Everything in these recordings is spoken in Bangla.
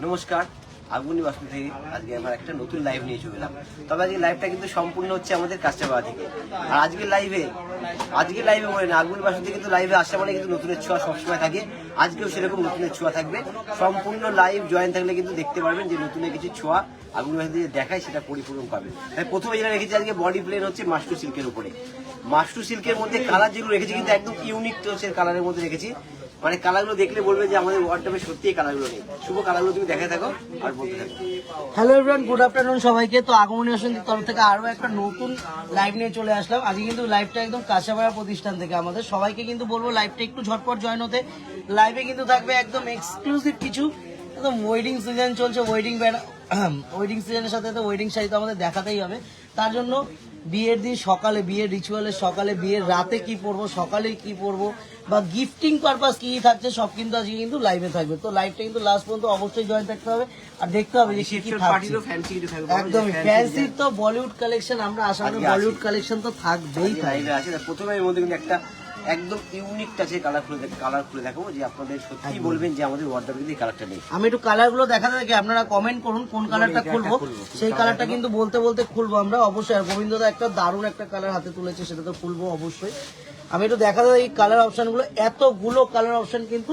নমস্কার, আগুনি বাস্তু থেকে আজকে আবার একটা নতুন লাইভ নিয়ে চলে এলাম। তবে আজকে লাইভটা কিন্তু সম্পূর্ণ হচ্ছে আমাদের কাস্টমার থেকে। আর আজকে লাইভে বলে না, আগুনি বাস্তু থেকে কিন্তু লাইভে আসা মানে কিন্তু নতুনের ছোঁয়া সবসময় থাকে। আজকেও সেরকম নতুনের ছোঁয়া থাকবে। সম্পূর্ণ লাইভ জয়েন থাকলে কিন্তু দেখতে পারবেন যে নতুনের কিছু ছোঁয়া আগুনি বাস্তু থেকে দেখায়, সেটা পরিপূরণ পাবে। তাই প্রথমে যেটা রেখেছি আজকে বডি প্লেন হচ্ছে মাশরু সিল্কের উপরে। মাশরু সিল্কের মধ্যে কালার যেগুলো রেখেছি কিন্তু একদম ইউনিক টোচের কালারের মধ্যে রেখেছি। মানে কালারগুলো দেখলে বলবে যে আমাদের ওয়ার্ডরোবে সত্যিই কালারগুলো নেই। শুভ কালারগুলো তুমি দেখে থাকো আর বলতে থাকো। হ্যালো এভরিওয়ান, গুড আফটারনুন সবাইকে। তো আগমনী অশান্তির তরফ থেকে আরো একটা নতুন লাইভ নিয়ে চলে আসলাম। আজকে কিন্তু লাইভটা একদম কাঁচাপাড়া প্রতিষ্ঠান থেকে আমাদের সবাইকে কিন্তু বলবো লাইভটা একটু ঝটপট জয়েন হতে। লাইভে কিন্তু থাকবে একদম এক্সক্লুসিভ কিছু, একদম ওয়েডিং সিজন চলছে। ওয়েডিং সিজনের সাথে তো ওয়েডিং শাড়ি তো আমাদের দেখাতেই হবে। তার জন্য বিয়ের দিন সকালে, বিয়ের রিচুয়ালের সকালে, বিয়ের রাতে কি পরবো, সকালে কি পরবো, বা গিফটিং পারপাস কি থাকছে, সব কিন্তু আজকে কিন্তু লাইভে থাকবে। তো লাইভটা কিন্তু লাস্ট পর্যন্ত অবশ্যই জয়েন থাকতে হবে আর দেখতে হবে যে কি থাকছে। একদমই ফ্যান্সি তো বলিউড কালেকশন, আমরা আশা করি বলিউড কালেকশন তো থাকবেই থাকবে। প্রথমে এর মধ্যে কিন্তু একটা একদম ইউনিক টাচে কালার খুলে দেখাবো, যে আপনাদের সত্যি বলবেন যে আমাদের ওয়ার্ডরোবে কিন্তু এই কালারটা নেই। আমি একটু কালার গুলো দেখাতে থাকি, আপনারা কমেন্ট করুন কোন কালারটা খুলবো। সেই কালারটা কিন্তু বলতে বলতে খুলবো আমরা অবশ্যই। আর গোবিন্দদা একটা দারুণ একটা কালার হাতে তুলেছে, সেটা তো খুলবো অবশ্যই। আমি একটু দেখাতে থাকি কালার অপশন গুলো। এতগুলো কালার অপশন কিন্তু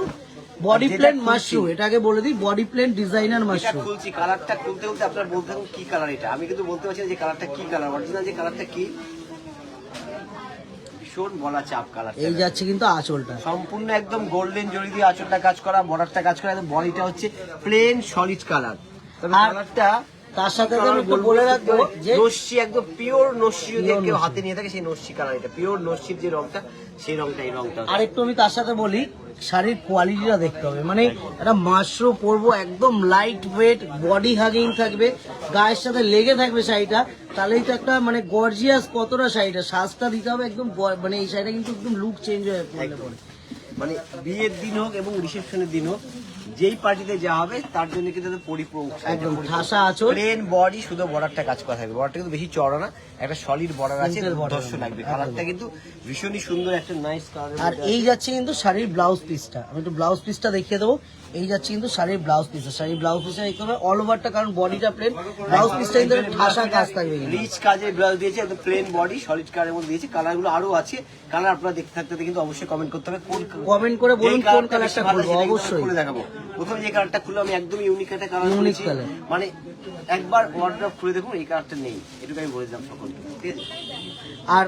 বডি প্লেন মাশরু, এটাকে বলে দিই বডি প্লেন ডিজাইনার মাশরু। খুলছি, কালারটা খুলতে খুলতে আপনারা বলতে থাকুন কি কালার এটা। আমি কিন্তু বলতে পারছি না যে কালারটা কি কালার, অরিজিনাল যে কালারটা কি। বলা চাপ কালার এই যাচ্ছে কিন্তু আঁচলটা সম্পূর্ণ একদম গোল্ডেন জরি দিয়ে আঁচলটা কাজ করা, বর্ডারটা কাজ করা, একদম বডিটা হচ্ছে প্লেন সলিড কালার। তবে কালারটা তার সাথে একটু বলে রাখবো যে নস্যি, একদম পিওর নস্যি যদি কেউ হাতে নিয়ে থাকে সেই নস্যি কালার, এটা পিওর নস্যির যে রংটা সেই রংটা, এই রংটা। আর একটু আমি তার সাথে বলি শাড়ির কোয়ালিটিটা দেখতে হবে। মানে একটা মাশরু পরবো, একদম লাইট ওয়েট, বডি হাগিং থাকবে, গায়ের সাথে লেগে থাকবে শাড়িটা, তাহলেই তো একটা মানে গর্জিয়াস কতটা শাড়িটা সাজটা দিতে হবে একদম। মানে এই শাড়িটা কিন্তু একদম লুক চেঞ্জ হয়ে পড়ে। মানে বিয়ের দিন হোক এবং রিসেপশনের দিন হোক, যেই পার্টিতে যাওয়া হবে তার জন্য কিন্তু পরিপূরক একদম ঠাসা আঁচল, প্লেন বডি, শুধু বর্ডারটা কাজ করা থাকবে। বর্ডারটা কিন্তু বেশি চড়া না, একটা সলিড বর্ডার আছে, দর্শন লাগবে। কালারটা কিন্তু ভীষণই সুন্দর, একটা নাইস কালার। আর এই যাচ্ছে কিন্তু শাড়ির ব্লাউজ পিসটা, আমি একটু ব্লাউজ পিসটা দেখিয়ে দেবো। এই যাচ্ছে কিন্তু শাড়ির ব্লাউজ পিস, শাড়ির ব্লাউজ পিসটা দেখতে হবে অল ওভারটা, কারণ বডিটা প্লেন, ব্লাউজ পিসটা কিন্তু ঠাসা কাজ থাকবে। রিচ কাজের ব্লাউজ দিয়েছে, একদম প্লেন বডি সলিড কালারের মধ্যে দিয়েছে। কালারগুলো আরো আছে, কালার আপনারা দেখতে থাকতে কিন্তু অবশ্যই কমেন্ট করতে হবে। কমেন্ট করে বলুন কোন কালারটা খুলবো, অবশ্যই খুলে দেখাবো। প্রথমে যে কালারটা খুললো আমি একদম ইউনিক একটা কালার খুলেছি, মানে একবার ওয়ার্ডরোব খুলে দেখুন এই কালারটা নেই, এটুকু আমি বলে দিলাম সকলকে, ঠিক আছে। আর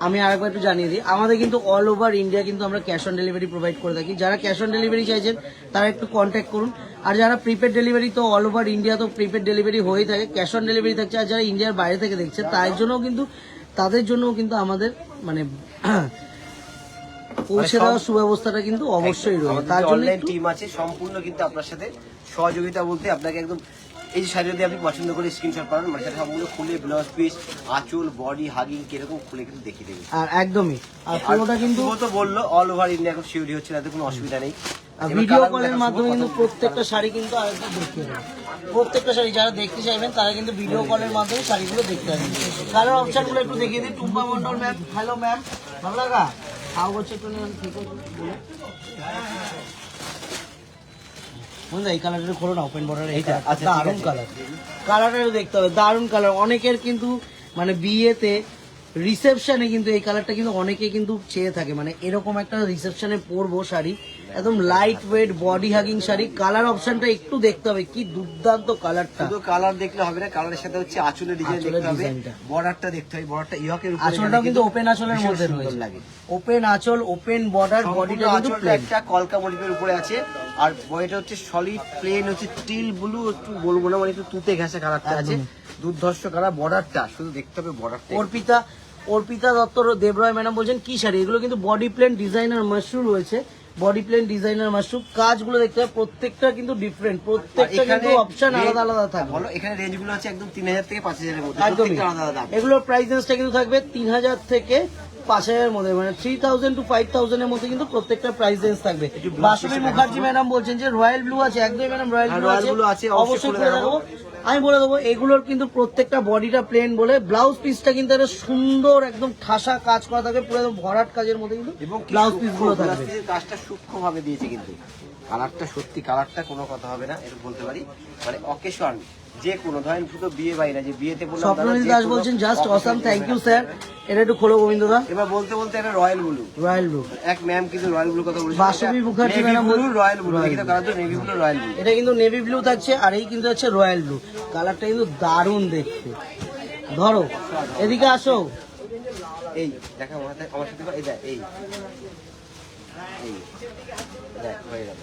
আমি আরেকবার একটু জানিয়ে দিই, আমাদের কিন্তু অল ওভার ইন্ডিয়া কিন্তু আমরা ক্যাশ অন ডেলিভারি প্রোভাইড করে থাকি। যারা ক্যাশ অন ডেলিভারি চাইছেন তারা একটু কন্ট্যাক্ট করুন। আর যারা প্রিপেড ডেলিভারি, তো অল ওভার ইন্ডিয়া তো প্রিপেড ডেলিভারি হয়েই থাকে, ক্যাশ অন ডেলিভারি থাকছে। আর যারা ইন্ডিয়ার বাইরে থেকে দেখছে তাদের জন্যও কিন্তু আমাদের মানে পৌঁছে দেওয়ার সুব্যবস্থাটা কিন্তু অবশ্যই রয়েছে। তার জন্য টিম আছে সম্পূর্ণ কিন্তু আপনার সাথে সহযোগিতা বলতে আপনাকে একদম এই যে শাড়ি যদি আপনি পছন্দ করে স্ক্রিনশট পাবেন, মানে সেটা সবগুলো খুলে ব্লাউজ পিস, আঁচল, বডি হাগিং কিরকম খুলে কিন্তু দেখিয়ে দেবে। আর একদমই, আর পুরোটা কিন্তু তো বললো অল ওভার ইন্ডিয়া এখন সিউরি হচ্ছে, তাতে কোনো অসুবিধা নেই। ভিডিও কলের মাধ্যমে কিন্তু প্রত্যেকটা শাড়ি কিন্তু আরেকটা দেখিয়ে দেবে। প্রত্যেকটা শাড়ি যারা দেখতে চাইবেন তারা কিন্তু ভিডিও কলের মাধ্যমে শাড়িগুলো দেখতে পাবেন। কালার অপশনগুলো একটু দেখিয়ে দিই। Tumpa Mondal ma'am, hello ma'am, ভালো লাগা খাও বলছে একটু বলে এই কালারটা খোলো না, ওপেন বর্ডার, এইটা দারুণ কালার। কালারটা দেখতে হবে, দারুণ কালার। অনেকের কিন্তু মানে বিয়েতে রিসেপশনে কিন্তু এই কালারটা কিন্তু অনেকে কিন্তু চেয়ে থাকে, মানে এরকম একটা রিসেপশনে পরবো শাড়ি, একদম light weight body hugging sari. Colour অপশনটা একটু দেখতে হবে, কি দুর্দান্ত কালারটা। শুধু কালার দেখলে হবে না, কালারের সাথে হচ্ছে আঁচলের ডিজাইন দেখতে হবে, বর্ডারটা দেখতে হবে। বর্ডারটা ইয়কের উপরে, আঁচলটাও কিন্তু ওপেন আঁচলের মধ্যে রয়েছে, লাগে ওপেন আঁচল, ওপেন বর্ডার, বডিটা কিন্তু একটা কলকা মলিপের উপরে আছে। আর বডিটা হচ্ছে সলিড প্লেন, হচ্ছে টিল ব্লু, একটু বলবো না মানে একটু তুতে ঘেঁষা কালারটা আছে, দুর্ধর্ষ কালার। বর্ডারটা শুধু দেখতে হবে, বর্ডারটা। অর্পিতা দত্ত দেবরায় ম্যাডাম বলছেন কি শাড়ি এগুলো, কিন্তু বডি প্লেন ডিজাইনার মাশরু রয়েছে, বডি প্লেন ডিজাইনার মাশরু। কাজগুলো দেখতে হবে, প্রত্যেকটা কিন্তু ডিফারেন্ট, প্রত্যেকটা কিন্তু অপশন আলাদা আলাদা থাকবে। বলো এখানে রেঞ্জগুলো আছে একদম 3000 থেকে 5000 এর মধ্যে, একদমই আলাদা। এগুলোর প্রাইস রেঞ্জটা কিন্তু থাকবে 3000 থেকে 5000 এর মধ্যে, মানে 3000 to 5000 এর মধ্যে কিন্তু প্রত্যেকটা প্রাইস রেঞ্জ থাকবে। বাসুমী মুখার্জি ম্যাডাম বলছেন যে রয়্যাল ব্লু আছে, একদমই ম্যাডাম রয়্যাল ব্লু আছে, অবশ্যই করে দেখাবো। আমি বলে দেবো এগুলোর কিন্তু প্রত্যেকটা বডিটা প্লেন বলে, ব্লাউজ পিসটা কিন্তু একটা সুন্দর একদম ঠাসা কাজ করা থাকবে, পুরো একদম ভরাট কাজের মধ্যে কিন্তু ব্লাউজ পিস গুলো থাকবে। কাজটা সূক্ষ্মভাবে দিয়েছে কিন্তু কালারটা সত্যি, কালারটা কোনো কথা হবে না, এটা বলতে পারি। মানে অকেশন যে কোনো ধরেন শুধু বিয়ে বাড়ি না, যে বিয়েতে বললাম স্বপ্ননীল দাস বলছেন just awesome, thank you sir. এটা একটু খোলো গোবিন্দদা। এবার বলতে বলতে এটা রয়্যাল ব্লু, রয়্যাল ব্লু, এক ম্যাম কিন্তু রয়্যাল ব্লু কথা বলেছে, Basabi Mukherjee madam royal blue, কিন্তু কালার তো নেভি ব্লু, রয়্যাল ব্লু। এটা কিন্তু নেভি ব্লু থাকছে, আর এই কিন্তু হচ্ছে রয়্যাল ব্লু। কালারটা কিন্তু দারুণ দেখতে। ধরো এদিকে আসো, এই দেখা আমার সাথে এই দেখ, এই দেখ হয়ে গেল।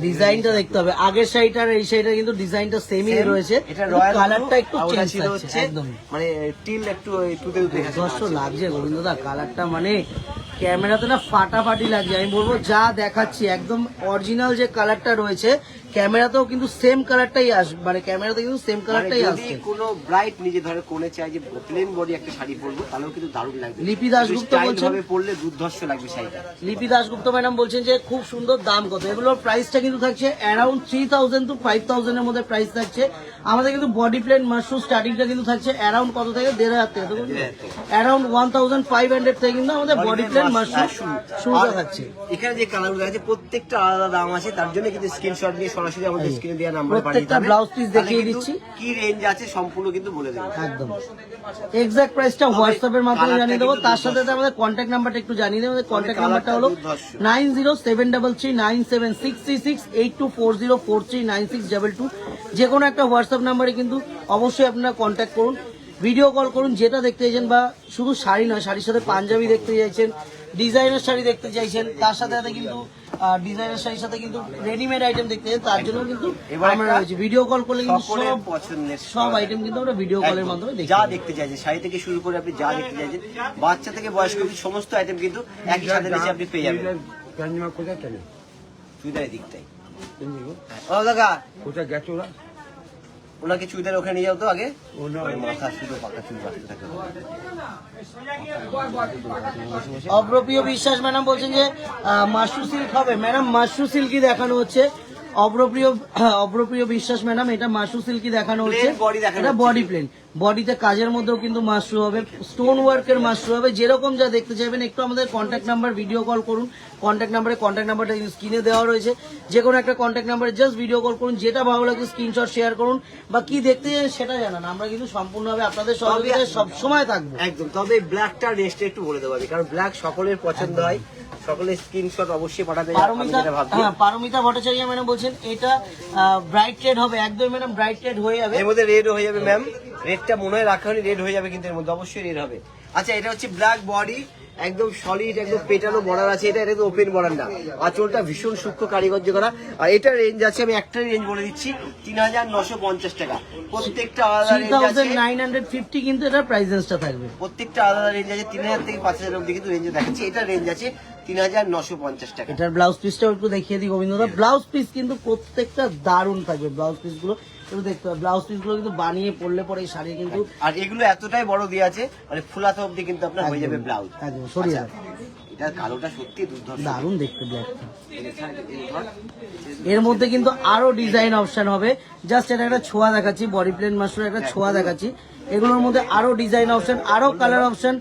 ডিজাইনটা দেখতে হবে, আগের শাড়িটা আর এই শাড়িটা কিন্তু ডিজাইনটা সেমই রয়েছে, এটা রয়্যাল কালারটা একটু চেঞ্জ ছিল হচ্ছে হচ্ছে একদম। মানে টিল একটু তুতে তুতে দর্শক লাগছে গোবিন্দদা কালারটা, মানে ক্যামেরাতে না ফাটাফাটি লাগছে। আমি বলবো যা দেখাচ্ছি একদম অরিজিনাল যে কালারটা রয়েছে, ক্যামেরাতেও কিন্তু সেম কালারটাই আসবে, মানে ক্যামেরাতে কিন্তু সেম কালারটাই যদি আসছে। কোনো ব্রাইট নিজে ধরে কোনে চায় যে প্লেন বডি একটা শাড়ি পরবো, তাহলেও কিন্তু দারুণ লাগবে। লিপি দাশগুপ্ত স্টাইল বলছেন, ভাবে পরলে দুর্ধর্ষ লাগবে শাড়িটা। লিপি দাশগুপ্ত ম্যাডাম বলছেন যে খুব সুন্দর, দাম কত? এগুলোর প্রাইসটা কিন্তু থাকছে অ্যারাউন্ড 3000 to 5000 এর মধ্যে প্রাইস থাকছে। আমাদের কিন্তু বডি প্লেন মাশরুম স্টার্টিংটা কিন্তু থাকছে অ্যারাউন্ড কত থেকে? 1500 থেকে, অ্যারাউন্ড 1500 থেকে কিন্তু আমাদের বডি প্লেন মাশরুম শুরুটা থাকছে। এখানে যে কালারগুলো আছে প্রত্যেকটা আলাদা দাম আছে, তার জন্য কিন্তু স্ক্রিনশট নিয়ে সরাসরি আমাদের স্ক্রিনে দেওয়া নাম্বারে পাঠিয়ে প্রত্যেকটা দিতে ব্লাউজ পিস দেখিয়ে দিচ্ছি, কি রেঞ্জ আছে সম্পূর্ণ কিন্তু বলে দেবো একদম এক্সাক্ট প্রাইসটা হোয়াটসঅ্যাপের মাধ্যমে জানিয়ে দেবো। তার সাথে সাথে আমাদের কন্ট্যাক্ট নাম্বারটা একটু জানিয়ে দেবো। আমাদের কন্ট্যাক্ট নাম্বারটা হলো 9073397636 8240439622। যে কোনো একটা হোয়াটসঅ্যাপ নাম্বারে কিন্তু অবশ্যই আপনারা কন্ট্যাক্ট করুন, ভিডিও কল করুন, যেটা দেখতে চাইছেন, বা শুধু শাড়ি নয়, শাড়ির সাথে পাঞ্জাবি দেখতে চাইছেন, ডিজাইনার শাড়ি দেখতে চাইছেন, তার সাথে সাথে কিন্তু ডিজাইনার শাড়ির সাথে কিন্তু রেডিমেড আইটেম দেখতে চাইছেন, তার জন্য কিন্তু আমরা রয়েছে। ভিডিও কল করলে কিন্তু সকলের পছন্দের সব আইটেম কিন্তু আমরা ভিডিও কলের মাধ্যমে দেখি। যা দেখতে চাইছেন শাড়ি থেকে শুরু করে আপনি যা দেখতে চাইছেন, বাচ্চা থেকে বয়স্ক অবধি সমস্ত আইটেম কিন্তু একই সাথে নিচে আপনি পেয়ে যাবেন। চুড়িদারের দিকটাই ও দাদা কোথায় গেছো ওরা? ওনাকে চুড়িদার ওখানে নিয়ে যাও তো আগে, মাথা শুধু পাকা চুল বাঁচতে থাকে। অব্রপ্রিয় বিশ্বাস ম্যাডাম বলছেন যে মাশরু সিল্ক হবে। ম্যাডাম মাশরু সিল্কই দেখানো হচ্ছে। অব্রপ্রিয় বিশ্বাস ম্যাডাম, এটা মাশরু সিল্কই দেখানো হচ্ছে। Plain body দেখানো এটা হচ্ছে। বডি প্লেন, বডিতে কাজের মধ্যেও কিন্তু মাশরু হবে, স্টোন ওয়ার্কের মাশরু হবে। যেরকম যা দেখতে চাইবেন একটু আমাদের কন্ট্যাক্ট নাম্বার ভিডিও কল করুন। কন্ট্যাক্ট নাম্বারটা স্ক্রিনে দেওয়া রয়েছে, যে কোনো একটা কন্ট্যাক্ট নাম্বারে জাস্ট ভিডিও কল করুন, যেটা ভালো লাগে স্ক্রিনশট শেয়ার করুন, বা কি দেখতে চান সেটা জানান। আমরা কিন্তু সম্পূর্ণভাবে আপনাদের সহযোগিতায় সবসময় থাকবো। একদম। তবে ব্ল্যাকটা নেক্সট একটু বলে দেবো আমি, কারণ ব্ল্যাক সকলের পছন্দ হয়, সকলের স্ক্রিনশট অবশ্যই পাঠাতে হবে। আমি যেটা ভাবছি পারমিতা ভট্টাচার্য ম্যাডাম বলছেন এটা ব্রাইট রেড হবে। একদম ম্যাডাম ব্রাইট রেড হয়ে যাবে। এর মধ্যে রেড হয়ে যাবে ম্যাম, রেডটা মনে হয় রাখা হয়নি, রেড হয়ে যাবে কিন্তু এর মধ্যে অবশ্যই রেড হবে। আচ্ছা এটা হচ্ছে ব্ল্যাক বডি, একদম সলিড, একদম পেটানো বর্ডার আছে, এটা একদম ওপেন বর্ডার না, আঁচলটা ভীষণ সূক্ষ্ম কারিগর্য করা। আর এটা রেঞ্জ আছে, আমি একটা রেঞ্জ বলে দিচ্ছি, 3950 টাকা। প্রত্যেকটা আলাদা রেঞ্জ আছে, 3950 কিন্তু এটা প্রাইস রেঞ্জটা থাকবে। প্রত্যেকটা আলাদা রেঞ্জ আছে, 3000 থেকে 5000 অব্দি কিন্তু রেঞ্জে দেখাচ্ছি। এটা রেঞ্জ আছে 3950 টাকা। এটার ব্লাউজ পিসটাও একটু দেখিয়ে দিই গোবিন্দদা। ব্লাউজ পিস কিন্তু প্রত্যেকটা দারুণ থাকবে। ব্লাউজ পিস গুলো একটু দেখতে হবে, ব্লাউজ পিস গুলো কিন্তু বানিয়ে পরলে পরে এই শাড়ি কিন্তু, আর এগুলো এতটাই বড় দিয়ে আছে, মানে ফুলাতে অব্দি কিন্তু আপনার হয়ে যাবে ব্লাউজ। একদম সরিয়ে আচ্ছা, এটা কালোটা সত্যি দুর্ধর্ষ, দারুণ দেখতে ব্ল্যাকটা। এর মধ্যে কিন্তু আরো ডিজাইন অপশন হবে। জাস্ট এটা একটা ছোঁয়া দেখাচ্ছি, বডি প্লেন মাশরুম একটা ছোঁয়া দেখাচ্ছি। এগুলোর মধ্যে আরো ডিজাইন অপশন, আরো কালার অপশন,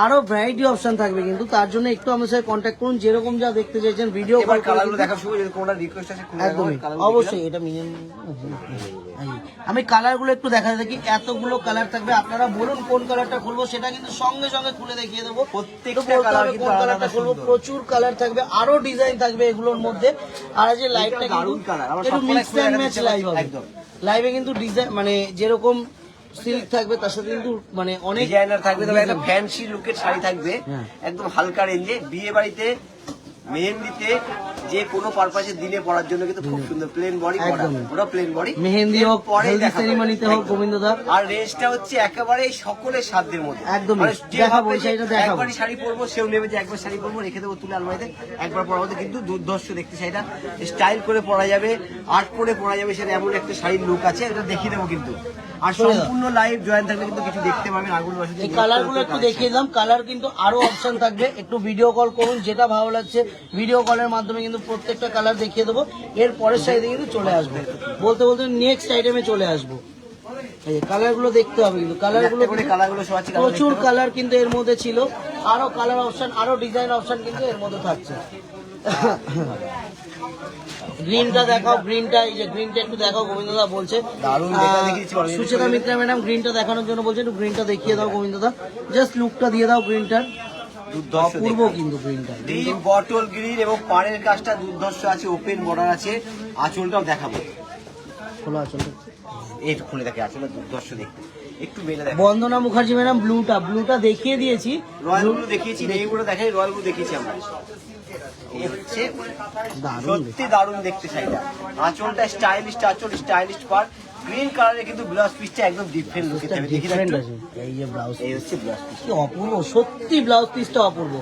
আরো ভ্যারাইটি অপশন থাকবে কিন্তু। তার জন্য একটু আমাদের সাথে কন্ট্যাক্ট করুন, যেরকম যা দেখতে চাইছেন ভিডিও কল করে কালারগুলো দেখার সময় যদি কোনো রিকোয়েস্ট আছে একদমই অবশ্যই এটা মিনিমাম। আমি কালারগুলো একটু দেখা দেখি, এতগুলো কালার থাকবে, আপনারা বলুন কোন কালারটা খুলবো, সেটা কিন্তু সঙ্গে সঙ্গে খুলে দেখিয়ে দেবো। প্রত্যেকটা কালার কিন্তু কোন কালারটা খুলবো, প্রচুর কালার থাকবে, আরো ডিজাইন থাকবে এগুলোর মধ্যে। আর এই যে লাইভটা কিন্তু দারুণ কালার, আমরা একটু সবসময় মিক্স খুলে অ্যান্ড দেখাতে ম্যাচ চাই। লাইভ হবে। একদম। লাইভে কিন্তু ডিজাইন মানে যেরকম সিল্ক থাকবে, তার সাথে কিন্তু মানে অনেক ডিজাইনার থাকবে, তবে একটা ফ্যান্সি লুকের শাড়ি থাকবে, হ্যাঁ। একদম হালকা রেঞ্জে, বিয়ে বাড়িতে, মেহেন্দিতে, যে কোনো পারপাসে দিনে পরার জন্য কিন্তু খুব সুন্দর। প্লেন বডি, একদমই। পুরো প্লেন বডি, মেহেন্দি হোক, হেলদি সেরিমনিতে হোক গোবিন্দদা। আর রেঞ্জটা হচ্ছে একেবারে সকলের সাধ্যের মধ্যে। একদমই। মানে যে দেখাবো, ভাববে যে শাড়িটা দেখাবো। একবারই শাড়ি পরবো, সেও নেবে যে একবার শাড়ি পরবো, রেখে দেবো তুলে আলমারিতে, একবার পরা হতে কিন্তু দুর্ধর্ষ দেখতে। শাড়িটা স্টাইল করে পরা যাবে, আর্ট করে পরা যাবে, সেটা এমন একটা শাড়ির লুক আছে, এটা দেখিয়ে দেবো কিন্তু। আর সম্পূর্ণ লাইভ জয়েন থাকলে কিন্তু কিছু দেখতে পাবেন। আগুন বাসে এই কালারগুলো একটু দেখিয়ে দিলাম, কালার কিন্তু আরো অপশন থাকবে। একটু ভিডিও কল করুন, যেটা ভালো লাগছে ভিডিও কলের মাধ্যমে কিন্তু প্রত্যেকটা কালার দেখিয়ে দেবো। এর পরের সাইডে কিন্তু চলে আসবে, বলতে বলতে নেক্সট আইটেমে চলে আসবো। এই কালারগুলো দেখতে হবে কিন্তু, কালারগুলো কালারগুলো সব আছে, প্রচুর কালার কিন্তু এর মধ্যে ছিল। আরো কালার অপশন, আরো ডিজাইন অপশন কিন্তু এর মধ্যে থাকছে। গ্রিনটা দেখাও, গ্রিনটা এই যে গ্রিনটা একটু দেখাও, গোবিন্দদা বলছে। দারুণ দেখা দেখিয়েছি অলরেডি। সুচেতা মিত্রা ম্যাডাম গ্রিনটা দেখানোর জন্য বলছে, একটু গ্রিনটা দেখিয়ে দাও গোবিন্দদা, জাস্ট লুকটা দিয়ে দাও গ্রিনটার, দুর্ধর্ষ অপূর্ব দেখতে। কিন্তু গ্রিনটা। ডিপ বটল গ্রিন এবং পাড়ের কাজটা দুর্ধর্ষ আছে, ওপেন বর্ডার আছে, আঁচলটাও দেখাবো। খোলা চলো। এই খুলে দেখে আঁচলটা দুর্ধর্ষ দেখতে, একটু মেলে দেখো। বন্দনা মুখার্জি ম্যাডাম ব্লুটা দেখিয়ে দিয়েছি। রয়্যাল ব্লু দেখিয়েছি, নেইগুলো দেখাই, রয়্যাল ব্লু দেখিয়েছি আমরা। এই হচ্ছে দারুণ সত্যি দারুণ দেখতে শাড়িটা। আঁচলটা স্টাইলিশ আঁচল, স্টাইলিশ পার, গ্রিন কালারে কিন্তু ব্লাউজ পিসটা একদম ডিফারেন্ট লুকে থাকবে। দেখি না ডিফারেন্ট একটু? আছে, এই যে ব্লাউজ, এই হচ্ছে ব্লাউজ পিস। কি অপূর্ব, সত্যি ব্লাউজ পিসটা অপূর্ব।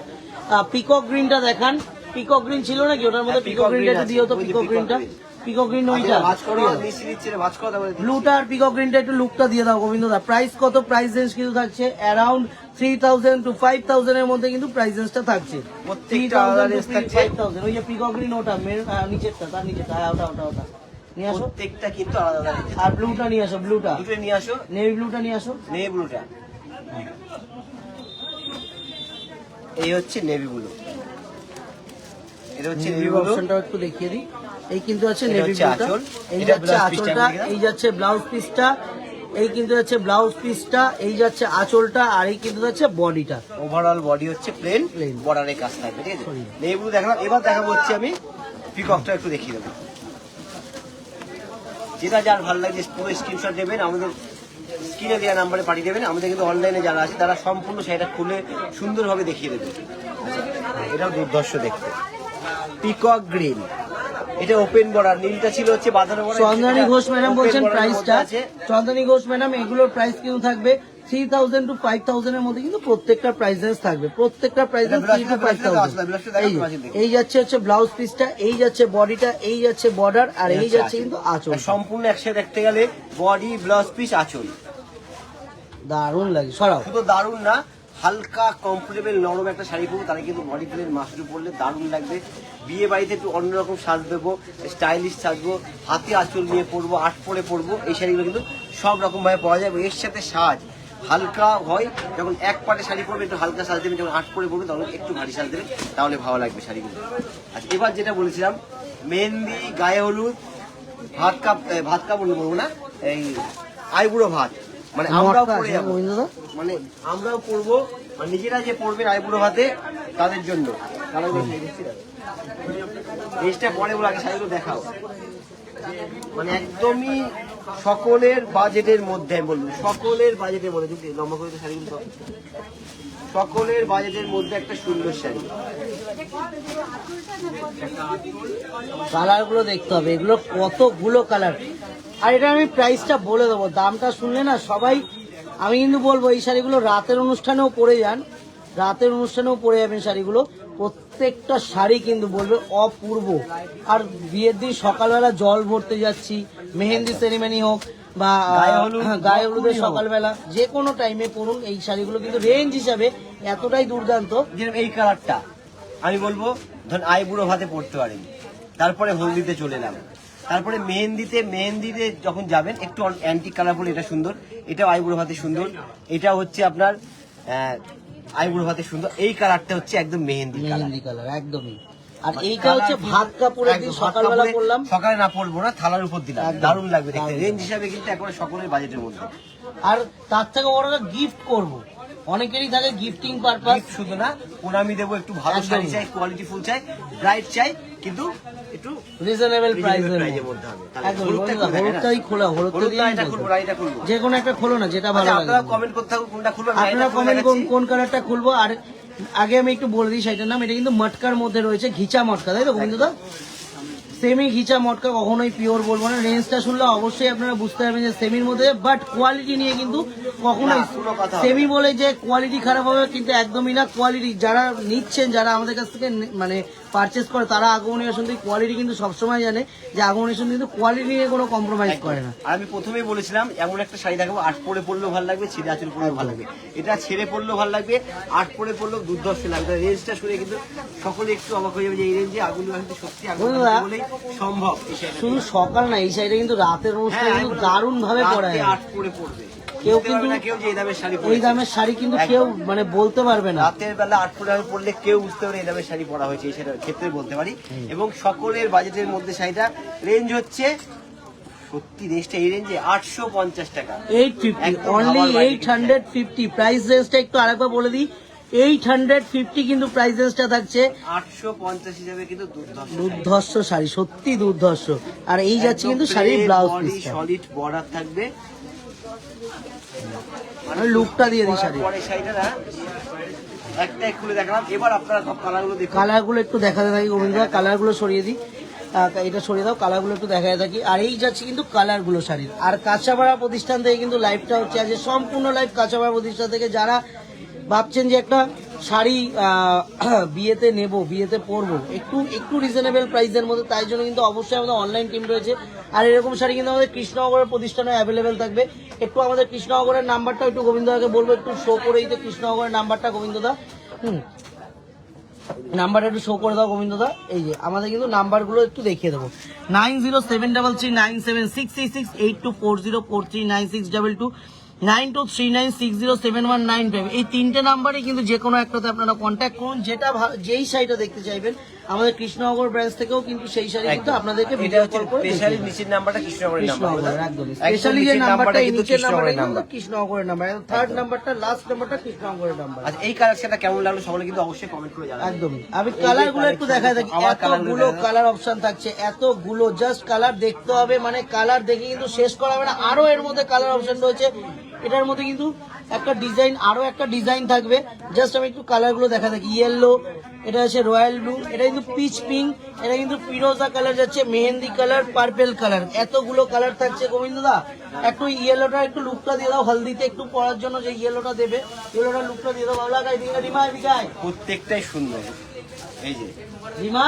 পিকক গ্রিনটা দেখান, পিকক গ্রিন ছিল নাকি ওটার মধ্যে? হ্যাঁ, পিকক peacock গ্রিনটা green একটু দিও তো, আছে, ওই যে পিকক peacock গ্রিনটা, green। পিকক গ্রিন ওইটা। ভাঁজ করো, নিচে নিচ্ছে ভাঁজ করো, তারপরে দিচ্ছি। ব্লুটা আর পিকক গ্রিনটা একটু লুকটা দিয়ে দাও গোবিন্দদা। প্রাইস কত? প্রাইস রেঞ্জ কিন্তু থাকছে অ্যারাউন্ড 3000 to 5000 এর মধ্যে কিন্তু প্রাইস রেঞ্জটা থাকছে। প্রত্যেকটা আলাদা range থাকছে। 5000, ওই যে পিকক গ্রিন ওটা নিচেরটা, তার নিচেরটা, হ্যাঁ, ওটা নিয়ে আসো। প্রত্যেকটা কিন্তু আলাদা আলাদা range। আর ব্লুটা নিয়ে আসো, ব্লুটা দুটো নিয়ে আসো, নেভি ব্লুটা নিয়ে আসো। নেভি ব্লুটা। এই হচ্ছে নেভি ব্লু, এটা হচ্ছে নেভি নেভি ব্লু। অপশনটাও একটু দেখিয়ে দিই। এই কিন্তু আছে এটা নেভি হচ্ছে ব্লুটা, আঁচল, এই এটা যাচ্ছে blouse piece টা আঁচলটা, দেখে দাও। এই যাচ্ছে ব্লাউজ পিসটা, এই কিন্তু যাচ্ছে ব্লাউজ পিসটা, এই যাচ্ছে আঁচলটা, আর এই কিন্তু যাচ্ছে বডিটা। ওভারঅল বডি হচ্ছে প্লেন, Plain। বর্ডারে কাজ থাকবে, ঠিক আছে। Sorry। নেভি ব্লু দেখালাম, এবার দেখাবো হচ্ছে আমি পিককটা একটু দেখিয়ে দেবো। যেটা যার ভালো লাগছে পুরো স্ক্রিনশট দেবেন, আমাদের স্ক্রিনে দেওয়া নাম্বারে পাঠিয়ে দেবেন। আমাদের কিন্তু অনলাইনে যারা আছে তারা সম্পূর্ণ শাড়িটা খুলে সুন্দরভাবে দেখিয়ে দেবে। আচ্ছা, এটাও দুর্ধর্ষ দেখতে, পিকক গ্রিন, এটা ওপেন বর্ডার, নীলটা ছিল হচ্ছে বাঁধানো বর্ডার। চন্দনী ঘোষ ম্যাডাম বলছেন প্রাইসটা, আছে। চন্দনী ঘোষ ম্যাডাম এগুলোর প্রাইস কিন্তু থাকবে 3000 to 5000 এর মধ্যে, কিন্তু প্রত্যেকটা প্রাইস রেঞ্জ থাকবে, প্রত্যেকটা প্রাইস রেঞ্জ 3 to 5000। এই যাচ্ছে ব্লাউজ পিসটা, এই যাচ্ছে বডিটা, এই যাচ্ছে বর্ডার, আর এই যাচ্ছে কিন্তু আঁচল। সম্পূর্ণ একসাথে দেখতে গেলে বডি, ব্লাউজ পিস, আঁচল দারুণ লাগে, সরাও। শুধু দারুণ না, হালকা কমফোর্টেবল নরম একটা শাড়ি পরবো, তারা কিন্তু বডি প্লেন মাসুর পরলে দারুণ লাগবে। বিয়ে বাড়িতে একটু অন্যরকম সাজ দেবো, স্টাইলিশ সাজবো, হাতে আঁচল নিয়ে পরবো, আট পরে পরবো, এই শাড়িগুলো কিন্তু সব রকম ভাবে পাওয়া যায়। এবং এর সাথে সাজ হালকা হয়, যখন এক পাটে শাড়ি পরবে একটু হালকা সাজ দেবেন, যখন আট পরে পরবে তখন একটু ভারী সাজ দেবেন, তাহলে ভালো লাগবে শাড়িগুলো। আচ্ছা, এবার যেটা বলেছিলাম, মেহেন্দি, গায়ে হলুদ, ভাত কাপ বলবো না, এই আইবুড়ো ভাত, মানে আমরাও মটকা পরে আছে যাবো, গোবিন্দদা? মানে আমরাও পড়বো, মানে নিজেরা যে পড়বেন আইবুড়ো ভাতে তাদের জন্য। জিনিসটা পরে বলে আগে শাড়িগুলো দেখাও, মানে একদমই সকলের বাজেটের মধ্যে, আমি বলবো সকলের বাজেটের মধ্যে, যদি লম্বা করে তো শাড়িগুলো তো সকলের বাজেটের মধ্যে একটা সুন্দর শাড়ি। কালার গুলো দেখতে হবে, এগুলো কতগুলো কালার। আর এটা আমি প্রাইসটা বলে দেবো, দামটা শুনলে না সবাই, আমি কিন্তু বলবো এই শাড়িগুলো রাতের অনুষ্ঠানেও পরে যান, রাতের অনুষ্ঠানেও পরে যাবেন শাড়িগুলো। প্রত্যেকটা শাড়ি কিন্তু বলবে অপূর্ব। আর বিয়ের দিন সকালবেলা জল ভরতে যাচ্ছি, মেহেন্দি সেরিমনি হোক বা গায়ে হলুদের সকালবেলা, যে কোনো টাইমে পরুন এই শাড়িগুলো, কিন্তু রেঞ্জ হিসাবে এতটাই দুর্দান্ত। যেরকম এই কালারটা আমি বলবো ধরুন আইবুড়ো ভাতে পড়তে পারেন, তারপরে হলদিতে চলে এলাম, তারপরে মেহেন্দিতে যখন যাবেন একটু অ্যান্টিক কালার বলে, এটা সুন্দর, এটাও আইবুড়ো ভাতে সুন্দর, এটা হচ্ছে আপনার আইবুড়ো ভাতে সুন্দর। এই কালারটা হচ্ছে একদম মেহেন্দি কালার একদমই। আর এইটা হচ্ছে ভাত কাপড়ের দিন সকালবেলা পরলাম, সকালে না পরবো না, থালার উপর দিলাম, একদম। দারুণ লাগবে দেখতে। রেঞ্জ হিসাবে কিন্তু একবারে সকলের বাজেটের মধ্যে। আর তার থেকে বড় গিফট করব, অনেকেরই থাকে গিফটিং পারপাস। Gift শুধু না, প্রণামী দেবো, একটু ভালো একদম। শাড়ি চাই, কোয়ালিটি ফুল চাই, ব্রাইট চাই, কিন্তু একটু রিজনেবল প্রাইসের প্রাইজের মধ্যে হবে। একদম। হলুদটা খুলবে, হলুদটাই খোলা, হলুদটা হলুদটা দিয়ে এটা খুলবো না, এটা খুলবো। যে কোনো একটা খোলো না, যেটা ভালো আচ্ছা, লাগে। আপনারা কমেন্ট করতে থাকুন কোনটা খুলবেন। আপনারা কমেন্ট করুন কোন কালারটা খুলবো। আর আগে আমি একটু বলে দিই সেটার নাম, এটা কিন্তু মটকার মধ্যে রয়েছে, ঘিচা মটকা, তাই তো গোবিন্দদা? সেমি ঘিচা মটকা, কখনোই পিওর বলবো না। রেঞ্জটা শুনলে অবশ্যই আপনারা বুঝতে পারবেন যে সেমির মধ্যে, বাট কোয়ালিটি নিয়ে কিন্তু কখনোই না, কোনো কথা হবে সেমি বলে যে কোয়ালিটি খারাপ হবে কিন্তু একদমই না। কোয়ালিটি যারা নিচ্ছেন, যারা আমাদের কাছ থেকে মানে পারচেস করে, তারা আগমনী আসন থেকে কোয়ালিটি কিন্তু সবসময় জানে যে আগমনী আসন কিন্তু কোয়ালিটি নিয়ে কোনো কম্প্রোমাইজ করে না। আর আমি প্রথমেই বলেছিলাম এমন একটা শাড়ি দেখাবো, আট পরে পরলেও ভালো লাগবে, ছেড়ে আঁচল পরলেও ভালো লাগবে, এটা ছেড়ে পরলেও ভালো লাগবে, আট পরে পরলেও দুর্ধর্ষ লাগবে। রেঞ্জটা শুনে কিন্তু সকলে একটু অবাক হয়ে যাবে যে এই রেঞ্জে আগুন কিন্তু সত্যি আগুন বলেই সম্ভব। এই শাড়িটা শুধু সকাল না, এই শাড়িটা কিন্তু রাতের অনুষ্ঠানে কিন্তু দারুণ ভাবে পরা রাতে যায়। আট পরে পরবে, কেউ বুঝতে পারবে কিন্তু না কেউ যে এই দামের শাড়ি এই পরেছে। দামের শাড়ি কিন্তু কেউ মানে বলতে পারবে না। রাতের বেলা 8 ফুট আমি পরলে কেউ বুঝতে পারে এই দামের শাড়ি পরা হয়েছে, এই সেটার ক্ষেত্রে বলতে পারি। এবং সকলের বাজেটের মধ্যে শাড়িটা রেঞ্জ হচ্ছে, সত্যি রেঞ্জটা এই রেঞ্জে 850 টাকা। 850 একদম অনলি আমার বাড়িতে 850 প্রাইস রেঞ্জটা একটু আরেকবার বলে দিই, 850 কিন্তু প্রাইস রেঞ্জটা থাকছে। 850 হিসাবে কিন্তু দুর্ধর্ষ দুর্ধর্ষ শাড়ি, সত্যি দুর্ধর্ষ। আর এই যাচ্ছে কিন্তু শাড়ির ব্লাউজ পিসটা, সলিড বর্ডার থাকবে। আমি লুকটা দিয়ে দিই শাড়ি। পরে শাড়িটা না একটা খুলে দেখালাম, এবার আপনারা সব কালারগুলো দেখুন। কালারগুলো একটু দেখাতে থাকি গোবিন্দ, কালারগুলো সরিয়ে দিই, এটা সরিয়ে দাও, কালারগুলো একটু দেখাতে থাকি। আর এই যাচ্ছে কিন্তু কালারগুলো শাড়ির। আর কাঁচাপাড়া প্রতিষ্ঠান থেকে কিন্তু লাইভটা হচ্ছে আজ সম্পূর্ণ লাইভ কাঁচাপাড়া প্রতিষ্ঠান থেকে। যারা ভাবছেন যে একটা শাড়ি বিয়েতে নেব, বিয়েতে পরবো একটু একটু রিজনেবল প্রাইসের মধ্যে, তাই জন্য কিন্তু অবশ্যই আমাদের অনলাইন টিম রয়েছে। আর এরকম শাড়ি কিন্তু আমাদের কৃষ্ণনগরের প্রতিষ্ঠানে অ্যাভেলেবেল থাকবে। একটু আমাদের কৃষ্ণনগরের নাম্বারটা একটু গোবিন্দদাকে বলবো একটু শো করে দিতে, কৃষ্ণনগরের নাম্বারটা গোবিন্দদা, নাম্বারটা একটু শো করে দাও গোবিন্দদা। এই যে আমাদের কিন্তু নাম্বারগুলো একটু দেখিয়ে দেবো, 90733976868240439622 9239607195। এই তিনটে নাম্বারে কিন্তু যে কোনো একটাতে আপনারা কন্ট্যাক্ট করুন। যেই শাড়িটা দেখতে চাইবেন আমাদের কৃষ্ণনগর ব্রাঞ্চ থেকেও কিন্তু সেই শাড়ি কিন্তু আপনাদেরকে ভিডিও কল করে স্পেশালি নিচের নাম্বারটা কৃষ্ণনগরের নাম্বার, একদম স্পেশালি যে নাম্বারটা এই নিচের নাম্বারটা কিন্তু কৃষ্ণনগরের নাম্বার, থার্ড নাম্বারটা লাস্ট নাম্বারটা কৃষ্ণনগরের নাম্বার। আচ্ছা এই কালেকশনটা কেমন লাগলো সকলে কিন্তু অবশ্যই কমেন্ট করে জানাবেন। একদমই আমি কালারগুলো একটু দেখাই থাকি, এতগুলো কালার অপশন থাকছে, এতগুলো জাস্ট কালার দেখতে হবে, মানে কালার দেখে কিন্তু শেষ করা হবে না। আরো এর মধ্যে কালার অপশন রয়েছে, এটার মধ্যে কিন্তু একটা ডিজাইন, আরো একটা ডিজাইন থাকবে। জাস্ট আমি একটু কালারগুলো দেখা থাকি, ইয়েলো, এটা হচ্ছে রয়্যাল ব্লু, এটা কিন্তু পিচ পিঙ্ক, এটা কিন্তু ফিরোজা কালার যাচ্ছে, মেহেন্দি কালার, পার্পেল কালার, এতগুলো কালার থাকছে। গোবিন্দদা একটু ইয়েলোটা একটু লুকটা দিয়ে দাও, হলদিতে একটু পরার জন্য যে ইয়েলোটা দেবে, ইয়েলোটা লুকটা দিয়ে দাও। ভালো লাগাই রিমা, এদিকে প্রত্যেকটাই সুন্দর। এই যে রিমা,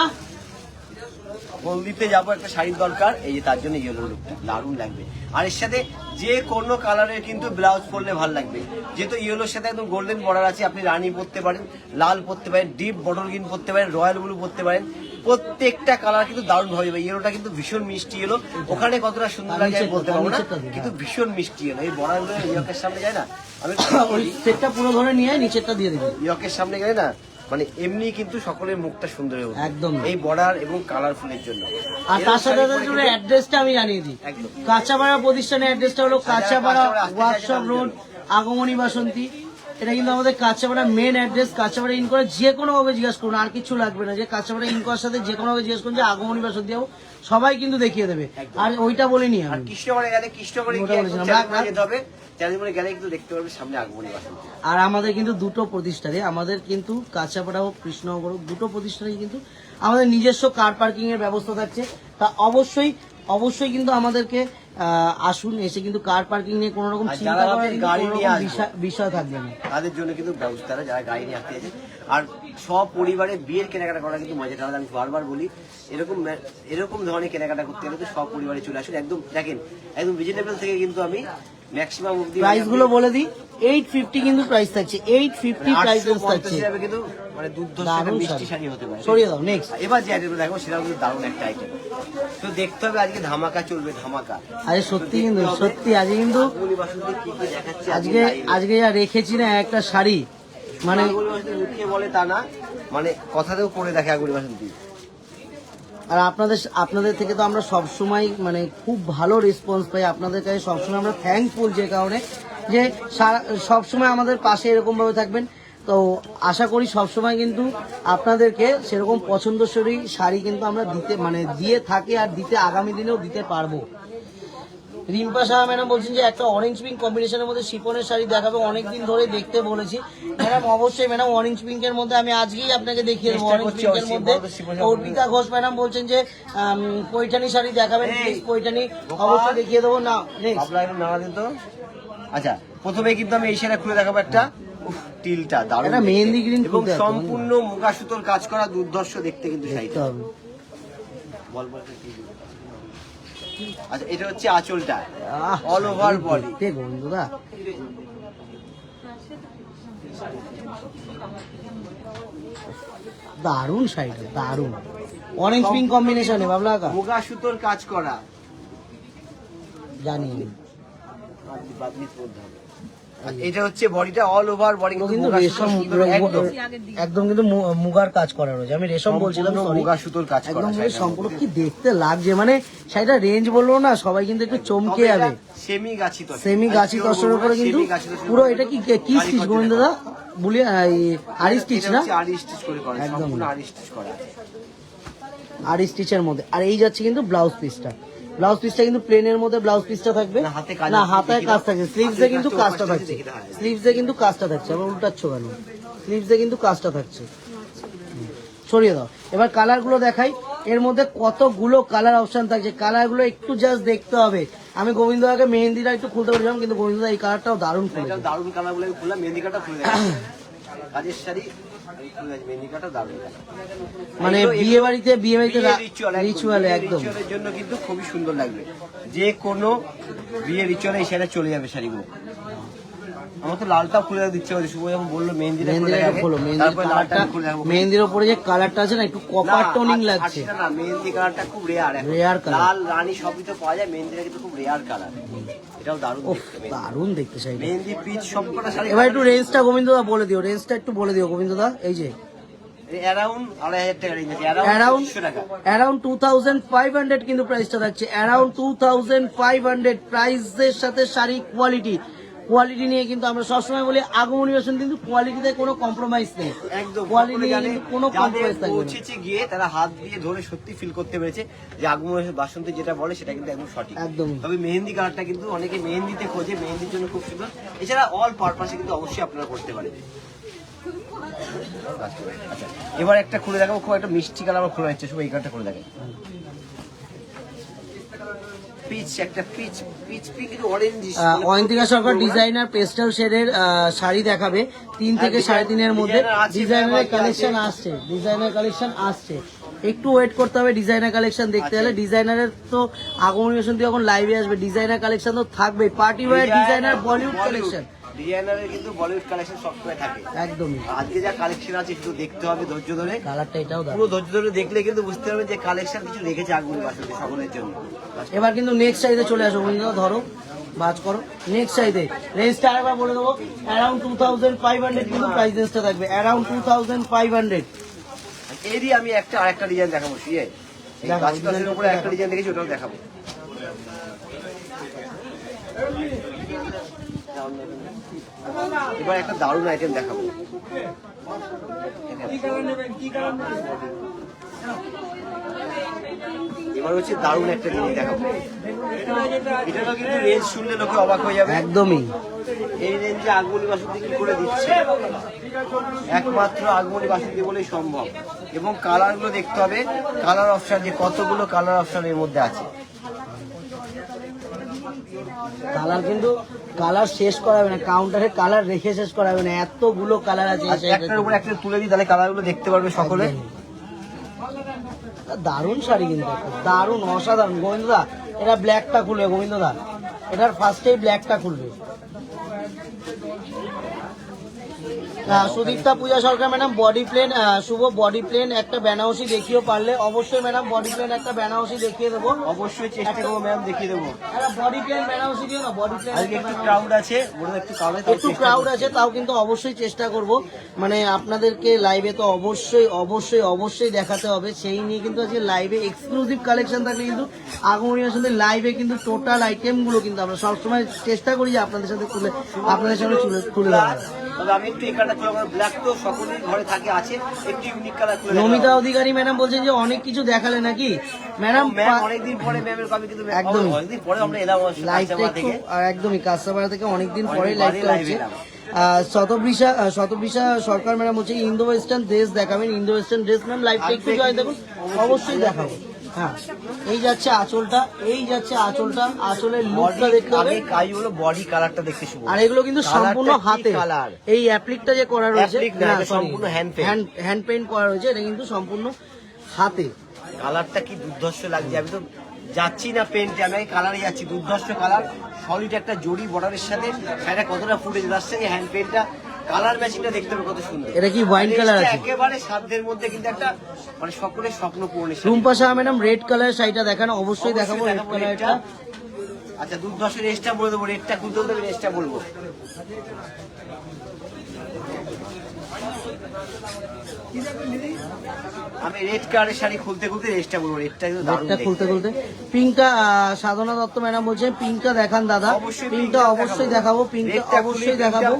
হলদিতে যাবো একটা শাড়ির দরকার, এই যে তার জন্য ইয়েলো লুকটা দারুণ লাগবে। আর এর সাথে যে কোনো কালারের কিন্তু ব্লাউজ পরলে ভালো লাগবে, যেহেতু ইয়েলোর সাথে একদম গোল্ডেন বর্ডার আছে। আপনি রানী পরতে পারেন, লাল পরতে পারেন, ডিপ বটল গ্রিন পরতে পারেন, রয়্যাল ব্লু পরতে পারেন, প্রত্যেকটা কালার কিন্তু দারুণ ভাবে যাবে। ইয়েলোটা কিন্তু ভীষণ মিষ্টি ইয়েলো, ওখানে কতটা সুন্দর লাগে আমি বলতে পারবো না, কিন্তু ভীষণ মিষ্টি ইয়েলো। এই বর্ডারগুলো ইয়কের সামনে যায় না, আমি ওই সেটটা পুরো ধরে নিয়ে নিচেরটা দিয়ে দিবি, ইয়কের সামনে গেলে না মানে এমনি কিন্তু সকলের মুখটা সুন্দর হয়ে ওঠে একদম এই বর্ডার এবং কালারফুলের জন্য। আর তার সাথে অ্যাড্রেসটা আমি জানিয়ে দিই, একদম। কাঁচাপাড়া প্রতিষ্ঠানের অ্যাড্রেসটা হলো কাঁচাপাড়া ওয়ার্কশপ রোড, আগমনী বাসন্তী। এটা কিন্তু আমাদের Kanchrapara main address. Kanchrapara in করে যে কোনো ভাবে জিজ্ঞাসা করুন, আর কিছু লাগবে না, যে কাঁচাপাড়া ইন করার সাথে যে কোনো ভাবে জিজ্ঞাসা করুন যে আগমনী বাসন্তী যাবো, সবাই কিন্তু দেখিয়ে দেবে। আর ওইটা বলিনি আর আমি, কৃষ্ণগড়ে গেলে কৃষ্ণগড়ে ওটা বলেছিলাম, যেতে হবে, চারিদিকে গেলে কিন্তু দেখতে পারবে সামনে আগমনী বাসন্তী। আর আমাদের কিন্তু দুটো প্রতিষ্ঠানে, আমাদের কিন্তু কাঁচাপাড়া ও কৃষ্ণনগর দুটো প্রতিষ্ঠানে কিন্তু আমাদের নিজস্ব কার পার্কিং এর ব্যবস্থা থাকছে। তা অবশ্যই কিন্তু আমাদেরকে আসুন, এসে কিন্তু কার পার্কিং নিয়ে কোনো রকম চিন্তা করার কিন্তু গাড়ি কোনো নিয়ে রকম আসবে, বিষয় থাকবে না, তাদের জন্য কিন্তু ব্যবস্থা আছে যারা গাড়ি নিয়ে আসতে আছে। আর সব পরিবারে বিয়ের কেনাকাটা করা কিন্তু মজাটা আলাদা। আমি বারবার বলি এরকম ধরনের কেনাকাটা করতে গেলে তো সব পরিবারে চলে আসুন। একদম দেখেন একদম রিজনেবল থেকে কিন্তু আমি ম্যাক্সিমাম অবধি প্রাইস গুলো বলে দিই। 850 কিন্তু প্রাইস থাকছে, 850 প্রাইস থাকছে, কিন্তু মানে দুর্ধর্ষ একটা মিষ্টি শাড়ি হতে পারে। সরিয়ে দাও নেক্সট। এবার যে আইটেমটা দেখো সেটাও কিন্তু দারুণ একটা আইটেম, তো দেখতে হবে আজকে ধামাকা চলবে, ধামাকা। আরে সত্যি কিন্তু সত্যি আজকে কিন্তু আগমনী বাসন্তী কি কি দেখাচ্ছে আজকে যা রেখেছি না একটা শাড়ি, মানে আগমনী বাসন্তী লুকিয়ে বলে তা না, মানে কথাতেও করে দেখে আগমনী বাসন্তী। আর আপনাদের থেকে তো আমরা সবসময় মানে খুব ভালো রেসপন্স পাই, আপনাদের কাছে সবসময় আমরা থ্যাঙ্কফুল, যে কারণে যে সবসময় আমাদের পাশে এরকম ভাবে থাকবেন। তো আশা করি সবসময় কিন্তু আপনাদেরকে সেরকম পছন্দসই শাড়ি কিন্তু আমরা দিয়ে থাকি, আর আগামী দিনেও দিতে পারবো। রিম্পা সাহা ম্যাডাম বলছেন যে একটা অরেঞ্জ পিঙ্ক কম্বিনেশনের মধ্যে শিফনের শাড়ি দেখাবে, অনেকদিন ধরে দেখতে বলেছি ম্যাডাম। অবশ্যই ম্যাডাম, অরেঞ্জ পিঙ্কের মধ্যে আমি আজকেই আপনাকে দেখিয়ে দেবো। অরেঞ্জ পিঙ্কের মধ্যে অর্পিতা ঘোষ ম্যাডাম বলছেন যে পৈঠানি শাড়ি দেখাবেন, প্লিজ পৈঠানি অবশ্যই দেখিয়ে দেবো। না আচ্ছা, প্রথমে কিন্তু আমি এই শাড়ি খুলে দেখাবো একটা, টিলটা দারুণ, একটা মেহেন্দি গ্রিন এবং সম্পূর্ণ মুগা সুতোর কাজ করা, দুর্ধর্ষ দেখতে কিন্তু শাড়িটা। আচ্ছা, এটা হচ্ছে আঁচলটা, অল ওভার বডি। বন্ধুরা দারুণ শাড়িটা, দারুণ অরেঞ্জ পিঙ্ক কম্বিনেশনে, বাবলা মুগা সুতোর কাজ করা, জানি বাদনির মধ্যে হবে। আর এটা হচ্ছে বডিটা অল ওভার বডি কিন্তু রেশম একদম কিন্তু মুগার কাজ করা রয়েছে। আমি রেশম বলছিলাম, মুগা সুতোর কাজ করা একদম সম্পূর্ণ কি দেখতে লাগছে, মানে শাড়িটা রেঞ্জ বললো না, সবাই কিন্তু একটু চমকে যাবে। সেমি গাছি তো সেমি গাছি তসরের উপরে কিন্তু পুরো এটা কি স্টিচ গোবিন্দ দা বলি, আরি স্টিচ না, আরি স্টিচ করে করা, সম্পূর্ণ আরি স্টিচ করা, আরি স্টিচের মধ্যে। আর এই যাচ্ছে কিন্তু ব্লাউজ পিসটা, ব্লাউজ পিসটা কিন্তু প্লেনের মধ্যে ব্লাউজ পিসটা থাকবে না, হাতে কাজ থাকছে, স্লিভসে কিন্তু কাজটা থাকছে, স্লিভসে কিন্তু কাজটা থাকছে। আবার উল্টাচ্ছ কেন, স্লিভসে কিন্তু কাজটা থাকছে। সরিয়ে দাও। এবার কালার গুলো দেখাই, এর মধ্যে কতগুলো কালার অপশন থাকছে, কালার গুলো একটু জাস্ট দেখতে হবে। আমি গোবিন্দদাকে মেহেন্দিটা একটু খুলতে বলছিলাম, কিন্তু গোবিন্দদা এই কালারটাও দারুণ খুলে, দারুণ কালার গুলো খুলে মেহেন্দি কাটা খুলে দেয় কাজের শাড়ি, মেহেন্দি কাটা দারুণ, মানে বিয়ে বাড়িতে রিচুয়ালে একদম রিচুয়ালের জন্য কিন্তু খুবই সুন্দর লাগবে। যে কোনো বিয়ে রিচুয়ালে এই শাড়িটা চলে যাবে শাড়িগুলো। আমার তো লালটাও খুলে দিচ্ছে, শুভ যখন বললো মেহেন্দির উপরে যে কালারটা আছে না, একটু কপার টোনিং লাগছে না, মেহেন্দি কালারটা খুব রেয়ার কালার, লাল রানী সবই তো পাওয়া যায়, মেহেন্দিটা কিন্তু খুব রেয়ার কালার, এটাও দারুণ দেখতে চাই। মেহেন্দি পিচ সবকটা শাড়ি। এবার একটু রেঞ্জটা গোবিন্দদা বলে দিও, রেঞ্জটা একটু বলে দিও গোবিন্দদা। এই যে অ্যারাউন্ড 2500 টাকা রেঞ্জ আছে, অ্যারাউন্ড 2500 কিন্তু প্রাইসটা থাকছে, অ্যারাউন্ড 2500 প্রাইসের সাথে শাড়ি কোয়ালিটি নিয়ে কিন্তু আমরা সবসময় বলি আগমনী ফ্যাশন কিন্তু কোয়ালিটিতে কোনো কম্প্রোমাইজ নেই, একদম কোয়ালিটি নিয়ে কিন্তু কোনো কম্প্রোমাইজ থাকবে না। পৌঁছেছে গিয়ে তারা হাত দিয়ে ধরে সত্যি ফিল করতে পেরেছে যে আগমনী বাসন্তী যেটা বলে সেটা কিন্তু একদম সঠিক, একদম। তবে মেহেন্দি কালারটা কিন্তু অনেকে মেহেন্দিতে খোঁজে, মেহেন্দির জন্য খুব সুন্দর। এছাড়া অল পারপাসে কিন্তু অবশ্যই আপনারা করতে পারেন। আচ্ছা, এবার একটা খুলে দেখাবো, খুব একটা মিষ্টি কালার আমার খোলা হচ্ছে, শুধু এই কালারটা খুলে দেখেন, অয়ন্তিকা সরকার ডিজাইনার পেস্টাল শেডের শাড়ি দেখাবে 3 থেকে 3.5 মধ্যে। ডিজাইনার কালেকশন আসছে, একটু ওয়েট করতে হবে ডিজাইনার কালেকশন দেখতে হলে। ডিজাইনারের তো আগমনী ফ্যাশন যখন লাইভে আসবে, ডিজাইনার কালেকশন তো থাকবে, party wear designer Bollywood collection, ডিজাইনারের কিন্তু বলিউড কালেকশন সবসময় থাকে, একদমই। আজকে যা কালেকশন আছে শুধু দেখতে হবে ধৈর্য ধরে, কালারটা এটাও পুরো ধৈর্য ধরে দেখলে কিন্তু বুঝতে পারবেন যে কালেকশন কিছু রেখেছে আগমনী বাসন্তী সকলের জন্য। এবার কিন্তু নেক্সট সাইডে চলে আসো বন্ধুরা, ধরো বাজ করো নেক্সট সাইডে। রেঞ্জটা আরেকবার বলে দেবো, অ্যারাউন্ড 2500 কিন্তু প্রাইস রেঞ্জটা থাকবে, অ্যারাউন্ড 2500। এরই আমি আরেকটা ডিজাইন দেখাবো, গাছের উপরে একটা ডিজাইন দেখেছি, ওটাও দেখাবো। এবার একটা দারুণ আইটেম দেখাবো, এবার হচ্ছে দারুণ একটা জিনিস দেখাবো। এটা তো কিন্তু রেঞ্জ শুনলে লোকে অবাক হয়ে যাবে, একদমই। এই রেঞ্জে আগমনী বাসন্তী কি করে দিচ্ছে, একমাত্র আগমনী বাসন্তী বলেই সম্ভব। এবং কালার গুলো দেখতে হবে, কালার অপশন যে কতগুলো কালার অপশন এর মধ্যে আছে, কালার কিন্তু কালার শেষ করাবে না, কাউন্টারে কালার রেখে শেষ করাবে না, এতগুলো কালার আছে। একটার উপর একটা তুলে দিই, তাহলে কালার গুলো দেখতে পারবে সকলে। দারুণ শাড়ি কিন্তু, দারুণ অসাধারণ। গোবিন্দদা এটা ব্ল্যাকটা খুলবে, গোবিন্দদা এটার ফার্স্টেই ব্ল্যাকটা খুলবে। সুদীপ্তা পূজা সরকার ম্যাডাম বডি প্লেন, শুভ বডি প্লেন একটা বেনারসি দেখিও পারলে, অবশ্যই ম্যাডাম বডি প্লেন একটা বেনারসি দেখিয়ে দেবো, অবশ্যই চেষ্টা করবো ম্যাম, দেখিয়ে দেবো। বডি প্লেন বেনারসি দিও না, বডি প্লেন একটু ক্রাউড আছে, একটু ক্রাউড আছে, তাও কিন্তু অবশ্যই চেষ্টা করব, মানে আপনাদেরকে লাইভে তো অবশ্যই দেখাতে হবে, সেই নিয়ে কিন্তু আজকে লাইভে এক্সক্লুসিভ কালেকশন থাকলে কিন্তু আগমনী ফ্যাশন লাইভে কিন্তু টোটাল আইটেমগুলো কিন্তু আমরা সবসময় চেষ্টা করি যে আপনাদের সাথে আপনাদের সামনে তুলে ধরা। তবে আমি একটু এই কালারটা খুলে, আমার ব্ল্যাক তো সকলের ঘরে থাকে আছে, একটু ইউনিক কালার খুলে। নমিতা অধিকারী ম্যাডাম বলছেন যে অনেক কিছু দেখালে নাকি ম্যাডাম, অনেকদিন পরে ম্যামের কবে কিন্তু একদম অনেকদিন পরে আমরা এলাম লাইভটা থেকে, একদমই কাস্টমার থেকে অনেকদিন পরে লাইভটা হচ্ছে। শতবিশা সরকার ম্যাডাম হচ্ছে ইন্দো ওয়েস্টার্ন ড্রেস দেখাবেন, ইন্দো ওয়েস্টার্ন ড্রেস ম্যাম লাইভটা একটু জয় দেখুন, অবশ্যই দেখাবো। হ্যাঁ, এই যাচ্ছে আঁচলটা, আঁচলের লুকটা দেখতে হবে, বডি কালারটা দেখতে শুভ। আর এগুলো কিন্তু সম্পূর্ণ হাতে, এই অ্যাপ্লিকটা যে করা রয়েছে সম্পূর্ণ হ্যান্ড পেইন্ট করা রয়েছে, এটা কিন্তু সম্পূর্ণ হাতে। কালারটা কি দুর্ধর্ষ লাগছে, আমি তো যাচ্ছি না পেন্টে, আমি কালারে যাচ্ছি, দুর্ধর্ষ কালার, সলিড একটা জড়ি বর্ডারের সাথে সেটা কতটা ফুটেজ আসছে, হ্যান্ড পেইন্টটা কালার ম্যাচিংটা দেখতে হবে কত সুন্দর। এটা কি ওয়াইন কালার আছে, একেবারে সাধ্যের মধ্যে কিন্তু একটা মানে সকলের স্বপ্ন পূরণের। Rumpa Shah madam red colour শাড়িটা দেখানো, অবশ্যই দেখাবো রেড কালারটা। আচ্ছা দুর্দর্শের রেটটা বলে দেবো, রেটটা খুলতে বলতে রেটটা বলবো। আমি রেড কালারের শাড়ি খুলতে খুলতে রেটটা বলবো, রেটটা কিন্তু দারুণ রেটটা খুলতে খুলতে পিঙ্কটা সাধনা দত্ত ম্যাডাম বলছেন পিঙ্কটা দেখান দাদা। পিঙ্কটা অবশ্যই দেখাবো, পিঙ্কটা অবশ্যই দেখাবো,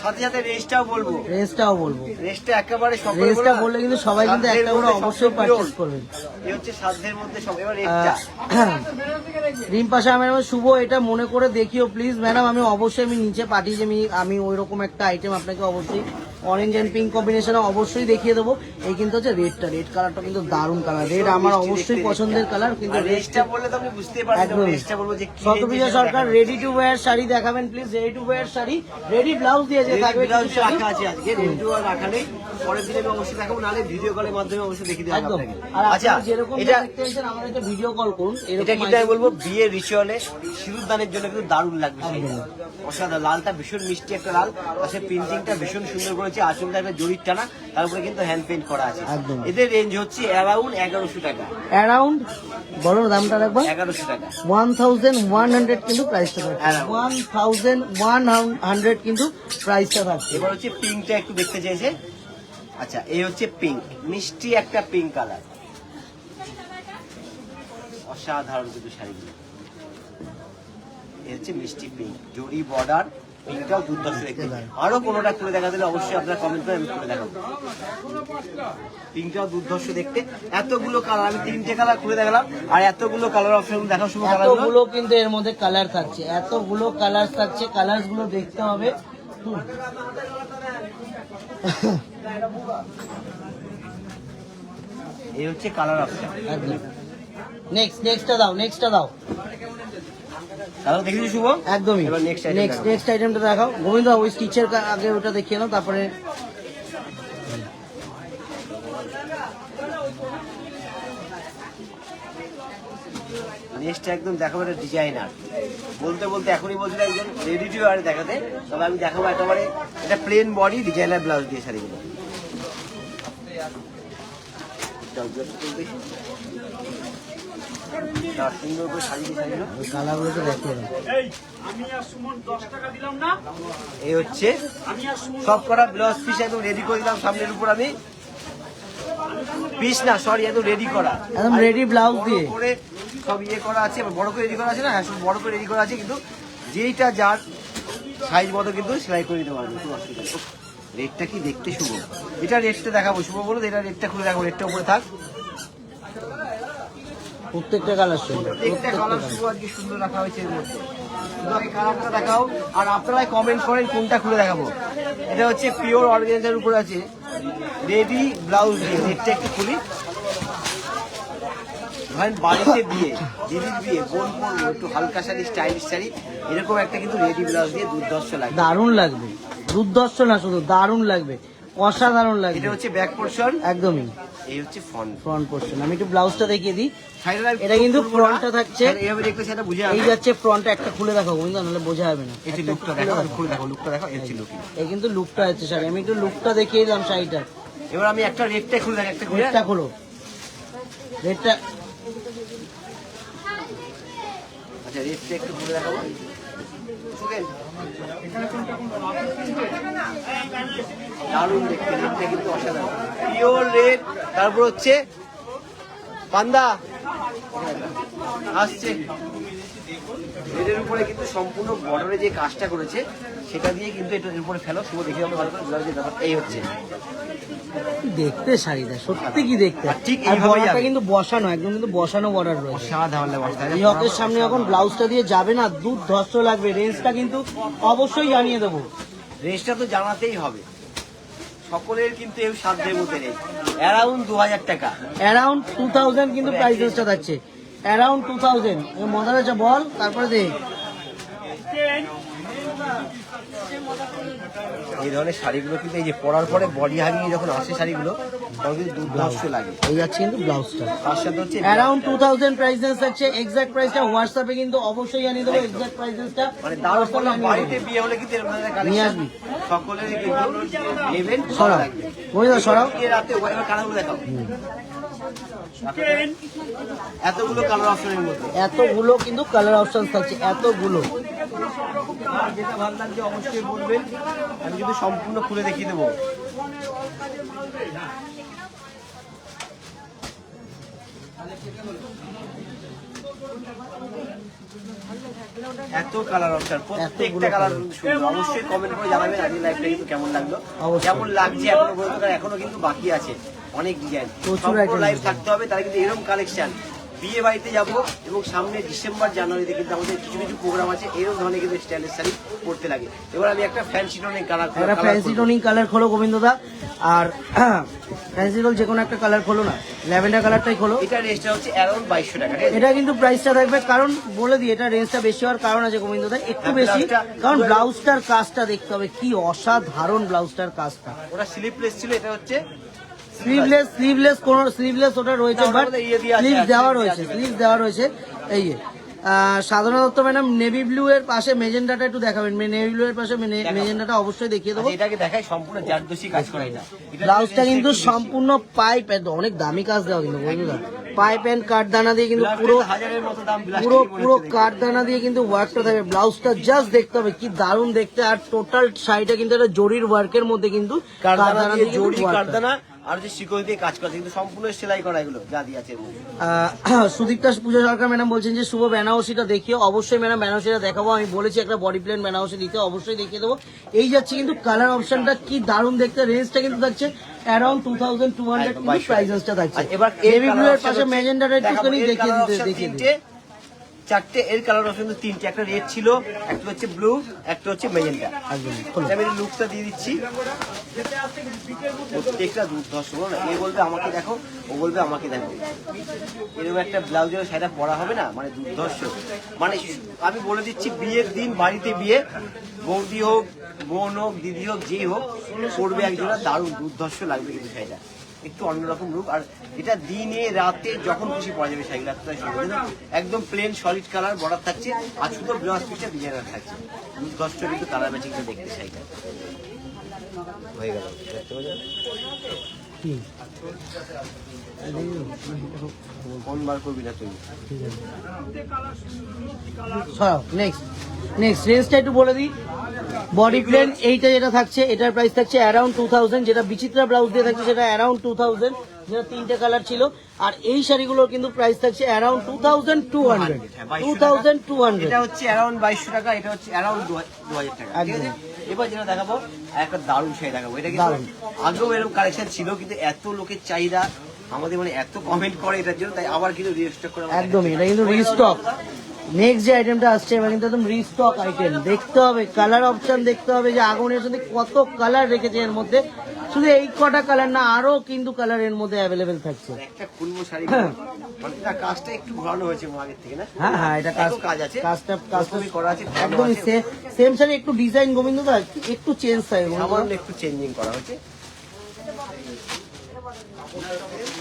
সাথে সাথে রেটটাও বলবো, রেঞ্জটাও বলবো। রেটটা একেবারে রেঞ্জটা বললে কিন্তু সবাই কিন্তু একটা করে অবশ্যই পারচেজ করবেন। এই হচ্ছে সাধ্যের মধ্যে সব। এবার রেটটা রিম্পা শাহ ম্যাডাম শুভ এটা মনে করে দেখিও প্লিজ ম্যাডাম। আমি অবশ্যই আমি নিচে পাঠিয়েছি, আমি ওই রকম একটা আইটেম আপনাকে অবশ্যই অরেঞ্জ এন্ড পিঙ্ক কম্বিনেশনে অবশ্যই দেখিয়ে দেবো। এই কিন্তু হচ্ছে রেডটা, রেড কালারটা কিন্তু দারুণ কালার, রেড আমার অবশ্যই পছন্দের কালার। কিন্তু রেটটা বললে তো আপনি বুঝতেই পারবেন, রেটটা বলবো যে শতবিজয় সরকার রেডি টু ওয়্যার শাড়ি দেখাবেন please, ready to wire sari, ready blouse দিয়ে যে থাকবে ব্লাউজ রাখা আছে আজকে, রেডি টু ওয়্যার রাখা নেই, পরের দিনে আমি অবশ্যই দেখাবো, নাহলে ভিডিও কলের মাধ্যমে অবশ্যই দেখিয়ে দেবো একদম। আপনাকে। আর আচ্ছা আপনি যেরকম এটা দেখতে চাইছেন আমার একটা ভিডিও কল করুন। এটা কিন্তু আমি বলবো বিয়ের রিচুয়ালে সিঁদুর দানের জন্য কিন্তু দারুণ লাগবে, অসাধারণ। লালটা ভীষণ মিষ্টি একটা লাল, আর সে প্রিন্টিংটা ভীষণ সুন্দর করেছে, আসলটা একটা জরির টানা, তারপরে কিন্তু হ্যান্ড পেইন্ট করা আছে। একদম। এদের রেঞ্জ হচ্ছে অ্যারাউন্ড 1100 টাকা, অ্যারাউন্ড বলো দামটা রাখবা 1100 টাকা, 1100 কিন্তু প্রাইসটা থাকছে, হ্যাঁ। 1100 কিন্তু প্রাইসটা থাকছে। এবার হচ্ছে পিঙ্কটা একটু দেখতে চেয়েছে। আচ্ছা এই হচ্ছে পিঙ্ক, মিষ্টি একটা পিঙ্ক কালার, অসাধারণ কিন্তু শাড়িগুলো। এই হচ্ছে মিষ্টি পিঙ্ক, জরি বর্ডার, পিঙ্কটাও দুর্দর্শ দেখতে। আরো কোনোটা খুলে দেখা দিলে অবশ্যই আপনারা কমেন্ট করে আমি খুলে দেখাবো। পিঙ্কটাও দুর্দর্শ দেখতে, এতগুলো কালার, আমি 3টে কালার খুলে দেখালাম, আর এতগুলো কালার অপশন দেখাও শুভ কালারগুলো। এতগুলো কিন্তু এর মধ্যে কালার থাকছে, এতগুলো কালার থাকছে, কালার গুলো দেখতে হবে। এই হচ্ছে কালার অপশন। নেক্সটটা দাও, নেক্সটটা দাও। তাহলে দেখেছি শুভ, একদমই। এবার নেক্সট আইটেমটা দেখাও গোবিন্দ, ওই স্টিচের আগে ওটা দেখিয়ে নাও, তারপরে নেক্সট একদম দেখাবো একটা ডিজাইনার। বলতে বলতে এখনই বলছিলাম একজন রেডি টু ওয়্যার দেখাতে, তবে আমি দেখাবো একেবারে এটা প্লেন বডি ডিজাইনার ব্লাউজ দিয়ে শাড়িগুলো। সুন্দর করে শাড়ি দিয়ে শাড়িগুলো, কালারগুলো তো দেখিয়ে দাও। এই হচ্ছে সব করা ব্লাউজ পিস একদম রেডি করে দিলাম সামনের উপর। আমি পিস না সরি, একদম রেডি করা, একদম রেডি ব্লাউজ দিয়ে করে সব ইয়ে করা আছে, বড় করে রেডি করা আছে না, হ্যাঁ সব বড় করে রেডি করা আছে, কিন্তু যেইটা যার সাইজ মতো কিন্তু সেলাই করে দিতে পারবে, কোনো অসুবিধা নেই। রেটটা কি দেখতে শুভ, এটা রেটটা দেখাবো শুভ বলো, এটা রেটটা খুলে দেখাবো, রেটটা উপরে থাক। প্রত্যেকটা কালার সুন্দর, প্রত্যেকটা কালার শুভ আজকে সুন্দর রাখা হয়েছে এর মধ্যে। শুধু আগে কালারটা দেখাও, আর আপনারাই কমেন্ট করেন কোনটা খুলে দেখাবো। এটা হচ্ছে পিওর অর্গানজার উপরে আছে, রেডি ব্লাউজ দিয়ে। রেটটা একটু খুলি, ধরেন বাড়িতে বিয়ে, দিদির বিয়ে, বোন পরবো একটু হালকা শাড়ি, স্টাইলিশ শাড়ি, এরকম একটা কিন্তু রেডি ব্লাউজ দিয়ে দুর্দর্শ লাগে, দারুণ লাগবে। দুর্দর্শ না শুধু দারুণ লাগবে, অসাধারণ লাগবে। এটা হচ্ছে ব্যাক পোর্শন, একদমই এই হচ্ছে ফ্রন্ট পোর্শন। আমি একটু ব্লাউজটা দেখিয়ে দিই। সাইডে। এটা কিন্তু ফ্রন্টটা থাকছে, এইভাবে দেখলে সেটা বুঝে এই যাবে। যাচ্ছে ফ্রন্টটা, একটা খুলে দেখো কিন্তু নাহলে বোঝা যাবে না। এই যে লুকটা দেখো, খুলে দেখো, লুকটা দেখো, এই হচ্ছে লুক। এই কিন্তু লুকটা আছে শাড়ি, আমি একটু লুকটা দেখিয়ে দিলাম শাড়িটা। এবার আমি একটা রেটটা খুলে দেখো, একটা খুলে রেটটা খোলো, রেটটা আচ্ছা রেটটা একটু খুলে দেখাবো। দারুণ দেখতে, রেটটা কিন্তু অসাধারণ, পিওর রেড। তারপর হচ্ছে পান্ডা আসছে, রেডের উপরে কিন্তু সম্পূর্ণ বর্ডারে যে কাজটা করেছে সেটা দিয়ে কিন্তু এটার উপরে ফেলো শুভ, দেখে আমরা ভালো করে ব্লাউজের ব্যাপারটা এই হচ্ছে। দেখতে শাড়িটা সত্যি কি দেখতে, আর ঠিক আর এইভাবেই বর্ডারটা যাবে। কিন্তু বসানো, একদম কিন্তু বসানো বর্ডার রয়েছে। অসাধারণ লাগে। এই হকের সামনে যখন ব্লাউজটা দিয়ে যাবে না, দুর্ধর্ষ লাগবে। রেঞ্জটা কিন্তু অবশ্যই জানিয়ে দেবো, রেঞ্জটা তো জানাতেই হবে, সকলের কিন্তু এই সাধ্যের মধ্যে নেই। অ্যারাউন্ড 2000 টাকা, অ্যারাউন্ড 2000 কিন্তু প্রাইস রেঞ্জটা থাকছে, অ্যারাউন্ড 2000। মজা হয়েছে বল, তারপরে দেখ এই ধরনের শাড়িগুলো কিন্তু এই যে পরার পরে বডি হারিয়ে যখন আসে শাড়িগুলো, তখন কিন্তু দুর্ধর্ষ লাগে। এই যাচ্ছে কিন্তু ব্লাউজটা, তার সাথে হচ্ছে অ্যারাউন্ড 2000 প্রাইস রেঞ্জ থাকছে। এক্সাক্ট প্রাইসটা হোয়াটসঅ্যাপে কিন্তু অবশ্যই জানিয়ে দেবো, এক্সাক্ট প্রাইস রেঞ্জটা মানে দারুণ। বাড়িতে বিয়ে হলে কিন্তু এরকম ধরনের নিয়ে কালেকশন আসবি। সকলেরই কিন্তু নেবেন, ভালো সরাও লাগবে। বই দাও, সরাও। আজকে রাতে ওয়াইফাই কালারগুলো দেখাও, এতগুলো কালার অপশনের মধ্যে এতগুলো কিন্তু কালার অপশন থাকছে, এতগুলো। আর যেটা ভালো লাগছে অবশ্যই বলবেন, আমি কিন্তু সম্পূর্ণ খুলে দেখিয়ে দেবো। এত কালার অপশন, প্রত্যেকটা কালার সুন্দর। অবশ্যই কমেন্ট করে জানাবেন আজকের লাইভটা কিন্তু কেমন লাগলো, অবশ্যই। কেমন লাগছে এখনো পর্যন্ত, কারণ এখনো কিন্তু বাকি আছে অনেক ডিজাইন। প্রচুর সম্পূর্ণ item লাইভ আছে। থাকতে হবে, তাহলে কিন্তু এরকম কালেকশন বিয়ে বাড়িতে যাবো এবং সামনে ডিসেম্বর জানুয়ারিতে কিন্তু আমাদের কিছু কিছু প্রোগ্রাম আছে, এরকম ধরনের কিন্তু স্টাইলিশ শাড়ি পরতে লাগে। এবার আমি একটা ফ্যান্সি টোনের কালার, একটা ফ্যান্সি টোনিং কালার খোলো গোবিন্দদা, আর ফ্যান্সি টোন যে কোনো একটা কালার খোলো না, ল্যাভেন্ডার কালারটাই খোলো। এটা রেঞ্জটা হচ্ছে অ্যারাউন্ড 2200 টাকা। ঠিক আছে? এটা কিন্তু প্রাইসটা থাকবে, কারণ বলে দিই এটা রেঞ্জটা বেশি হওয়ার কারণ আছে গোবিন্দদা, একটু হ্যাঁ, বেশি, ব্লাউজটা- কারণ ব্লাউজটার কাজটা দেখতে হবে, কি অসাধারণ ব্লাউজটার কাজটা। ওটা স্লিপলেস ছিল, এটা হচ্ছে স্লিভলেস ওটা রয়েছে, না, ওটার বাট মধ্যে ইয়ে দিয়ে আছে, স্লিভ আছে, দেওয়া আছে, রয়েছে, আছে। স্লিভ দেওয়া রয়েছে। এই যে সাধারণত ম্যাডাম নেভি ব্লু এর পাশে মেজেন্ডাটা একটু দেখাবেন, নেভি ব্লু এর পাশে মেজেন্ডাটা অবশ্যই দেখিয়ে দেবো। আচ্ছা, এটাকে দেখাই সম্পূর্ণ জারদোসি কাজ করা এটা। এটা ব্লাউজটা কিন্তু একটু বেশি। সম্পূর্ণ পাইপ, অনেক দামি কাজ দেওয়া কিন্তু বন্ধুরা, পাইপ এন্ড কাঠদানা দিয়ে কিন্তু ব্লাউজটা পুরো হাজারের মতো দাম, ব্লাউজটা পুরো কি মনে পুরো হচ্ছে দেখে? কাঠদানা দিয়ে কিন্তু ওয়ার্কটা থাকবে। ব্লাউজটা জাস্ট দেখতে হবে কি দারুণ দেখতে, আর টোটাল শাড়িটা কিন্তু একটা জরির ওয়ার্কের মধ্যে কিন্তু কারদানা দিয়ে কিন্তু জড়ি, work টা। কারদানা আর যে শিকল দিয়ে কাজ করা, কিন্তু সম্পূর্ণ সেলাই করা এগুলো যা দিয়ে আছে এর মধ্যে। সুদীপ্তা পূজা সরকার ম্যাডাম বলছেন যে শুভ বেনারসিটা দেখিও, অবশ্যই ম্যাডাম বেনারসিটা দেখাবো, আমি বলেছি একটা বডি প্লেন বেনারসি দিতে, অবশ্যই দেখিয়ে দেবো। এই যাচ্ছে কিন্তু কালার অপশনটা কি দারুণ দেখতে, রেঞ্জটা কিন্তু থাকছে অ্যারাউন্ড 2200 একদম কিন্তু 2200 প্রাইসটা থাকছে। আর এবার এর নেভি ব্লু colour এর option পাশে হচ্ছে- ম্যাজেন্ডাটা দেখাবো, একটুখানি এর দেখিয়ে colour দিতে option দেখিয়ে তিনটে, দিতে। চারটে। এর কালার অপশন কিন্তু তিনটে, একটা রেড ছিল, একটা হচ্ছে ব্লু, একটা হচ্ছে মেজেন্টা। একদম খোলো। আমি লুকটা দিয়ে দিচ্ছি, প্রত্যেকটা দুর্ধর্ষ। বলো না, এ বলবে আমাকে দেখো, ও বলবে আমাকে দেখো, এরকম একটা ব্লাউজের শাড়িটা পরা হবে না, মানে দুর্ধর্ষ। মানে আমি বলে দিচ্ছি, বিয়ের দিন বাড়িতে বিয়ে, বৌদি হোক, বোন হোক, দিদি হোক, যেই হোক, পরবে একজোড়া, দারুণ দুর্ধর্ষ লাগবে কিন্তু শাড়িটা, একটু অন্যরকম রূপ। আর এটা দিনে রাতে যখন খুশি পরা যাবে শাড়িগুলো, এতটাই সুন্দর। কিন্তু একদম প্লেন সলিড কালার বর্ডার থাকছে, আর শুধু ব্লাউজ পিসটা ডিজাইনার থাকছে, দুর্ধর্ষ কিন্তু কালার ম্যাচিংটা দেখতে শাড়িটা হয়ে গেল। দেখতে পাচ্ছেন কি? কোন বার করবি না তুই? নেক্সট রেঞ্জটা একটু বলে দিই। বডি প্লেন এইটা যেটা থাকছে, এটার প্রাইস থাকছে অ্যারাউন্ড 2000, যেটা বিচিত্রা ব্লাউজ দিয়ে থাকছে সেটা অ্যারাউন্ড 2000, যেটা তিনটে কালার ছিল। আর এই শাড়িগুলোর কিন্তু প্রাইস থাকছে অ্যারাউন্ড 2200। এটা হচ্ছে অ্যারাউন্ড 2200 টাকা, এটা হচ্ছে অ্যারাউন্ড 2000 টাকা। ঠিক আছে? এবার যেটা দেখাবো, একটা দারুণ শাড়ি দেখাবো। এটা কিন্তু দারুণ। আগেও এরকম কালেকশন ছিল, কিন্তু এত লোকের চাহিদা, আমাদের মানে এত কমেন্ট করে এটার জন্য, তাই আবার কিন্তু রিস্টক করে আমরা একদমই, এটা কিন্তু রিস্টক। নেক্সট যে আইটেমটা আসছে এবার কিন্তু একদম রিস্টক আইটেম। দেখতে হবে কালার অপশন, দেখতে হবে যে আগমনের সাথে কত কালার রেখেছে এর মধ্যে, শুধু এই কটা কালার না, আরো কিন্তু কালার এর মধ্যে অ্যাভেলেবেল থাকছে। একটা খুলবো শাড়ি, মানে তার কাজটা একটু ঘোরানো হয়েছে আগের থেকে, না? হ্যাঁ, এটা এত কাজ আছে, কাজটা ওরকমই করা আছে, ঘোরানো একদমই আছে। সেম শাড়ি, একটু ডিজাইন গোবিন্দদা একটু চেঞ্জ থাকে সামান্য একটু চেঞ্জিং করা হয়েছে।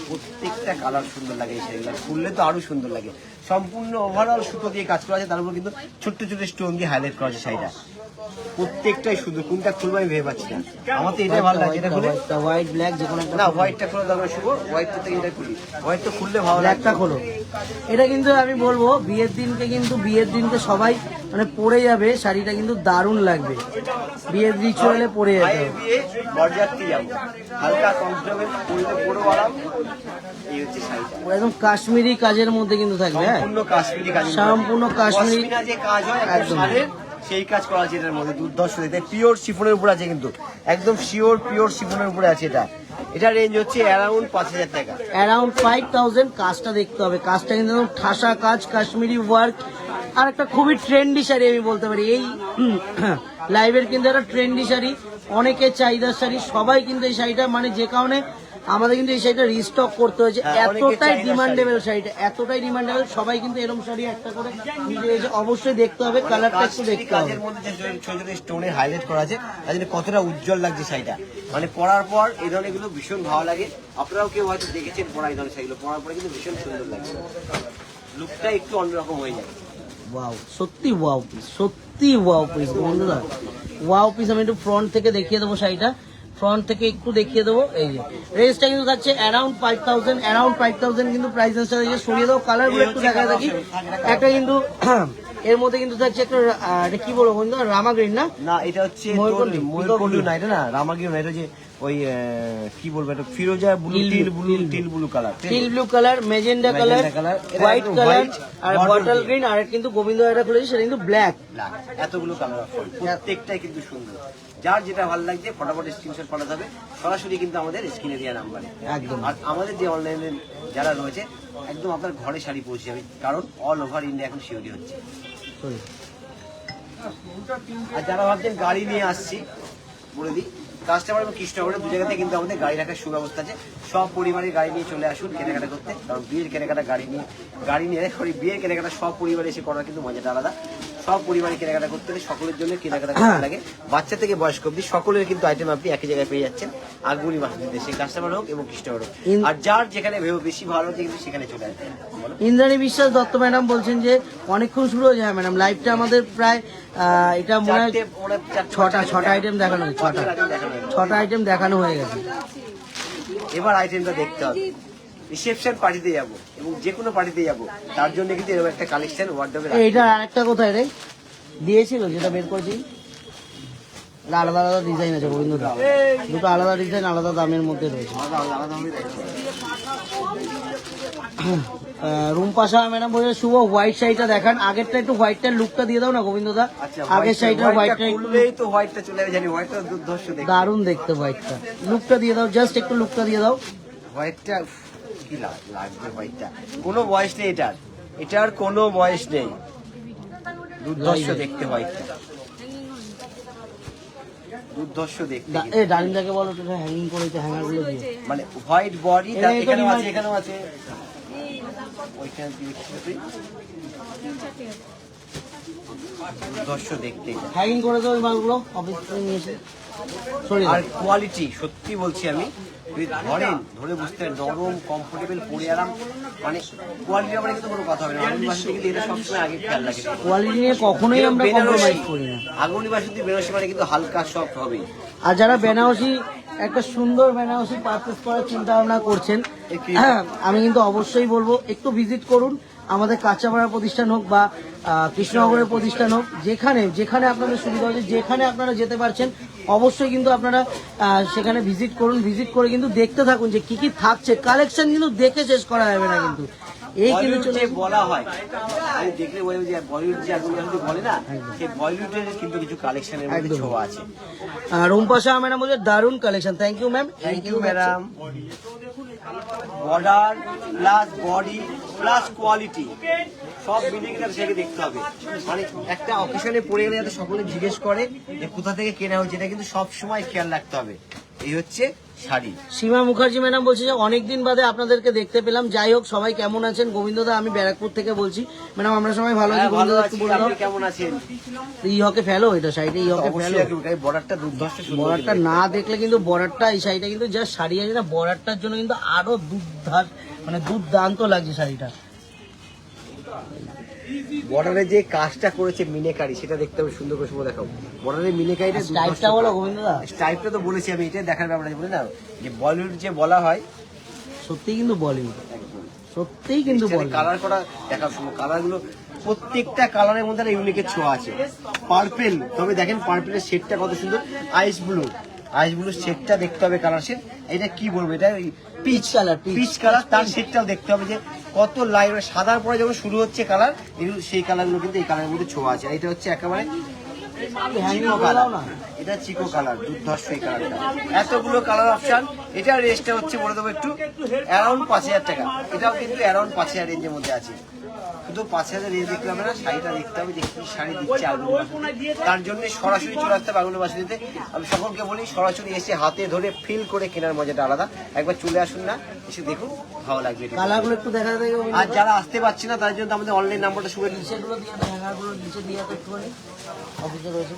প্রত্যেকটা কালার সুন্দর লাগে এই শাড়িগুলো, খুললে তো আরো সুন্দর লাগে। সম্পূর্ণ ওভারঅল সুতো দিয়ে কাজ করা আছে, তার উপর কিন্তু ছোট্ট ছোট্ট স্টোন দিয়ে হাইলাইট করা আছে শাড়িটা। প্রত্যেকটাই শুধু, কোনটা খুলবো আমি ভেবে পাচ্ছি না। আমার তো এটাই ভালো লাগে, এটা খুলে হোয়াইট ব্ল্যাক যে কোনো একটা না, হোয়াইটটা খোলা দরকার শুভ, হোয়াইটটা থেকে এটা খুলি, হোয়াইট তো খুললে ভালো লাগে। ব্ল্যাকটা খোলো। এটা কিন্তু আমি বলবো বিয়ের দিনকে সবাই মানে পরে যাবে, শাড়িটা কিন্তু দারুণ লাগবে, বিয়ের রিচুয়ালে পরে যাবে। ভাইয়ের বিয়ে, বরযাত্রী যাবো, হালকা কমফোর্টেবল, পরলে পরেও আরাম। এই হচ্ছে শাড়িটা, একদম কাশ্মীরি কাজের মধ্যে কিন্তু থাকবে। হ্যাঁ, সম্পূর্ণ কাশ্মীরি কাজ, সম্পূর্ণ কাশ্মীরি। পশমিনা যে কাজ হয় একদম একদম। শাড়ির, সেই কাজ করা আছে এটার মধ্যে, দুর্ধর্ষ। পিওর শিফনের উপর আছে কিন্তু, একদম শিওর পিওর শিফনের উপরে আছে এটা। এটা রেঞ্জ হচ্ছে অ্যারাউন্ড 5000 টাকা। অ্যারাউন্ড 5000। কাজটা দেখতে হবে, কাজটা কিন্তু একদম ঠাসা কাজ, কাশ্মীরি ওয়ার্ক। আর একটা খুবই ট্রেন্ডি শাড়ি আমি বলতে পারি, এই লাইভের কিন্তু একটা ট্রেন্ডি শাড়ি, অনেকের চাহিদার শাড়ি, সবাই কিন্তু এই শাড়িটা, মানে যে কারণে আমাদের কিন্তু এই শাড়িটা রিস্টক করতে হয়েছে, হ্যাঁ, অনেকের এতটাই চাহিদার ডিমান্ডেবল শাড়িটা, এতটাই ডিমান্ডেবল, সবাই কিন্তু এরকম শাড়ি একটা করে নিজে এসে অবশ্যই দেখতে হবে, কালারটা একটু কাশ্মীরি দেখতে হবে। কাজের মধ্যে যে ছোট ছোট স্টোনে হাইলাইট করা আছে, তার জন্য কতটা উজ্জ্বল লাগছে শাড়িটা। মানে পরার পর এই ধরনের এগুলো ভীষণ ভালো লাগে। আপনারাও কেউ হয়তো দেখেছেন পরা এই ধরনের শাড়িগুলো, পরার পরে কিন্তু ভীষণ সুন্দর লাগছে, লুকটা একটু অন্যরকম হয়ে যাবে। ওয়াও, সত্যি ওয়াও পিস, সত্যি ওয়াও পিস বন্ধুরা, ওয়াও পিস। আমি একটু ফ্রন্ট থেকে দেখিয়ে দেবো শাড়িটা। ফ্রন্ট থেকে একটু দেখিয়ে দেবো। এই যে রেঞ্জটা কিন্তু থাকছে অ্যারাউন্ড 5000 কিন্তু প্রাইস রেঞ্জটা সরিয়ে দেবো। কালারগুলো একটু দেখা দেখি। একটা কিন্তু এর মধ্যে কিন্তু থাকছে একটা এটা কি বলবো বন্ধু, রামা গ্রিন না? না এটা হচ্ছে ময়ূরকণ্ঠী। ময়ূরকণ্ঠী না, এটা না রামাগিরি না, এটা যে ওই কি বলবো, এটা ফিরোজা blue, teal blue colour, teal blue colour, magenta colour, white colour আর বটল গ্রিন, আর কিন্তু গোবিন্দ এটা খুলেছে সেটা কিন্তু ব্ল্যাক। এতগুলো কালার অপশন, প্রত্যেকটাই কিন্তু সুন্দর। যার যেটা ভালো লাগছে ফটাফট স্ক্রিনশট পাঠাতে হবে সরাসরি কিন্তু আমাদের স্ক্রিনে দেওয়া নাম্বারে একদম। আর আমাদের যে অনলাইনে যারা রয়েছে একদম আপনার ঘরে শাড়ি পৌঁছে যাবে, কারণ অল ওভার ইন্ডিয়া এখন শিওরি হচ্ছে। আর যারা ভাবছেন গাড়ি নিয়ে আসছি, বলে দিই কাস্টমার এবং কৃষ্ণনগরে দু জায়গাতে কিন্তু আমাদের গাড়ি রাখার সুব্যবস্থা আছে। সব পরিবারের গাড়ি নিয়ে চলে আসুন কেনাকাটা করতে, কারণ বিয়ের কেনাকাটা গাড়ি নিয়ে বিয়ের কেনাকাটা সব পরিবারে এসে করার কিন্তু মজাটা আলাদা। সব পরিবারে কেনাকাটা করতে হলে সকলের জন্য কেনাকাটা করতে লাগে, বাচ্চা থেকে বয়স্ক অব্দি সকলের কিন্তু আইটেম আপনি একই জায়গায় পেয়ে যাচ্ছেন আগুনি বাসুদেব, সেই কাস্টমার হোক এবং কৃষ্ণনগর হোক। আর যার যেখানে বেশি ভালো লাগে কিন্তু সেখানে চলে আসবে। ইন্দ্রাণী বিশ্বাস দত্ত ম্যাডাম বলছেন যে অনেকক্ষণ শুরু হয়ে যায় ম্যাডাম, লাইভটা আমাদের প্রায় এটা মনে হয় ছটা আইটেম দেখানো হয়েছে, ছটা আইটেম দেখানো হয়ে গেছে। এবার আইটেমটা দেখতে হবে, রিসেপশন পার্টিতে যাব এবং যে কোনো পার্টিতে যাব, তার জন্য কিন্তু এরকম একটা কালেকশন ওয়ার্ডরোবে। এইটা আরেকটা কোথায় রে দিয়েছিল যেটা বের করেছি, আলাদা আলাদা ডিজাইন আছে গোবিন্দ দা, দুটো আলাদা ডিজাইন আলাদা দামের মধ্যে রয়েছে। রুম্পাশা ম্যাডাম বলছে শুভ হোয়াইট শাড়িটা দেখান, আগেরটা একটু হোয়াইটটার লুকটা দিয়ে দাও না গোবিন্দ দা, আগের শাড়িটা হোয়াইটটা তো হোয়াইটটা চলে যাবে, জানি হোয়াইটটা দুর্ধর্ষ দেখতে, দারুণ দেখতে হোয়াইটটা, লুকটা দিয়ে দাও, জাস্ট একটু লুকটা দিয়ে দাও। হোয়াইটটা কি লাগবে, হোয়াইটটা কোনো বয়স নেই, এটার কোনো বয়স নেই, দুর্ধর্ষ দেখতে হোয়াইটটা, দুর্ধর্ষ দেখতে। এই ডালিমটাকে বলো তো হ্যাঙ্গিং করেছে, হ্যাঙ্গার গুলো দিয়ে, মানে হোয়াইট বডি, এখানেও আছে, এখানেও আছে, ওইখানে দুর্ধর্ষ দেখতে, হ্যাঙ্গিং করে দাও ওই মালগুলো অফিস থেকে নিয়ে এসে। আর কোয়ালিটি সত্যি বলছি আমি, যদি ধরেন ধরে বুঝতে পারেন নরম কমফোর্টেবল পরে আরাম, মানে কোয়ালিটি আমার কিন্তু কোনো কথা হবে না। আগুনি বাসন্তী কিন্তু এটা সবসময় আগে খেয়াল রাখে, কোয়ালিটি নিয়ে কখনোই আমরা কম্প্রোমাইজ করি না। আগুনি বাসন্তী বেনারসি মানে কিন্তু হালকা সফট হবে। আর যারা বেনারসি একটা সুন্দর বেনারসি পারচেস করার চিন্তা ভাবনা করছেন, আমি কিন্তু অবশ্যই বলবো একটু ভিজিট করুন আমাদের কাঁচাপাড়া প্রতিষ্ঠান হোক বা কৃষ্ণনগরের প্রতিষ্ঠান হোক, যেখানে আপনাদের সুবিধা হচ্ছে, যেখানে আপনারা যেতে পারছেন অবশ্যই কিন্তু আপনারা সেখানে ভিজিট করুন। ভিজিট করে কিন্তু দেখতে থাকুন যে কি কি থাকছে, কালেকশন কিন্তু দেখে শেষ করা যাবে না কিন্তু। এই কিন্তু বলা হয় আমি দেখলে বলে যে বলিউড যে আগুন বাসন্তী বলে না, সেই বলিউডের কিন্তু কিছু কালেকশনের মধ্যে ছোঁয়া আছে। রুম্পা শাহ ম্যাডাম বলছে দারুণ collection, thank you ma'am. Thank you madam. Border plus body plus quality সব মিলিয়ে কিন্তু সেটাকে দেখতে হবে, মানে একটা অকেশনে পড়ে গেলে যাতে সকলে জিজ্ঞেস করে যে কোথা থেকে কেনা হয়েছে, এটা কিন্তু সব সময় খেয়াল রাখতে হবে। এই হচ্ছে শাড়ি। সীমা মুখার্জি ম্যাডাম বলছে যে অনেকদিন বাদে আপনাদেরকে দেখতে পেলাম, যাই হোক সবাই কেমন আছেন? গোবিন্দদা আমি ব্যারাকপুর থেকে বলছি। ম্যাডাম আমরা সবাই ভালো আছি, গোবিন্দদা একটু বলে দাও কেমন আছেন? ই হকে ফেলো, এটা শাড়িটা ই হকে ফেলো, বর্ডারটা দুর্ধর্ষ, বর্ডারটা না দেখলে কিন্তু বর্ডারটা, এই শাড়িটা কিন্তু যা শাড়ি আছে না বর্ডারটার জন্য কিন্তু আরো দুর্দান্ত লাগছে শাড়িটা। বর্ডারে যে কাজটা করেছে মিনেকারি, সেটা দেখতে হবে সুন্দর করে, শুভ দেখাও বর্ডারের মিনেকারিটা। স্টাইলটা বলো গোবিন্দদা। স্টাইলটা তো বলেছি আমি, এটাই দেখার ব্যাপার আছে, বলে না যে বলিউড যে বলা হয়, সত্যিই কিন্তু বলিউড, সত্যিই কিন্তু কালার করা দেখাও শুভ, কালারগুলো প্রত্যেকটা কালারের মধ্যে একটা ইউনিকের ছোঁয়া আছে। পার্পেল, তবে দেখেন পার্পেলের শেডটা কত সুন্দর, আইস ব্লু শেডটা দেখতে হবে, কালার শেড। এটা কি বলবো, এটা পিচ কালার, তার শেডটাও দেখতে হবে যে কত লাইট, সাদার পরে যখন শুরু হচ্ছে কালার, সেই কালারগুলো কিন্তু এই কালারের মধ্যে ছোঁয়া আছে। এটা হচ্ছে একেবারে চিকো কালার, এটা চিকো কালার, দুর্ধর্ষ এই কালারটা। এতগুলো কালার অপশন, এটার রেঞ্জটা হচ্ছে বলে দেবো একটু অ্যারাউন্ড 5000 টাকা। এটাও কিন্তু অ্যারাউন্ড 5000 রেঞ্জের মধ্যে আছে। শুধু 5000 রেঞ্জ দেখতে হবে না, শাড়িটা দেখতে হবে যে কি শাড়ি দিচ্ছে আগুন বাসন্তী। তার জন্য সরাসরি চলে আসতে হবে আগুন বাসন্তীতে। আমি সকলকে বলি সরাসরি এসে হাতে ধরে ফিল করে কেনার মজাটা আলাদা। একবার চলে আসুন না, এসে দেখুন, ভালো লাগবে। কালারগুলো একটু দেখা যায়। আর যারা আসতে পারছে না তাদের জন্য আমাদের অনলাইন নাম্বারটা শুনে নিচেগুলো দিয়ে দাও, হ্যাঙ্গারগুলো নিচে দিয়ে তো একটুখানি অফিসে রয়েছে।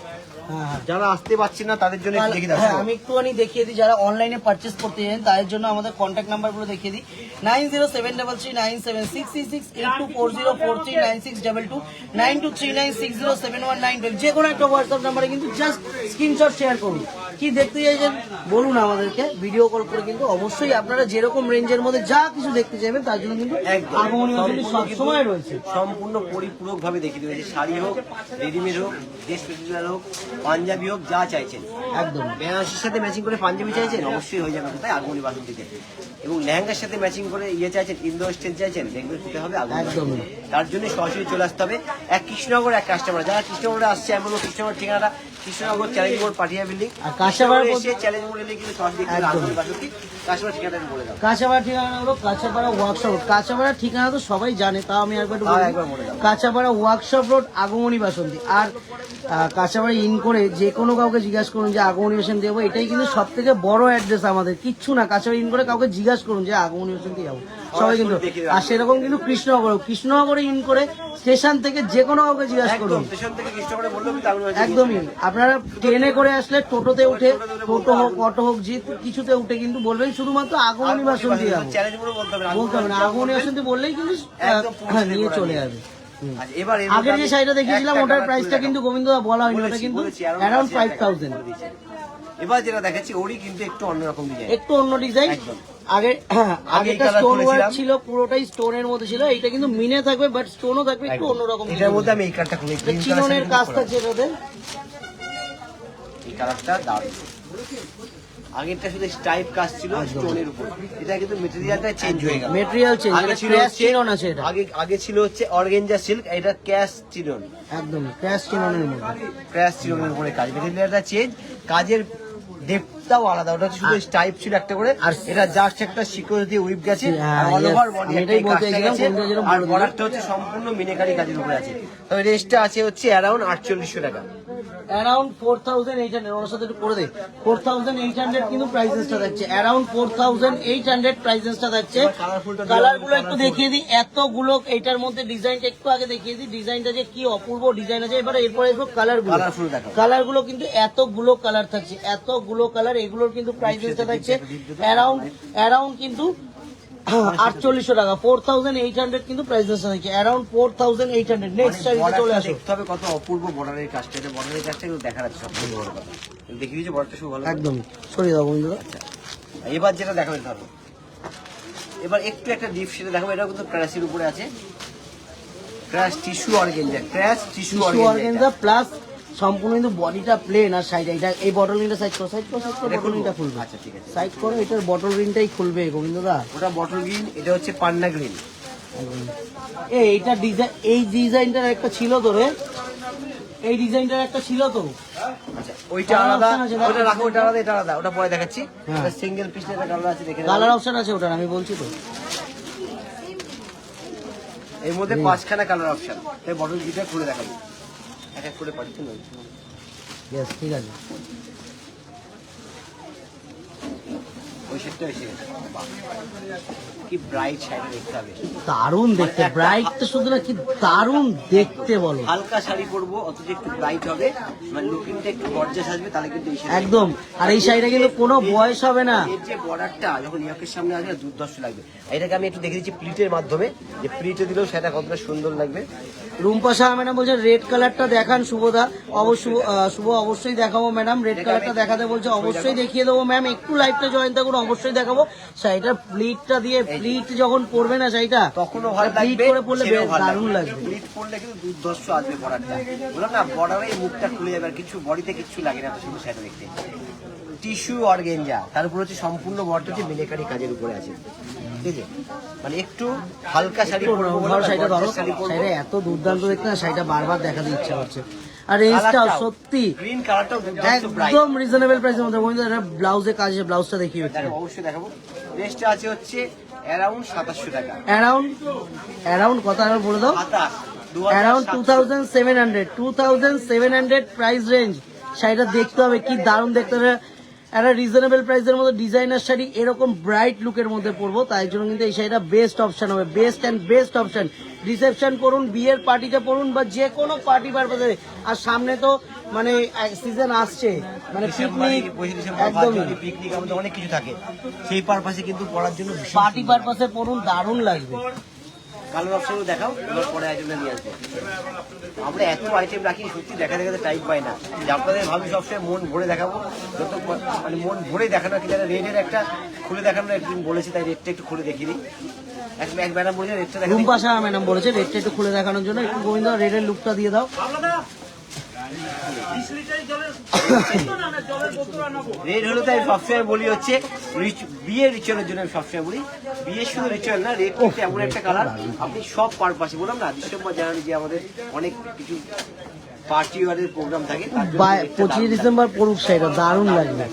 হ্যাঁ, যারা আসতে পারছেন না তাদের জন্য দেখে দাও। আমি একটুখানি দেখিয়ে দিই, যারা অনলাইনে পারচেস করতে চান তাদের জন্য আমাদের কন্ট্যাক্ট নাম্বারগুলো দেখিয়ে দিই। 907339768240439622 9239607192। যে কোনো একটা হোয়াটসঅ্যাপ নাম্বারে কিন্তু জাস্ট স্ক্রিনশট শেয়ার করুন। কি দেখতে চাইছেন বলুন আমাদেরকে, ভিডিও কল করে কিন্তু অবশ্যই আপনারা যেরকম রেঞ্জের মধ্যে যা কিছু দেখতে চাইবেন তার জন্য কিন্তু একদম। আগমনী সম্পূর্ণ সবসময় কিন্তু রয়েছে। সম্পূর্ণ পরিপূরক ভাবে দেখিয়ে দিয়েছে, শাড়ি হোক, রেডিমেড হোক, ড্রেস মেটেরিয়াল হোক, পাঞ্জাবি হোক, যা চাইছেন একদম বেনারসির সাথে ম্যাচিং করে পাঞ্জাবি চাইছেন অবশ্যই হয়ে যাবে কোথায় আগমনী বাসন্তীতে। এবং লেহেঙ্গার সাথে ম্যাচিং করে চাইছেন, ইন্দো স্টেন চাইছেন, দেখবেন দিতে হবে আগমনী একদমই। বাসন্তী। তার জন্য সরাসরি চলে আসতে হবে এক কৃষ্ণনগর এক কাস্টমার, যারা কৃষ্ণনগরে আসছে আমি বলবো কৃষ্ণনগর ঠিকানাটা কৃষ্ণনগর চ্যালেঞ্জ মোড় পাটিয়া বিল্ডিং, আর কাঁচাপাড়া এসে চ্যালেঞ্জ মোড় এলে কিন্তু সরাসরি একদম। আগমনী বাসন্তী কাস্টমার ঠিকানাটা বলে দাও। কাঁচাপাড়া ঠিকানা হলো কাঁচাপাড়া ওয়ার্কশপ রোড। কাঁচাপাড়া ঠিকানা তো সবাই জানে, তাও আমি একবার একটু বলি। একবার বলে দাও। Kanchapara workshop road Agamani Basanti. R Kanchapara in করে যে কোনো কাউকে জিজ্ঞাসা করুন যে আগমনী বাসন্তী যাবো, এটাই কিন্তু সব থেকে বড় অ্যাড্রেস আমাদের, কিচ্ছু না। কাঁচাপাড়া ইন করে কাউকে জিজ্ঞাসা করুন যে আগমনী বাসন্তী যাবো, সবাই কিন্তু। আর সেরকম কিন্তু কৃষ্ণনগরে ইন করে স্টেশন থেকে যে কোনো কাউকে জিজ্ঞাসা করুন, একদম স্টেশন থেকে কৃষ্ণনগরে বললেও কিন্তু আগমনী বাসন্তী একদমই। আপনারা ট্রেনে করে আসলে টোটোতে উঠে, টোটো হোক অটো হোক যে কিছুতে উঠে কিন্তু বলবেন শুধুমাত্র আগমনী বাসন্তী যাবো, চ্যালেঞ্জ মোড় বলতে হবে না, বলতে হবে না। আগমনী বাসন্তী বললেই কিন্তু একদম পৌঁছে নিয়ে দেবে চলে ওরা। যাবে। আচ্ছা, এবার এর আগের মধ্যে যে আমি শাড়িটা দেখিয়েছিলাম একটা ওটার colour প্রাইসটা খুলে কিন্তু দেখাবো। গোবিন্দ বলা হয়নি, ওটা বলেছি, কিন্তু বলেছি, অ্যারাউন্ড কাছে একটা 5000। করে দিয়েছে। এবার যেটা দেখাচ্ছি ওরই কিন্তু একটু অন্যরকম ডিজাইন, একটু অন্য ডিজাইন। একদম। আগে আগে আগেটা colour স্টোন ওয়ার্ক করেছিলাম। ছিল, পুরোটাই স্টোনের মধ্যে ছিল। এটা কিন্তু মিনে থাকবে বাট স্টোনও থাকবে, একটু অন্যরকম। এটার মধ্যে আমি এই কালারটা খুলে চিননের কাজ থাকছে এটাতে। এই কালারটা দারুণ। আগেরটা শুধু স্টাইপ কাজ ছিল স্টোনের উপর, এটা কিন্তু মেটেরিয়ালটা চেঞ্জ হয়ে গেল। মেটেরিয়াল চেঞ্জ, আগে এটা ছিল ক্র্যাশ হচ্ছে চিনন আছে এটা। আগে ছিল হচ্ছে অর্গেঞ্জা সিল্ক, এটা ক্যাশ চিনন, একদম ক্র্যাশ চিননের মধ্যে। ক্র্যাশ চিননের উপরে কাজ, মেটেরিয়ালটা চেঞ্জ, কাজের ডেপথটাও আলাদা। ওটা হচ্ছে শুধু স্টাইপ ছিল একটা করে, আর এটা জাস্ট একটা সিকোয়েন্স দিয়ে উইপ গেছে, আর অল ওভার বডি এটাই বলতে চাইছিলাম, কোনটা যেন আর বলে দিলাম। বর্ডারটা হচ্ছে সম্পূর্ণ মিনাকারি কাজের উপরে আছে। তবে রেঞ্জটা আছে হচ্ছে অ্যারাউন্ড 4800 টাকা। অ্যারাউন্ড 4800, ওর সাথে একটু করে দে। 4800 কিন্তু প্রাইসেসটা থাকছে, অ্যারাউন্ড 4800 প্রাইসেসটা থাকছে। কালারগুলো একটু দেখিয়ে দিই, এতগুলো এটার মধ্যে ডিজাইনটা একটু আগে দেখিয়ে দিই, ডিজাইনটা যে কি অপূর্ব ডিজাইন আছে। এবারে এরপরে এসব কালারগুলো, কালারফুল দেখো। কালারগুলো কিন্তু এতগুলো কালার থাকছে, এতগুলো কালার, এগুলোর কিন্তু প্রাইসেসটা থাকছে অ্যারাউন্ড কিন্তু 4800 টাকা। 4800 কিন্তু প্রাইসেসটা থাকছে, অ্যারাউন্ড 4800। নেক্সট শাড়িতে চলে আসো। দেখতে হবে কত অপূর্ব বর্ডারের কাজটা, এটা বর্ডারের কাজটা কিন্তু দেখা যাচ্ছে সবথেকে বড় কথা। দেখিয়ে দিয়েছে বর্ডারটা খুব ভালো। একদম সরিয়ে দাও বন্ধুরা। আচ্ছা, এবার যেটা দেখাবেন ধরো, এবার একটু একটা ডিপ সেটা দেখাবো। এটাও কিন্তু ক্র্যাশের উপরে আছে, crash tissue organza, crash tissue organza organza. Plus সম্পূর্ণ কিন্তু বডিটা প্লেন, আর সাইড এটা এই বটল রিংটা সাইড করো, বটল রিংটা খুলবে। আচ্ছা ঠিক আছে, সাইড করো, এটার বটল রিংটাই খুলবে গোবিন্দদা। ওটা বটল গ্রিন, এটা হচ্ছে পান্না গ্রিন। এইটা ডিজাইন, এই ডিজাইনটার একটা ছিল তো রে, এই ডিজাইনটার একটা ছিল তো। আচ্ছা ওইটা Colour আলাদা, option আছে, ওটা রাখো, ওটা আলাদা, এটা আলাদা, ওটা পরে দেখাচ্ছি। হ্যাঁ। এটা সিঙ্গেল পিস একটা কালার আছে, দেখে কালার নাও। অপশন আছে ওটার, আমি বলছি তো। এর মধ্যে 5খানা কালার অপশন, তাই বটল গ্রিনটা খুলে দেখাবো, এক এক করে পাচ্ছি না। ইয়েস ঠিক আছে। ওই সেটটা এসে গেছে, বাহ, কি ব্রাইট শাড়ি দেখতে হবে। দারুণ দেখতে, ব্রাইট তো শুধু না, কি দারুণ দেখতে বলো। হালকা শাড়ি পরবো অথচ একটু ব্রাইট হবে, মানে লুকিংটা একটু গর্জাস আসবে, তাহলে কিন্তু এই শাড়ি একদম। আর এই শাড়িটা কিন্তু কোনো বয়স হবে না। এর যে বর্ডারটা যখন ইয়াকের সামনে আসবে দুর্দর্শ লাগবে। এটাকে আমি একটু দেখে দিচ্ছি প্লিটের মাধ্যমে, যে প্লিটে দিলেও সেটা কতটা সুন্দর লাগবে। রুম্পা শাহ ম্যাডাম বলছে রেড কালারটা দেখান শুভদা। শুভ অবশ্যই দেখাবো ম্যাডাম, রেড কালারটা দেখাতে বলছে, অবশ্যই দেখিয়ে দেবো ম্যাম। একটু লাইভটা জয়েন থাকুন, অবশ্যই দেখাবো। শাড়িটা প্লিটটা দিয়ে, প্লিট যখন পরবে না শাড়িটা, তখনও ভালো প্লিট লাগবে, করে পরলে ছেড়েও বেশ ভালো দারুণ লাগবে। প্লিট পরলে কিন্তু দুর্দর্শ আসবে বর্ডারটা। বললাম না বর্ডারে মুখটা খুলে যাবে, আর কিছু বডিতে কিছু লাগে না, শুধু শাড়িটা দেখতে। টিস্যু অর্গেঞ্জা, তার উপর হচ্ছে সম্পূর্ণ বর্ডার হচ্ছে মিনাকারি কাজের উপরে আছে, ঠিক আছে। মানে একটু হালকা শাড়ি পরবো, ধরো শাড়িটা, ধরো শাড়ি পরবো। শাড়িটা এত দুর্দান্ত দেখতে না, শাড়িটা বারবার দেখাতে ইচ্ছা হচ্ছে। আর রেঞ্জটাও সত্যি গ্রিন কালারটাও দুর্দান্ত ব্রাইট। একদম রিজনেবল প্রাইসের মধ্যে। ব্লাউজে কাজ, ব্লাউজটা দেখিয়ে হচ্ছে দেখো, অবশ্যই দেখাবো। রেঞ্জটা আছে হচ্ছে অ্যারাউন্ড 2700 টাকা। অ্যারাউন্ড কত আর বলে দাও। 27, অ্যারাউন্ড 2700 প্রাইস রেঞ্জ। শাড়িটা দেখতে হবে, কি দারুণ দেখতে হবে। একটা রিজনেবল প্রাইসের মধ্যে ডিজাইনার শাড়ি এরকম ব্রাইট লুকের মধ্যে পরবো, তাই জন্য কিন্তু এই শাড়িটা বেস্ট অপশন হবে, best and best option. Reception করুন, বিয়ের পার্টিতে পড়ুন, বা যে কোনো পার্টি পারপাসে। আর সামনে তো মানে সিজন আসছে, মানে পিকনিক, একদমই পিকনিক আমাদের অনেক কিছু থাকে, সেই পারপাসে কিন্তু পড়ার জন্য পার্টি পারপাসে পড়ুন, দারুণ লাগবে। কালার অপশনও দেখাও, এবার পরে আইটেমটা নিয়ে আসবো। আমরা এত আইটেম রাখি সত্যি দেখা দেখাতে টাইম পাই না, যে আপনাদের ভাবি সবসময় মন ভরে দেখাবো, যত মানে মন ভরে দেখানো কি জানে। রেডের একটা খুলে দেখানো একদিন বলেছি, তাই রেটটা একটু খুলে দেখিয়ে দিই। এক ম্যাডাম বলেছে রেটটা দেখা। রুম্পা সাহা ম্যাডাম বলেছে রেটটা একটু খুলে দেখানোর জন্য, একটু গোবিন্দ রেডের লুকটা দিয়ে দাও। রেড হলো তাই সবসময় বলি হচ্ছে বিয়ের রিচুয়ালের জন্য আমি সবসময় বলি, বিয়ের শুধু রিচুয়াল না, রেড কিন্তু এমন একটা কালার আপনি সব পারপাসে, বললাম না ডিসেম্বর জানুয়ারি যে আমাদের অনেক কিছু পার্টি ওয়ারের প্রোগ্রাম থাকে, 25 ডিসেম্বর পড়ুক সেটা দারুণ লাগবে।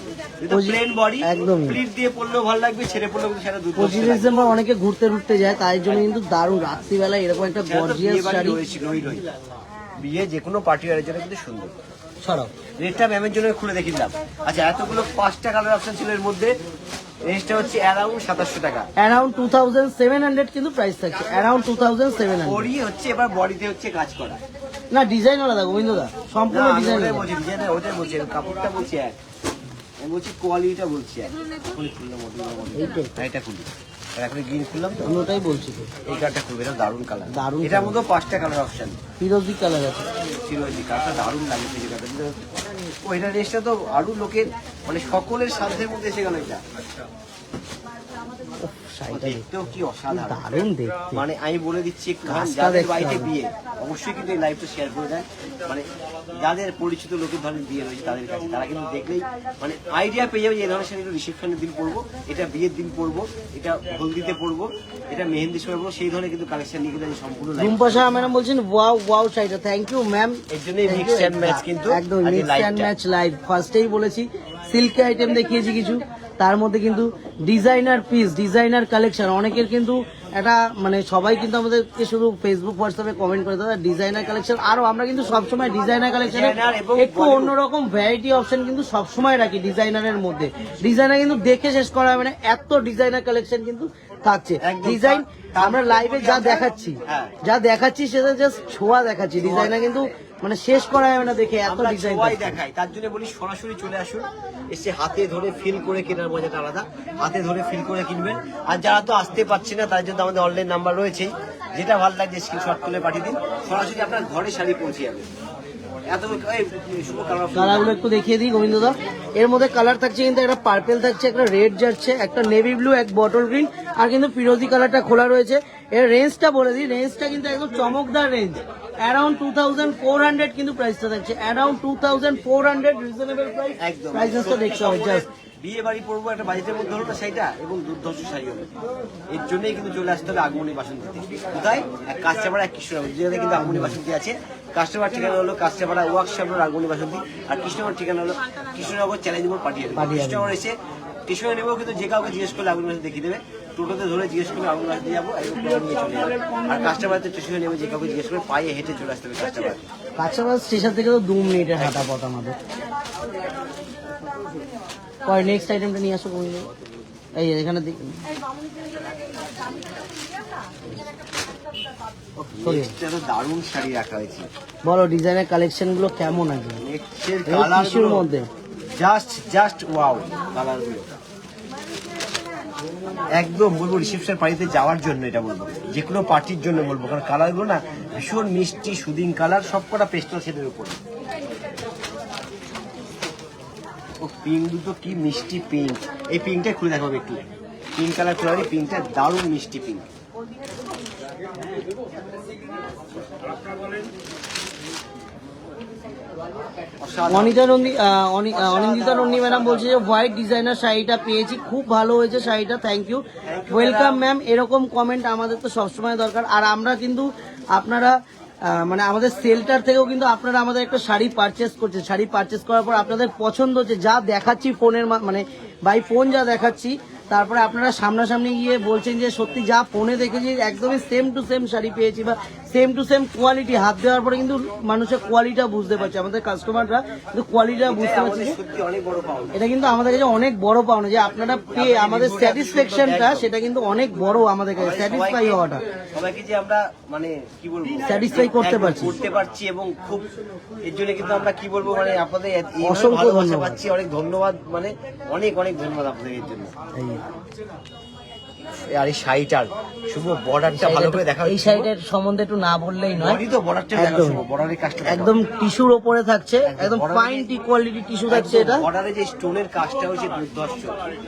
প্লেন বডি একদমই প্লিট দিয়ে পরলেও ভালো লাগবে, ছেড়ে পরলেও কিন্তু সেটা দুটো। 25 ডিসেম্বর অনেকে ঘুরতে ঘুরতে যায়, তাই জন্য কিন্তু দারুণ রাত্রিবেলা এরকম একটা গর্জিয়াস শাড়ি। বিয়ে যে কোনো পার্টি ওয়ারের জন্য কিন্তু সুন্দর। ছড়াও রেটটা ম্যামের জন্য খুলে দেখে দিলাম। আচ্ছা, এতগুলো 5টা কালার অপশন ছিল এর মধ্যে, রেঞ্জটা হচ্ছে অ্যারাউন্ড 2700 টাকা, অ্যারাউন্ড 2700 কিন্তু প্রাইস থাকছে, অ্যারাউন্ড 2700। বডি হচ্ছে এবার বডিতে হচ্ছে কাজ করা না ডিজাইন আলাদা গোবিন্দ দা, সম্পূর্ণ না, আমি ডিজাইন ওটাই বলছি, ডিজাইন ওটাই বলছি, কাপড়টা বলছি এক, আমি বলছি কোয়ালিটিটা বলছি এক। খুললাম এটা খুলি, আর এখন গ্রিন খুললাম তো, আমি ওটাই বলছি তো। এই কালারটা খুলবে, এটা দারুণ কালার, দারুণ এটার মধ্যে 5টা কালার অপশন, ফিরোজি কালার আছে, ফিরোজি কালারটা দারুণ লাগে, ফিরোজি কালারটা ওইটা রেসটা তো আরো লোকের মানে সকলের সাধ্যের মধ্যে এসে গেল এটা। শাড়িটা দেখতেও কি অসাধারণ, দারুণ দেখতে। মানে আমি বলে দিচ্ছি, কাজটা যাদের দেখতে বাড়িতে হবে। বিয়ে অবশ্যই কিন্তু এই লাইভটা শেয়ার করে দেয়, মানে যাদের পরিচিত লোকের ধরনের বিয়ে রয়েছে তাদের কাছে, তারা কিন্তু দেখলেই মানে আইডিয়া পেয়ে যাবে যে এই ধরনের শাড়ি রিসেপশনের দিন পরবো, এটা বিয়ের দিন পরবো, এটা হলদিতে পরবো, এটা মেহেন্দির সময় পরবো, সেই ধরনের কিন্তু কালেকশন নিয়ে কিন্তু সম্পূর্ণ live। রুম্পা সাহা ম্যাডাম বলছেন ওয়াও ওয়াও শাড়িটা, থ্যাংক ইউ ম্যাম। এর জন্যই মিক্স অ্যান্ড ম্যাচ কিন্তু একদম আজকে মিক্স অ্যান্ড liveটা। Match live. ফার্স্টেই বলেছি সিল্ক আইটেম দেখিয়েছি কিছু, তার মধ্যে কিন্তু ডিজাইনার পিস, ডিজাইনার কালেকশন। অনেকের কিন্তু এটা মানে সবাই কিন্তু আমাদেরকে শুধু ফেসবুক হোয়াটসঅ্যাপে কমেন্ট করে দাদা ডিজাইনার কালেকশন, আরো আমরা কিন্তু সবসময় ডিজাইনার কালেকশন Designer এবং একটু অন্যরকম ভ্যারাইটি অপশন কিন্তু সবসময় রাখি ডিজাইনারের মধ্যে। ডিজাইনার কিন্তু দেখে শেষ করা হবে না, এত ডিজাইনার কালেকশন কিন্তু থাকছে। একদম। ডিজাইন আমরা লাইভে যা দেখাচ্ছি, হ্যাঁ। যা দেখাচ্ছি সেটা জাস্ট ছোঁয়া দেখাচ্ছি, ডিজাইনার কিন্তু মানে শেষ করা যাবে না দেখে, এত আমরা ডিজাইন সবাই দেখাই, তার জন্য বলি সরাসরি চলে আসুন, এসে হাতে ধরে ফিল করে কেনার মজাটা আলাদা, হাতে ধরে ফিল করে কিনবেন। আর যারা তো আসতে পারছে না তার জন্য আমাদের অনলাইন নাম্বার রয়েছেই, যেটা ভালো লাগছে স্ক্রিনশট তুলে পাঠিয়ে দিন, সরাসরি আপনার ঘরে শাড়ি পৌঁছে যাবে। এত শুভ কালার কালারগুলো একটু দেখিয়ে দিই গোবিন্দদা। এর মধ্যে কালার থাকছে কিন্তু একটা পার্পেল থাকছে, একটা রেড যাচ্ছে, একটা নেভি ব্লু, এক বটল গ্রিন, আর কিন্তু ফিরোজি কালারটা খোলা রয়েছে। এর রেঞ্জটা বলে দিই, রেঞ্জটা কিন্তু একদম চমকদার রেঞ্জ, অ্যারাউন্ড 2400 কিন্তু প্রাইসটা থাকছে, অ্যারাউন্ড 2400 রিজনেবল প্রাইস। একদম প্রাইসটা দেখতে হবে জাস্ট। বিয়ে বাড়ি পড়বো একটা বাজেটের মধ্যে হলো না শাড়িটা, এবং দুর্ধর্ষ শাড়ি হবে, এর জন্যই কিন্তু চলে আসতে হবে আগমনী বাসন্তীতে। কোথায়? এক কাস্টমার এক কৃষ্ণনগর, যেখানে কিন্তু আগমনী বাসন্তী আছে। কাস্টমার ঠিকানা হলো কাস্টমার ওয়ার্কশপ রোড আগমনী বাসন্তী, আর কৃষ্ণনগর ঠিকানা হলো কৃষ্ণনগর চ্যালেঞ্জ মোড় পাঠিয়ে দেবে। কৃষ্ণনগর এসে কৃষ্ণনগর নেবেও কিন্তু যে কাউকে জিজ্ঞেস করলে আগমনী বাসন্তী দেখিয়ে দেবে, টোটোতে ধরে জিজ্ঞেস করলে আগমনী বাসন্তী যাবো, নিয়ে চলে যাবে। আর কাস্টমারতে স্টেশনে নেবে, যে কাউকে জিজ্ঞেস করে পায়ে হেঁটে চলে আসতে হবে কাস্টমার। কাছাকাছি স্টেশন থেকে তো 2 মিনিটের হাঁটা পথ আমাদের। কয় নেক্সট আইটেমটা নিয়ে আসো গোবিন্দ। এই এখানে দেখুন, এটা তো দারুণ শাড়ি রাখা হয়েছে। বলো ডিজাইনের কালেকশন গুলো কেমন আছে নেক্সটের এই কালার টিস্যুর মধ্যে? জাস্ট ওয়াও কালারগুলো, একদম বলবো রিসেপশন পার্টিতে যাওয়ার জন্য, এটা বলবো যে কোনো পার্টির জন্য বলবো, কারণ কালারগুলো না ভীষণ মিষ্টি সুদিং কালার, সবকটা পেস্টাল শেডের উপরে। ও পিঙ্ক দুটো কি মিষ্টি পিঙ্ক, এই পিঙ্কটা খুলে দেখাবো একটু, পিঙ্ক কালার খুলে হবে, পিঙ্কটা দারুণ মিষ্টি পিঙ্ক। অনিন্দিতা নন্দী ম্যাডাম বলছে যে হোয়াইট ডিজাইনার শাড়িটা পেয়েছি, খুব ভালো হয়েছে শাড়িটা, থ্যাংক ইউ, ওয়েলকাম ম্যাম। এরকম কমেন্ট আমাদের তো সবসময় দরকার। আর আমরা কিন্তু আপনারা মানে আমাদের সেলটার থেকেও কিন্তু আপনারা আমাদের একটা শাড়ি পারচেস করছেন, শাড়ি পারচেস করার পর আপনাদের পছন্দ হচ্ছে, যা দেখাচ্ছি ফোনের মানে বাই ফোন যা দেখাচ্ছি, তারপরে আপনারা সামনাসামনি গিয়ে বলছেন যে সত্যি যা ফোনে দেখেছি একদমই সেম টু সেম শাড়ি পেয়েছি, বা সেম টু সেম কোয়ালিটি। হাত দেওয়ার পরে কিন্তু মানুষের কোয়ালিটিটা বুঝতে পারছে, আমাদের কাস্টমাররা কিন্তু কোয়ালিটিটা বুঝতে পারছে যে এটা কিন্তু আমাদের কাছে অনেক বড় পাওনা, যে আপনারা পেয়ে আমাদের স্যাটিসফ্যাকশনটা সেটা কিন্তু অনেক বড় আমাদের কাছে, স্যাটিসফাই হওয়াটা, সবাইকে যে আমরা মানে কি বলবো স্যাটিসফাই করতে পারছি এবং খুব এর জন্য কিন্তু আমরা কি বলবো মানে আপনাদের অসংখ্য ধন্যবাদ পাচ্ছি, অনেক ধন্যবাদ, মানে অনেক ধন্যবাদ আপনাদের এর জন্য। আর এই শাড়িটার শুভ বর্ডারটা ভালো করে দেখা এই শাড়িটার সম্বন্ধে একটু না বললেই নয়। বডি তো বর্ডারটা দেখা একদম। শুভ বর্ডারের কাজটা একদম টিস্যুর ওপরে থাকছে, একদম border ফাইন কোয়ালিটি টিস্যু থাকছে এটা। বর্ডারে যে স্টোনের কাজটা হচ্ছে দুর্ধর্ষ,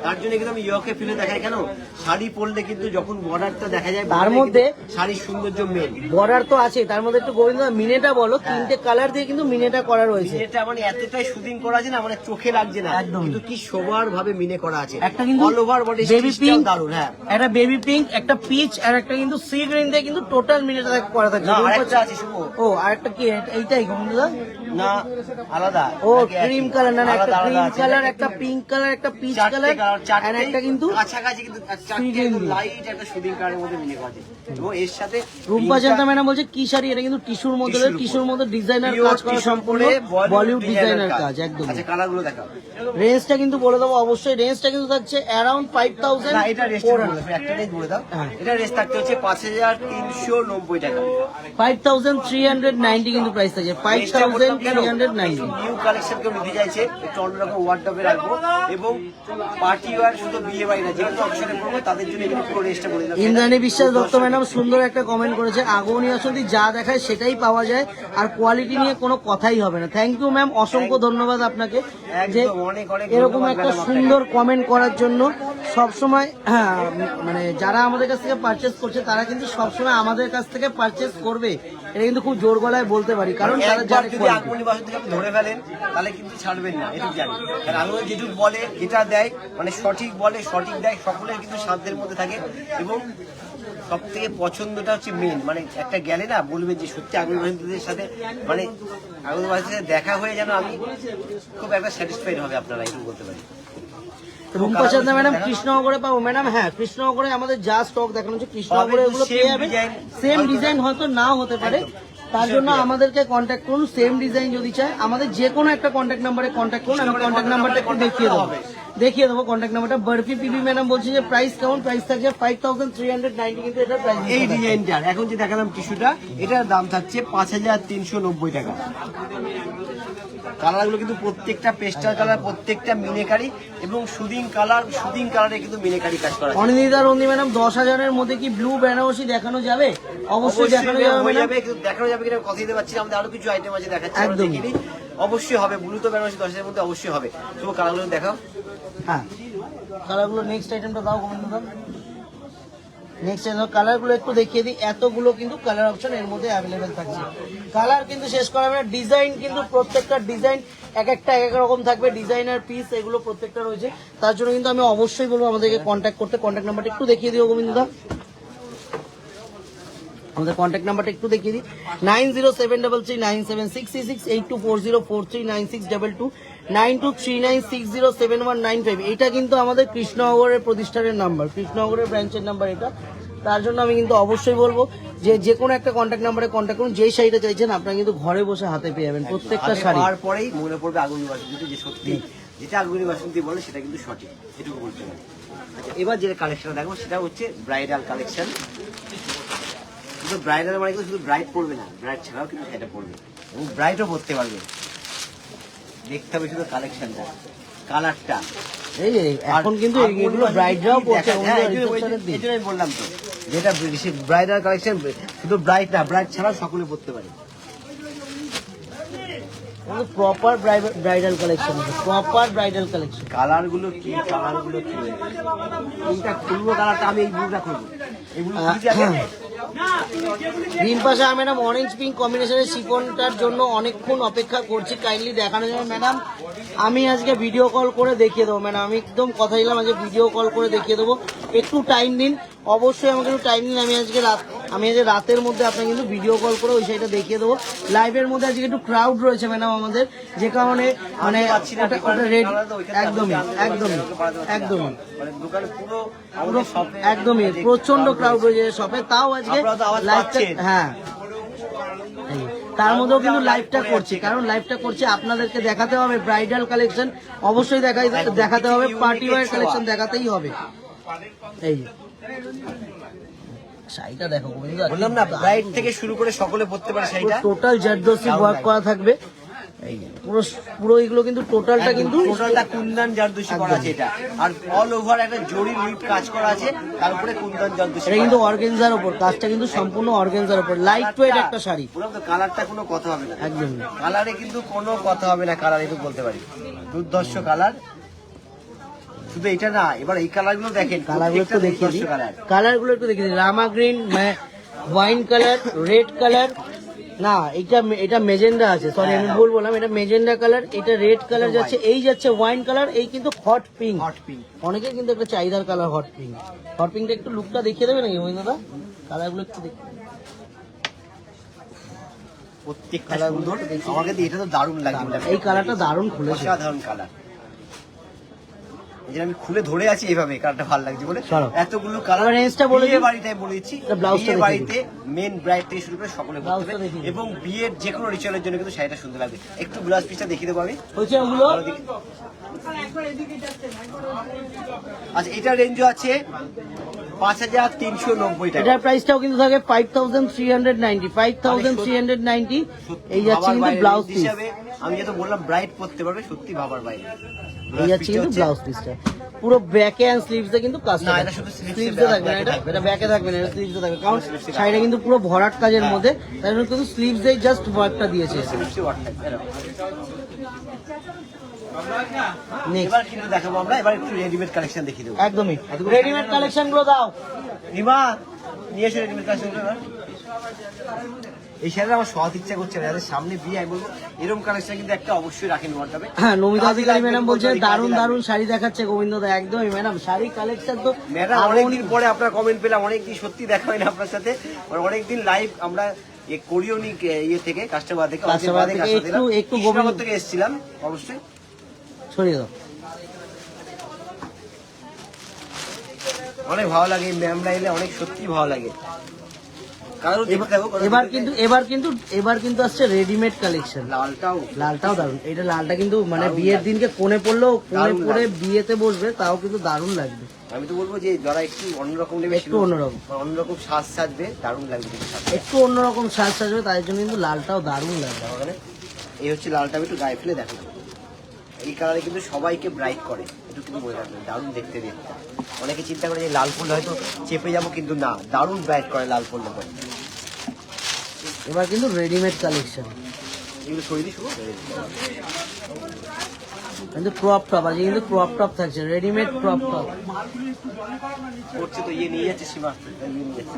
তার জন্য কিন্তু আমি ইয়কে ফিলে দেখাই কেন, শাড়ি পরলে কিন্তু যখন বর্ডারটা দেখা যায় তার border-এ মধ্যে কিন্তু শাড়ির সৌন্দর্য মেন। বর্ডার তো আছে, তার মধ্যে একটু গোবিন্দ মিনেটা বলো, তিনটে কালার দিয়ে কিন্তু মিনেটা করা রয়েছে। এটা মানে এতটাই শুটিং করা আছে না, মানে চোখে লাগছে না একদম। কিন্তু কি সোবার ভাবে মিনে করা আছে। একটা কিন্তু all over body baby pink, দারুন। হ্যাঁ, একটা বেবি পিঙ্ক, একটা পিচ, আর একটা কিন্তু সি গ্রিন দিয়ে কিন্তু টোটাল মিনেটা করা থাকছে। না আরেকটা আছে শুভ। ও আরেকটা কি এইটাই গোবিন্দদা? না আলাদা। ও নাকি একই? ক্রিম কালার, না না, একটা আলাদা আলাদা ক্রিম আছে। কালার, একটা পিঙ্ক কালার, একটা পিচ চারটে কালার, কালার, আর চারটে একটা কিন্তু কাছাকাছি কিন্তু চারটে লাইট একটা শুটিং কালারের মধ্যে মিলে করা আছে। এবং এর সাথে রুম্পা পিঙ্কটা- জানতা ম্যাডাম বলছে কি শাড়ি, এটা কিন্তু টিস্যুর মধ্যে, টিস্যুর টিস্যুর মধ্যে ডিজাইনার Pure কাজ করা tissue সম্পূর্ণ করে বলিউড ডিজাইনার কাজ একদম। আচ্ছা কালারগুলো দেখাও। রেঞ্জটা কিন্তু বলে দেবো অবশ্যই, রেঞ্জটা কিন্তু থাকছে অ্যারাউন্ড 5000। না এটা রেস্ট একটা রেঞ্জ বলে দাও। হ্যাঁ। এটা রেস্ট থাকতে হচ্ছে 5390 টাকা। 5390 কিন্তু প্রাইস থাকছে, 5390। নিউ কালেকশন কেউ নিতে চাইছে একটু অন্যরকম ওয়ার্ডরোবে রাখবো, এবং পার্টি ওয়্যার শুধু বিয়ে বাড়ি না, যেহেতু অকেশনে পড়বো তাদের জন্য এখানে পুরো রেস্টটা বলে দিলাম। ইন্দ্রাণী বিশ্বাস দত্ত ম্যাডাম সুন্দর একটা কমেন্ট করেছে, আগমনী আসন্তি যা দেখায় সেটাই পাওয়া যায়, আর কোয়ালিটি নিয়ে কোনো কথাই হবে না। থ্যাংক ইউ ম্যাম, অসংখ্য ধন্যবাদ আপনাকে যে একদম, অনেক অনেক এরকম ধন্যবাদ একটা madam আপনাকে। সুন্দর কমেন্ট করার জন্য। সবসময় হ্যাঁ, মানে যারা আমাদের কাছ থেকে পারচেস করছে তারা কিন্তু সবসময় আমাদের কাছ থেকে পারচেস করবে, এটা কিন্তু খুব জোর গলায় বলতে পারি, কারণ তারা একবার জানে যদি quality। আগমনী বাসন থেকে আপনি ধরে ফেলেন তাহলে কিন্তু ছাড়বেন না, এটুকু জানি। কারণ আগমনী যেটুকু বলে যেটা দেয় মানে সঠিক বলে, সঠিক দেয়, সকলের কিন্তু সাধ্যের মধ্যে থাকে। এবং সব থেকে পছন্দটা হচ্ছে মেন, মানে একটা গেলে না বলবে যে সত্যি আগমনী বাসন্তীদের সাথে মানে আগমনী বাসন্তীর সাথে দেখা হয়ে যেন আমি খুব একটা স্যাটিসফাইড হবে আপনারা, এটুকু বলতে পারি। রুম্পা চান্দা ম্যাডাম কৃষ্ণনগরে পাবো ম্যাডাম? হ্যাঁ, কৃষ্ণনগরে আমাদের যা স্টক দেখানো হচ্ছে কৃষ্ণনগরে পাবেন, এগুলো same পেয়ে যাবে। design, সেম হয়তো- ডিজাইন হয়তো নাও হতে পারে, তার জন্য আমাদেরকে কন্ট্যাক্ট করুন। সেম ডিজাইন যদি চাই আমাদের যে কোনো একটা কন্ট্যাক্ট নাম্বারে কন্ট্যাক্ট করুন, আমি কন্ট্যাক্ট নাম্বারটা একটু দেখিয়ে দেবো কন্ট্যাক্ট নাম্বারটা। বরফি পিবি ম্যাডাম বলছে যে প্রাইস কেমন, প্রাইস থাকছে 5390 কিন্তু এটা প্রাইস। এই ডিজাইনটার এখন যে দেখালাম টিস্যুটা, এটার দাম থাকছে 5390 টাকা। কালারগুলো কিন্তু প্রত্যেকটা পেস্টাল কালার, প্রত্যেকটা মিনেকারি এবং শুটিং কালারে কিন্তু মিনেকারি কাজ করা আছে। অনিন্দিতা রন্দি ম্যাডাম 10,000-এর মধ্যে কি ব্লু বেনারসি দেখানো যাবে? অবশ্যই দেখানো যাবে হয়ে ম্যাডাম। যাবে, কিন্তু দেখানো যাবে কিনা কথা দিতে পারছি না, আমাদের আরো কিছু আইটেম আছে দেখাচ্ছি, আমরা একদমই। দেখিনি। অবশ্যই হবে, ব্লু তো বেনারসি 10,000-এর মধ্যে অবশ্যই হবে। তো কালারগুলো দেখাও। হ্যাঁ, কালারগুলো নেক্সট আইটেমটা দাও গোবিন্দ দাও। নেক্সট আইটেম কালারগুলো একটু দেখিয়ে দিই, এতগুলো কিন্তু কালার অপশন এর মধ্যে অ্যাভেলেবেল থাকছে। কালার কিন্তু শেষ করা হবে না, ডিজাইন কিন্তু প্রত্যেকটা ডিজাইন এক একটা এক এক রকম থাকবে, ডিজাইনার পিস এগুলো প্রত্যেকটা রয়েছে। তার জন্য কিন্তু আমি অবশ্যই বলবো আমাদেরকে কন্ট্যাক্ট করতে। কন্ট্যাক্ট নাম্বারটা একটু দেখিয়ে দিও গোবিন্দ দা, আমাদের কন্ট্যাক্ট নাম্বারটা একটু দেখিয়ে দিই। 9073397666, 8240439622, 9239607195। এটা কিন্তু আমাদের কৃষ্ণনগরের প্রতিষ্ঠানের নাম্বার, কৃষ্ণনগরের ব্রাঞ্চের নাম্বার এটা। তার জন্য আমি কিন্তু অবশ্যই বলবো যে কোনো একটা কন্ট্যাক্ট নাম্বারে কন্ট্যাক্ট করুন, যেই শাড়িটা চাইছেন আপনারা কিন্তু ঘরে বসে হাতে পেয়ে যাবেন প্রত্যেকটা শাড়ি। তারপরেই মনে পড়বে আগমনী বাসন্তী, যে সত্যি যেটা আগমনী বাসন্তী বলে সেটা কিন্তু সঠিক, এটুকু বলতে পারি। আচ্ছা, এবার যে কালেকশনটা দেখো সেটা হচ্ছে ব্রাইডাল কালেকশন। শুধু ব্রাইডাল মানে কিন্তু শুধু ব্রাইড পড়বে না, ব্রাইড ছাড়াও কিন্তু সেটা পড়বে এবং ব্রাইডও পড়তে পারবে। দেখতে হবে শুধু কালেকশনটা, কালারটা। এই যে এখন কিন্তু এগুলো ব্রাইডরাও পড়ছে, হ্যাঁ, এই জন্যই বললাম তো, যেটা ব্রাইডাল কালেকশন শুধু ব্রাইড না, ব্রাইড ছাড়াও সকলে পড়তে পারে। Proper bridal collection, proper bridal collection. কালারগুলো কি, কালারগুলো কি, কোনটা খুলবো কালারটা, আমি এই ব্লুটা খুলবো, এই blue Rimpa Shah madam orange pink কম্বিনেশনের শিফনটার জন্য অনেকক্ষণ অপেক্ষা করছি, কাইন্ডলি দেখানো যাবে ম্যাডাম? আমি আজকে ভিডিও কল করে দেখিয়ে দেবো ম্যাডাম, আমি একদম কথা দিলাম আজকে ভিডিও কল করে দেখিয়ে দেবো। একটু টাইম দিন, অবশ্যই আমাকে একটু টাইম দিন। আমি আজকে রাতের মধ্যে আপনাকে কিন্তু ভিডিও কল করে ওই সাইডটা দেখিয়ে দেবো। লাইভের মধ্যে আজকে একটু ক্রাউড রয়েছে ম্যাডাম আমাদের, যে কারণে মানে ওটা রেড একদমই একদমই একদমই একদমই প্রচন্ড ক্রাউড রয়েছে শপে। তাও আজকে লাইভটা, হ্যাঁ তার মধ্যেও কিন্তু লাইভটা করছি, কারণ লাইভটা করছি আপনাদেরকে দেখাতে হবে ব্রাইডাল কালেকশন, অবশ্যই দেখাতে হবে, পার্টি ওয়্যার কালেকশন দেখাতেই হবে। এই শাড়িটা দেখো, বললাম না ব্রাইড থেকে শুরু করে সকলে পড়তে পারে শাড়িটা। টোটাল জারদোসি ওয়ার্ক করা থাকবে, এই পুরো পুরো এগুলো কিন্তু টোটালটা কিন্তু টোটালটা কুন্দন জারদোসি করা আছে এটা, আর অল ওভার একটা জরি লিপ কাজ করা আছে, তার উপরে কুন্দন জারদোসি। এটা কিন্তু অর্গানজার উপর, কাজটা কিন্তু সম্পূর্ণ অর্গানজার উপর, লাইট ওয়েট একটা শাড়ি। পুরো তো কালারটা কোনো কথা হবে না, একদম কালারে কিন্তু কোনো কথা হবে না, কালার একটু বলতে পারি দুর্ধর্ষ কালার। শুধু এটা না, এবার এই কালারগুলো দেখেন, কালারগুলো একটু দেখিয়ে দিই, কালার কালারগুলো একটু দেখিয়ে দিই। Rama green, wine colour, red colour, না এটা মেজেন্ডা আছে, সরি আমি ভুল বললাম, এটা মেজেন্ডা কালার, এটা রেড কালার যাচ্ছে, এই যাচ্ছে ওয়াইন কালার, এই কিন্তু হট পিঙ্ক। হট পিঙ্ক অনেকে কিন্তু একটা চাহিদার কালার হট পিঙ্ক। হট পিঙ্কটা একটু লুকটা দেখিয়ে দেবে নাকি ওই দাদা? কালারগুলো একটু দেখিয়ে প্রত্যেকটা সুন্দর। আমার কাছে এটা তো দারুণ লাগছে, এই কালারটা দারুণ খুলেছে, অসাধারণ কালার। এই যে আমি খুলে ধরে আছি এইভাবে, কালারটা ভালো লাগছে বলে। চলো। এতগুলো কালার এবার range টা বলে বিয়ে দিই। বাড়িটাই বলেছি, এটা ব্লাউজটা বিয়ে দেখিয়ে বাড়িতে মেন ব্রাইড থেকে শুরু করে সকলে পড়তে ব্লাউজটা পারে, দেখিয়ে দিই। এবং বিয়ের যে কোনো রিচুয়ালের জন্য কিন্তু শাড়িটা সুন্দর লাগবে। একটু ব্লাউজ পিসটা দেখিয়ে দেবো আমি। হচ্ছে ওগুলো। ভালো দিকে। আচ্ছা, এটা রেঞ্জও আছে 5390 টাকা। এটার প্রাইসটাও কিন্তু থাকে 5390, 5390। এই যাচ্ছে ভাবার কিন্তু বাইরে ব্লাউজ range পিস, হিসাবে আমি যেটা বললাম ব্রাইড পড়তে পারবে, সত্যি ভাবার বাইরে। এই যাচ্ছে কিন্তু ব্লাউজ পিসটা পুরো ব্যাকে এন্ড স্লিভসে কিন্তু কাজটা না, থাকবে। এটা শুধু sleeves এ, স্লিভসে থাকবে না, এটা ব্যাকে থাকবে না, এটা স্লিভসে থাকবে, কারণ শাড়িটা কিন্তু পুরো ভরাট কাজের মধ্যে, তাই জন্য কিন্তু স্লিভসে জাস্ট ওয়ার্কটা দিয়েছে। নেক্সট এবার কিন্তু দেখাবো আমরা, এবার একটু রেডিমেড কালেকশন দেখিয়ে দেবো। একদমই রেডিমেড কালেকশন গুলো দাও। রিমা নিয়ে এসো রেডিমেড কালেকশন এবার। এই শাড়িটা আমার সহজ ইচ্ছা করছে না, যাদের সামনে বিয়ে আমি বলবো এরকম কালেকশন কিন্তু একটা অবশ্যই রাখেন ওয়ার্ডরোবে। হ্যাঁ, নমিতা অধিকারী ম্যাডাম বলছে দারুণ দারুণ শাড়ি দেখাচ্ছে গোবিন্দ দা। একদমই ম্যাডাম, শাড়ি কালেকশন তো ম্যাডাম অনেকদিন পরে আপনার কমেন্ট পেলাম, অনেকদিন সত্যি দেখা হয় না আপনার সাথে, অনেকদিন লাইভ আমরা কোরিওনিক ইয়ে থেকে কাস্টমার থেকে একটু গোবিন্দ থেকে এসেছিলাম, অবশ্যই ছড়িয়ে দাও। অনেক ভালো লাগে, ম্যামরা এলে অনেক সত্যি ভালো লাগে। কারণ এবার কিন্তু আসছে রেডিমেড কালেকশন। লালটাও দারুণ, এটা লালটা কিন্তু মানে বিয়ের দিনকে কোণে পড়লেও, কোণে পরে বিয়েতে বসবে, তাও কিন্তু দারুণ লাগবে। আমি তো বলবো যে যারা একটু অন্যরকম নেবে, একটু অন্যরকম অন্যরকম সাজ সাজবে, দারুণ লাগবে কিন্তু সাজটা। একটু অন্যরকম সাজ সাজবে, তাদের জন্য কিন্তু লালটাও দারুণ লাগবে। ওখানে এই হচ্ছে লালটা, আমি একটু গায়ে ফেলে দেখো, এই কালারে কিন্তু সবাইকে ব্রাইট করে, একটু কিন্তু মনে রাখবেন, দারুণ দেখতে দেখতে। অনেকে চিন্তা করে যে লাল পরলে হয়তো চেপে যাবো, কিন্তু না, দারুণ ব্রাইট করে লাল পরলে পরে। এবার কিন্তু রেডিমেড কালেকশন, এগুলো সরিয়ে দিই শুভ, কিন্তু ক্রপ টপ আছে, কিন্তু ক্রপ টপ থাকছে, রেডিমেড ক্রপ টপ করছে তো ইয়ে নিয়ে যাচ্ছে সীমা, নিয়ে যাচ্ছে।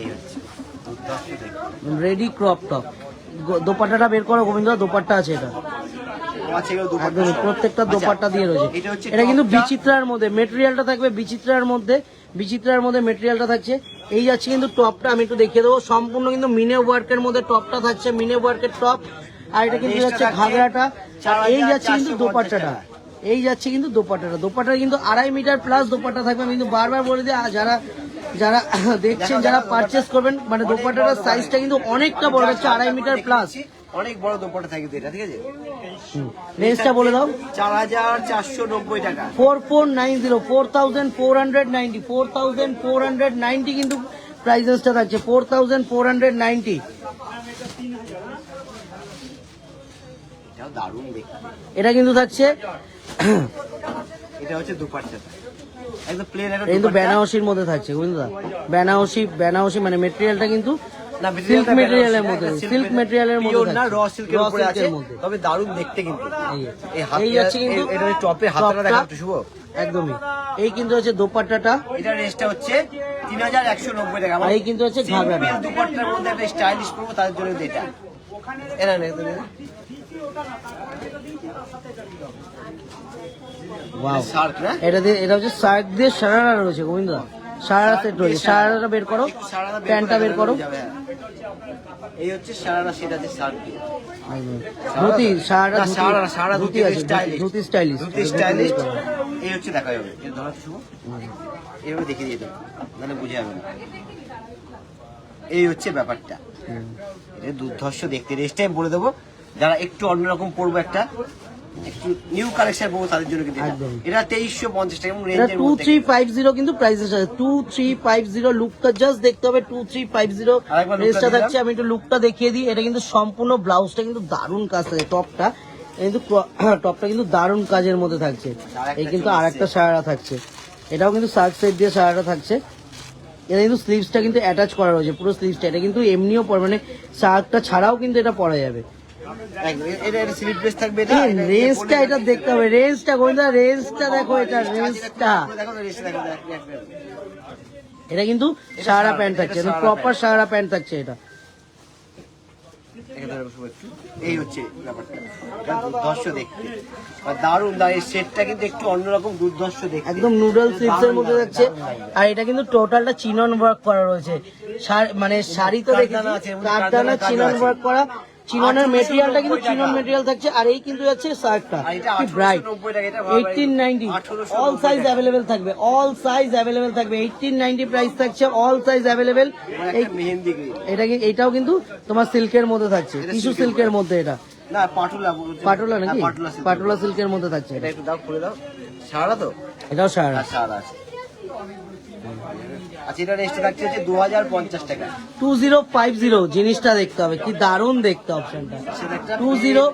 এই হচ্ছে দুর্ধর্ষ দেখতে। Ready crop top. দোপাট্টাটা বের করো গোবিন্দ, দোপাট্টা আছে এটা, আছে এগুলো দুপাট্টা একদমই সহ। প্রত্যেকটা আচ্ছা, দোপাট্টা দিয়ে রয়েছে। এটা হচ্ছে এটা কিন্তু টপটা। বিচিত্রার মধ্যে মেটেরিয়ালটা থাকবে, বিচিত্রার মধ্যে মেটেরিয়ালটা থাকছে। এই যাচ্ছে কিন্তু টপটা, আমি একটু দেখিয়ে দেবো, সম্পূর্ণ কিন্তু মিনে ওয়ার্কের মধ্যে টপটা থাকছে, মিনে ওয়ার্কের টপ। আর এটা কিন্তু যাচ্ছে ঘাগরাটা, আর এই যাচ্ছে কিন্তু দোপাট্টাটা, এই যাচ্ছে কিন্তু দোপাট্টাটা কিন্তু 2.5 মিটার প্লাস দোপাট্টা থাকবে। আমি কিন্তু বারবার বলে দিই, যারা যারা দেখছেন, যারা পারচেস করবেন, মানে দোপাট্টাটার সাইজটা কিন্তু অনেকটা বড় হচ্ছে, 2.5 মিটার প্লাস, অনেক বড় দোপাট্টা থাকে তো এটা, ঠিক আছে। রেঞ্জটা বলে দাও। 4490 টাকা। 4490, 4490 কিন্তু প্রাইসেসটা থাকছে, 4490। এটাও দারুণ দেখতে। এটা কিন্তু থাকছে, এটা হচ্ছে দুপাট্টাটা, একদম প্লেন একটা কিন্তু দুপাট্টা। বেনারসির মধ্যে থাকছে বুঝলি দা, বেনারসি মানে মেটেরিয়ালটা কিন্তু না, সিল্ক মেটেরিয়ালের মধ্যে, সিল্ক মেটেরিয়ালের মধ্যে পিওর না, থাকছে, র সিল্কের raw উপরে আছে, silk এর মধ্যে। তবে দারুণ দেখতে কিন্তু। এই এই যাচ্ছে কিন্তু এটা টপে হাতটা দেখা একটু শুভ। একদমই। এই কিন্তু হচ্ছে দোপাট্টাটা, এটা রেঞ্জটা হচ্ছে 3190 টাকা। আর এই কিন্তু হচ্ছে ঘাগরাটা। সিম্পল দুপাট্টার মধ্যে একটা স্টাইলিশ করবো, তাদের জন্য এটা এরা নেই। ওয়াও, শার্ট না, এটা হচ্ছে সাইড দিয়ে সারারা রয়েছে গোবিন্দ, সারারা সেট রয়েছে। সারারাটা বের করো, সারারা বের প্যান্টটা বের করো। যাবে, হ্যাঁ। এই হচ্ছে সারারা, সেটা আছে শার্ট দিয়ে। ধুতি, সারারা না, সারারা ধুতি আছে, ধুতি স্টাইলিশ, ধুতি স্টাইলিশ। এই হচ্ছে দেখা যাবে, এর ধরা শুভ, এইভাবে দেখিয়ে দিতে, নাহলে বুঝে যাবে না। এই হচ্ছে ব্যাপারটা, এটা দুর্ধর্ষ দেখতে। রেস্ট টাইম বলে দেবো, যারা একটু অন্যরকম পরবো একটা, একটু নিউ কালেকশন পাবো তাদের জন্য কিন্তু এটা। একদম। এটা 2350 টাকা এবং এটা রেঞ্জের মধ্যে 2350 কিন্তু প্রাইসের সাথে 2350 লুকটা জাস্ট দেখতে হবে 2350 আরেকবার lookটা রেঞ্জটা দিলাম। থাকছে। আমি একটু লুকটা দেখিয়ে দিই। এটা কিন্তু সম্পূর্ণ ব্লাউজটা কিন্তু দারুণ কাজ থাকে, টপটা কিন্তু টপটা কিন্তু দারুণ কাজের মধ্যে থাকছে। আরেকটা এই কিন্তু চলে আরেকটা সারারা থাকছে, এটাও কিন্তু সার্ক সেট দিয়ে সারারা থাকছে। এটা কিন্তু স্লিভসটা কিন্তু অ্যাটাচ করা রয়েছে, পুরো স্লিভসটা। এটা কিন্তু এমনিও মানে সার্কটা ছাড়াও কিন্তু এটা পরা যাবে। একদম। এটা স্লিপ ড্রেস থাকবে এটা। রেঞ্জটা এটা দেখতে হবে, রেঞ্জটা গোয়েন্দা, রেঞ্জটা দেখো, এটা রেঞ্জটা। দেখো রেঞ্জটা দেখো। এটা কিন্তু সারা প্যান্ট থাকছে, এটা প্রপার সারা প্যান্ট থাকছে এটা। এই হচ্ছে ব্যাপারটা, এটা দুর্ধর্ষ দেখতে আর দারুণ দারুণ। সেটটা কিন্তু একটু অন্যরকম দুর্ধর্ষ দেখতে, একদম নুডল স্লিভসের মধ্যে থাকছে। আর এটা কিন্তু টোটালটা চিনন ওয়ার্ক করা রয়েছে। মানে শাড়ি তো দেখেছি কাঠদানা আছে, কাঠদানা কাঠদানা চিনন আছে। ওয়ার্ক করা। চিননের 1890 মেটেরিয়ালটা কিন্তু টাকা। চিনন মেটেরিয়াল থাকছে। আর এই কিন্তু যাচ্ছে শার্টটা আর এটা কি ব্রাইট 1890 টাকা, এটা 1890। 1890 অল সাইজ অ্যাভেলেবেল থাকবে, অল সাইজ অ্যাভেলেবেল থাকবে। 1890 প্রাইস থাকছে, অল সাইজ অ্যাভেলেবেল। একটা মেহেন্দি গ্রিন। এটাও কিন্তু তোমার সিল্কের মধ্যে থাকছে, এটা টিস্যু silk-এর সিল্কের মধ্যে। এটা না পাটুলা পাটোলা নাকি? পাটুলা silk। পাটোলা সিল্কের মধ্যে থাকছে এটা এটা। একটু দাও খুলে দাও। সারা তো এটাও সারা আর সারা আছে। আচ্ছা এটা রেস্ট থাকছে হচ্ছে 2050 টাকা। 2050 জিনিসটা দেখতে হবে, কি দারুণ দেখতে অপশনটা। সেটা একটা 20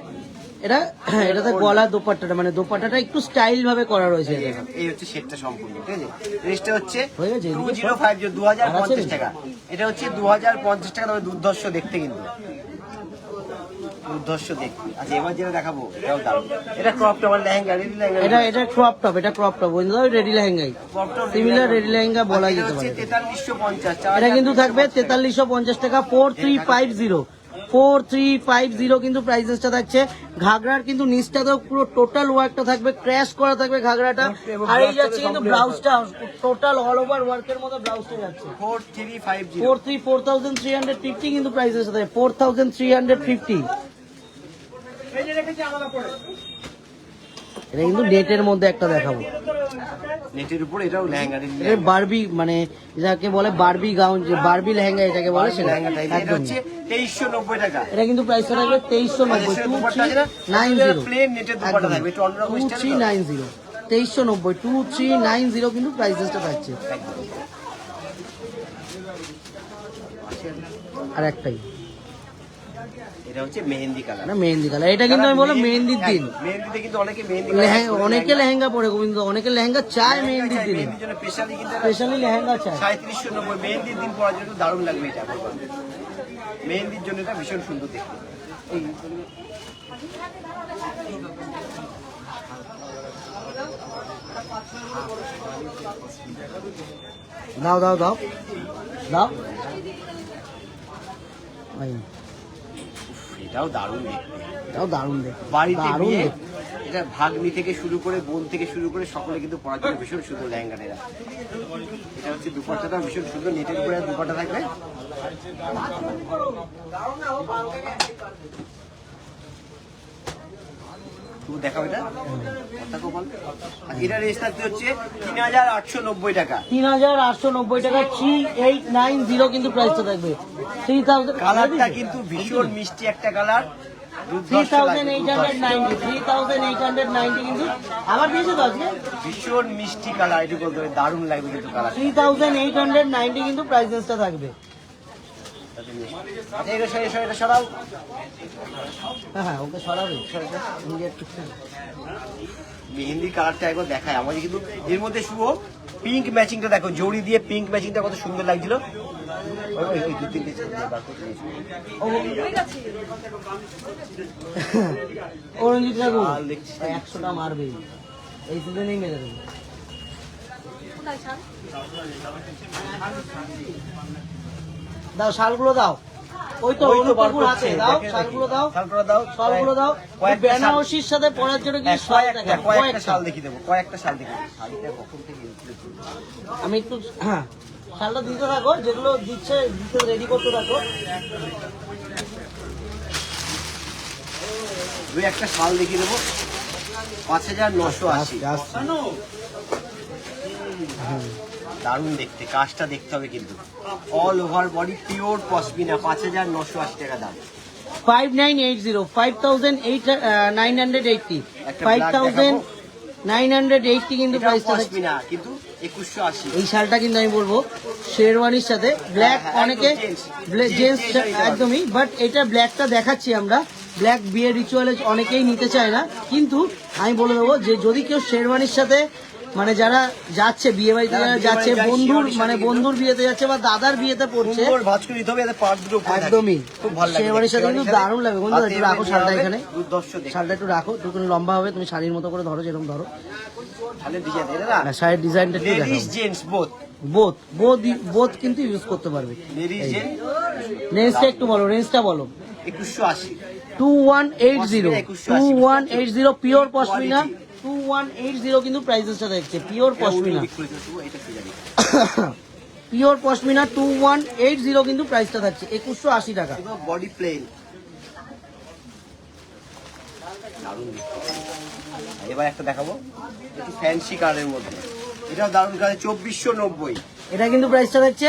এটাতে গলা দোপাট্টাটা, মানে দোপাট্টাটা একটু স্টাইল ভাবে করা রয়েছে এটা। এই হচ্ছে সেটটা সম্পূর্ণ, ঠিক আছে। রেস্টটা হচ্ছে হয়ে গেছে, এদিকে 2050 2050 টাকা। এটা হচ্ছে 2050 টাকা, তবে দুর্ধর্ষ দেখতে কিন্তু দুর্ধর্ষ দেখতে। আচ্ছা এবার যেটা দেখাবো এটাও দারুণ। এটা ক্রপ টপ আর লেহেঙ্গা, রেডি লেহেঙ্গা। এটা ক্রপ টপ, এটা ক্রপ টপ বলতে রেডি লেহেঙ্গাই, সিমিলার রেডি লেহেঙ্গা বলা যেতে পারে। 4350। এটা কিন্তু থাকবে 4350 টাকা। 4350 কিন্তু প্রাইসেসটা থাকছে। ঘাগরার কিন্তু নিচটা তো পুরো টোটাল ওয়ার্কটা থাকবে, ক্র্যাশ করা থাকবে ঘাগরাটা। আর এই যাচ্ছে কিন্তু ব্লাউজটা টোটাল অল ওভার ওয়ার্কের মধ্যে ব্লাউজটা যাচ্ছে। 4350। 4350 কিন্তু প্রাইসের সাথে 4350। এটা কিন্তু নেটের মধ্যে একটা দেখাবো, নেটের উপর এটাও লেহেঙ্গা, এটা বারবি, মানে যাকে বলে বারবি গাউন, যে বারবি লেহেঙ্গা এটাকে বলে সেটা। লেহেঙ্গা টাইপ। এটা একদম। হচ্ছে 2390 টাকা। এটা কিন্তু প্রাইসটা থাকবে 2390। দুপাট্টা আছে না? 2390 প্লেন নেটের দুপাট্টা থাকবে, একটু অন্যরকম স্টাইল। 2390 2390 2390 কিন্তু প্রাইসেসটা থাকছে। আর একটাই, এটা হচ্ছে মেহেন্দি কালার। না মেহেন্দি কালার। এটা কিন্তু আমি বললাম মেহেন্দির দিন, মেহেন্দিতে কিন্তু অনেকে মেহেন্দি অনেকে লেহেঙ্গা পরে, গোবিন্দ অনেকে লেহেঙ্গা চায় মেহেন্দির দিনে, মেহেন্দির জন্য স্পেশালি কিন্তু স্পেশালি লেহেঙ্গা চায়। 3790 মেহেন্দির দিন পরার জন্য দারুণ লাগবে এটা। মেহেন্দির জন্য এটা ভীষণ সুন্দর দেখতে। এই দাও দাও দাও দাও। এই, এটাও দারুণ দেখতে। এটাও দারুণ দেখতে, বাড়িতে দারুণ বিয়ে, দেখতে। এটা ভাগ্নি থেকে শুরু করে বোন থেকে শুরু করে সকলে কিন্তু পরার জন্য ভীষণ সুন্দর লেহেঙ্গাটা। এটা হচ্ছে দুপাট্টাটা ভীষণ সুন্দর, নেটের উপরে দুপাট্টা থাকবে। তুমি দেখাও এটা কথা কপাল। আর এটা রেস্ট থাকতে হচ্ছে 3890 টাকা। 3890 টাকা। 3890 কিন্তু প্রাইসটা থাকবে। 3000 কালারটা কিন্তু ভীষণ মিষ্টি একটা কালার, 3890 3890 কিন্তু আবার দিয়েছে তো আজকে। ভীষণ মিষ্টি কালার, এটুকু বলতে হবে, দারুণ লাগবে কিন্তু কালার। 3890 কিন্তু প্রাইসেসটা থাকবে। আচ্ছা এটা সরাও। হ্যাঁ ওকে সরাবে। মেহেন্দির কালারটা একবার দেখায় আমাদের, কিন্তু এর মধ্যে শুভ পিঙ্ক ম্যাচিংটা দেখো, জড়ি দিয়ে পিঙ্ক ম্যাচিংটা কত সুন্দর লাগছিল। অরঞ্জিত ঠাকুর 100টা মারবে এই সিজনেই, মেরে দেবে। দাও শালগুলো দাও, ওই তো অনুপপুর হাতে দাও, শালগুলো দাও, শালগুলো দাও। বেনারসির সাথে পরার জন্য কি শাল দেখা, কয়েকটা শাল দেখিয়ে দেবো, কয়েকটা শাল দেখিয়ে দেবো। শাড়িটা কখন থেকে আমি একটু হ্যাঁ শালটা দিতে থাকো, যেগুলো দিতে রেডি করতে থাকো। দুই একটা শাল দেখিয়ে দেবো। 5980। দারুণ দেখতে, কাজটা দেখতে হবে কিন্তু। All over body pure pashmina, 5980 টাকা দাম। 5980, 5980, একটা 5980 কিন্তু প্রাইসটা থাকছে। পশমিনা কিন্তু 2180। এই শালটা কিন্তু আমি বলবো শেরওয়ানির সাথে ব্ল্যাক, হ্যাঁ, অনেকে একদম জেন্টস jeans নিতে একদমই, বাট এটা ব্ল্যাকটা দেখাচ্ছি আমরা, ব্ল্যাক বিয়ের রিচুয়ালে অনেকেই নিতে চায় না, কিন্তু আমি বলে দেবো যে যদি কেউ শেরওয়ানির সাথে মানে যারা যাচ্ছে বিয়ে বাড়িতে, যারা যারা বিয়ে যাচ্ছে বাড়ি যায়, বন্ধুর শেরওয়ানির মানে সাথে বন্ধুর বিয়েতে যাচ্ছে বা দাদার বিয়েতে পড়ছে, সুন্দর ভাঁজ করে দিতে হবে, যাতে পার্ট দুটো উপরে থাকে। একদমই খুব ভালো লাগে। শেরওয়ানির সাথে কিন্তু দারুণ লাগবে। বন্ধু একটু রাখো শালটা এখানে, দুর্দর্শ দেখে। শালটা একটু রাখো, একটু লম্বা হবে, তুমি শাড়ির মতো করে ধরো, যেরকম ধরো তাহলে ডিজাইন এটা না, না, শাড়ির ডিজাইনটা একটু দেখো। Ladies gents both. বোথ কিন্তু ইউজ করতে পারবে। লেডিস জেন্টস রেঞ্জটা একটু বলো, রেঞ্জটা বলো। 2180। 2180 পিওর পশমিনা, 2180 কিন্তু প্রাইসেসটা দেখছে, পিওর পশমিনা, পিওর পশমিনা 2180 কিন্তু প্রাইসটা থাকছে 2180 টাকা। Body plain. এবার একটা দেখাবো একটু ফ্যান্সি কালারের মধ্যে, এটাও দারুণ কালার, 2490। এটা কিন্তু প্রাইসটা থাকছে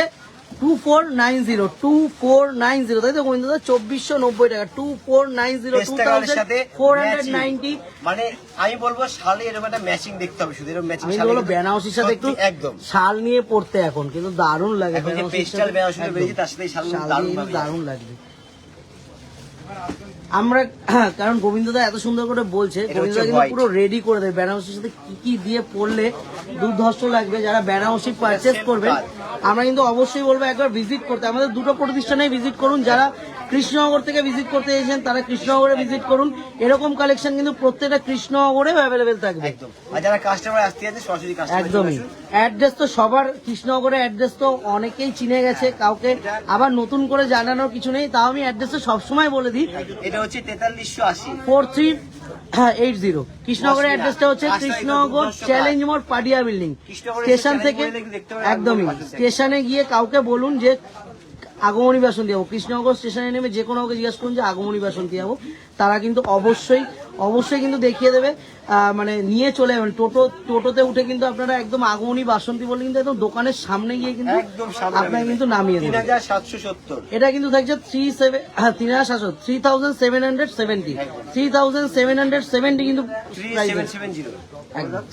2490, তাই তো গোবিন্দ দা? 2490 টাকা, 2490, পেস্টা কালারের সাথে 2490। মানে আমি বলবো শালে এরকম একটা ম্যাচিং দেখতে হবে, শুধু এরকম ম্যাচিং আমি শালে বলবো কিন্তু বেনারসির সাথে একটু সত্যি একদম। শাল নিয়ে পড়তে এখন কিন্তু দারুণ লাগে, এখন যে বেনারসির পেস্টাল সাথে বেনারসিটা একদম। বেরিয়েছে, তার সাথে এই শাল শাল দারুণ দিয়ে ভাবে দারুণ লাগবে। আমরা কারণ গোবিন্দদা এত সুন্দর করে বলছে, এটা গোবিন্দদা হচ্ছে কিন্তু white। পুরো রেডি করে দেবে বেনারসির সাথে কি কি দিয়ে পড়লে দুর্ধর্ষ লাগবে। যারা বেনারসি পারচেস Same করবেন কাজ। আমরা কিন্তু অবশ্যই বলবো একবার ভিজিট করতে, আমাদের দুটো প্রতিষ্ঠানে ভিজিট করুন। যারা কৃষ্ণনগর থেকে ভিজিট করতে এসেছেন তারা কৃষ্ণনগরে ভিজিট করুন, এরকম কালেকশন কিন্তু প্রত্যেকটা কৃষ্ণনগরে অ্যাভেলেবেল থাকবে। একদম। আর যারা কাস্টমার আসতে আছে সরাসরি কাস্টমার একদমই, অ্যাড্রেস তো সবার, কৃষ্ণনগরের অ্যাড্রেস তো অনেকেই চিনে গেছে, কাউকে আবার নতুন করে জানানোর কিছু নেই, তাও আমি অ্যাড্রেসটা সবসময় বলে দিই। এটা হচ্ছে 4380। 4380 কৃষ্ণনগরের অ্যাড্রেসটা হচ্ছে কৃষ্ণনগর চ্যালেঞ্জ মোড় পাডিয়া বিল্ডিং কৃষ্ণনগরের স্টেশন চ্যালেঞ্জ থেকে। মোড়ে দেখতে পারেন, একদমই, আগমনী বাসন্তী। স্টেশনে গিয়ে কাউকে বলুন যে আগমনী বাসন্তী যাবো, কৃষ্ণনগর স্টেশনে নেমে যে কোনো কাউকে জিজ্ঞাসা করুন যে আগমনী বাসন্তী যাবো, তারা কিন্তু অবশ্যই কিন্তু দেখিয়ে দেবে। মানে নিয়ে চলে যাবেন টোটোতে উঠে কিন্তু আপনারা একদম আগমনী বাসন্তী বলে কিন্তু একদম দোকানের সামনে গিয়ে কিন্তু একদম সামনে আপনারা কিন্তু নামিয়ে দেবেন। 3770। এটা কিন্তু থাকছে 3770, 3770 কিন্তু প্রাইস। 3770। একদম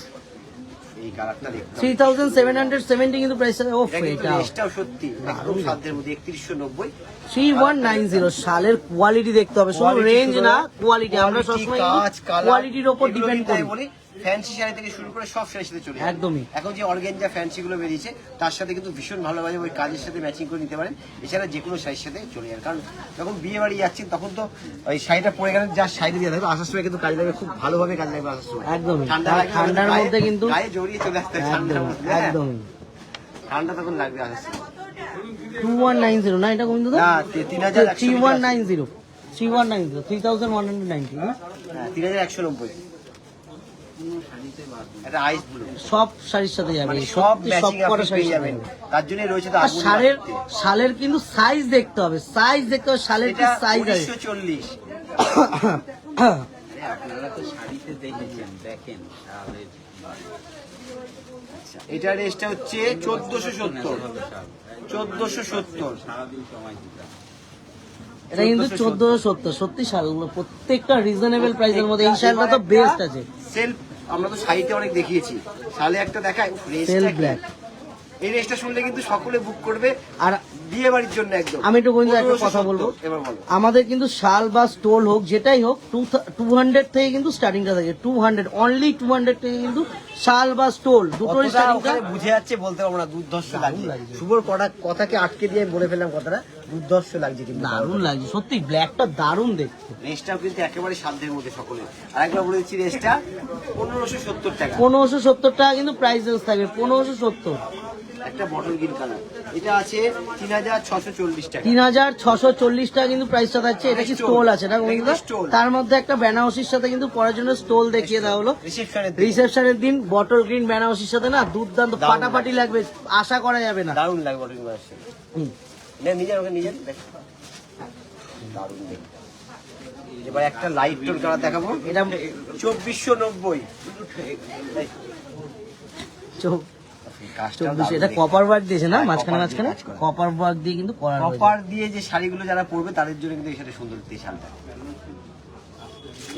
এই কালারটা দেখুন, 3770 কিন্তু প্রাইস। ওফ, এটা কিন্তু এটা লেসটাও সত্যি একদম সাধ্যের মধ্যে, 3190। 3190 সালের কোয়ালিটি দেখতে হবে, শুধু Quality রেঞ্জ শুধু না, না, কোয়ালিটি। আমরা quality, সবসময় কাজ, colour, কোয়ালিটির উপর এগুলো ডিপেন্ড কিন্তু করি। আমি বলি ফ্যান্সি শাড়ি থেকে শুরু করে সব শাড়ির সাথে চলে যায়। একদমই। এখন যে অর্গানজা ফ্যান্সি গুলো বেরিয়েছে তার সাথে কিন্তু ভীষণ ভালোভাবে ওই কাজের সাথে ম্যাচিং করে নিতে পারেন। এছাড়া যে কোনো শাড়ির সাথে চলে যায়, কারণ যখন বিয়ে বাড়ি যাচ্ছেন তখন তো ওই শাড়িটা পরে গেলে যা শাড়ি দিয়ে থাকবে আসার সময় কিন্তু কাজ লাগবে, খুব ভালোভাবে কাজ লাগবে আসার সময়। একদমই, লাগবে, ঠান্ডার গায়ে- মধ্যে কিন্তু গায়ে জড়িয়ে চলে আসতে হয় ঠান্ডার মধ্যে, হ্যাঁ। একদমই। ঠান্ডা তখন লাগবে আসার সময়। 2190 না, এটা কোন দাদা? না, 3190। 3190, 3190, হ্যাঁ, 3190। এটা আইস ব্লু, সব শাড়ির সাথে যাবে, মানে সব ম্যাচিং কটা আপনি শাড়ির পেয়ে সাথে যাবেন। যাবে। তার জন্য রয়েছে তো আর আগুন শালের বাড়তে। শালের কিন্তু সাইজ দেখতে হবে, শালের কি এটা সাইজ আছে। 1940। আপনারা তো শাড়িতে দেখেছেন, দেখেন তাহলে এটা রেটটা হচ্ছে 1470। 1470। সারাদিন সময় দিতে হবে। এটা কিন্তু 1470 সত্যি শালগুলো প্রত্যেকটা রিজনেবল প্রাইসের মধ্যে। এই শালটা তো বেস্ট আছে, সেলফ। আমরা তো শাড়িতে অনেক দেখিয়েছি, শালে একটা দেখায় সেলফ ব্ল্যাক। এই রেটটা শুনলে কিন্তু সকলে বুক করবে আর বিয়ে বাড়ির জন্য একদম। আমি একটু বন্ধু একটা কথা বলবো, 1570। এবার বলো। আমাদের কিন্তু শাল বা স্টোল হোক যেটাই হোক 200 থেকে কিন্তু স্টার্টিংটা থাকে, 200 অনলি 200 থেকে কিন্তু শাল বা স্টোল দুটোরই কতটা স্টার্টিংটা। ওখানে বুঝে যাচ্ছে বলতে পারবো না, দুর্ধর্ষ লাগছে। লাগছে। শুভর কথাকে আটকে দিয়ে আমি বলে ফেললাম কথাটা, দুর্ধর্ষ লাগছে কিন্তু। দারুণ লাগছে সত্যি, ব্ল্যাকটা দারুণ দেখতে। রেসটাও কিন্তু একেবারে সাধ্যের মধ্যে সকলে। আর একবার বলে দিচ্ছি, রেসটা 1570 টাকা। 1570 টাকা কিন্তু প্রাইস রেঞ্জ থাকবে, 1570। একটা বটল গ্রিন কালার, এটা আছে 3640 টাকা। 3640 টাকা কিন্তু প্রাইসটা থাকছে। এটা কি স্টোল আছে না গোবিন্দ? স্টোল। তার মধ্যে একটা বেনারসির সাথে কিন্তু পরার জন্য স্টোল দেখিয়ে দেওয়া হলো। রিসেপশনের রিসেপশনের দিন বটল গ্রিন বেনারসির সাথে না দুর্দান্ত ফাটাফাটি লাগবে, আশা করা যাবে না। দারুণ লাগবে বটল গ্রিন। হুম। নিজের ওকে নিজের দেখ, দারুণ দেখতে। এবার একটা লাইট টোন কালার দেখাবো, এটা 2490। কাজটাও 24 এটা দারুণ কপার ওয়ার্ক দিয়েছে না হ্যাঁ, মাঝখানে copper মাঝখানে দিয়ে কাজ করা। কপার ওয়ার্ক দিয়ে কিন্তু করা হয়েছে। কপার দিয়ে যে শাড়িগুলো যারা পরবে তাদের জন্য কিন্তু এই শাড়ি সুন্দর দিয়ে শালটা।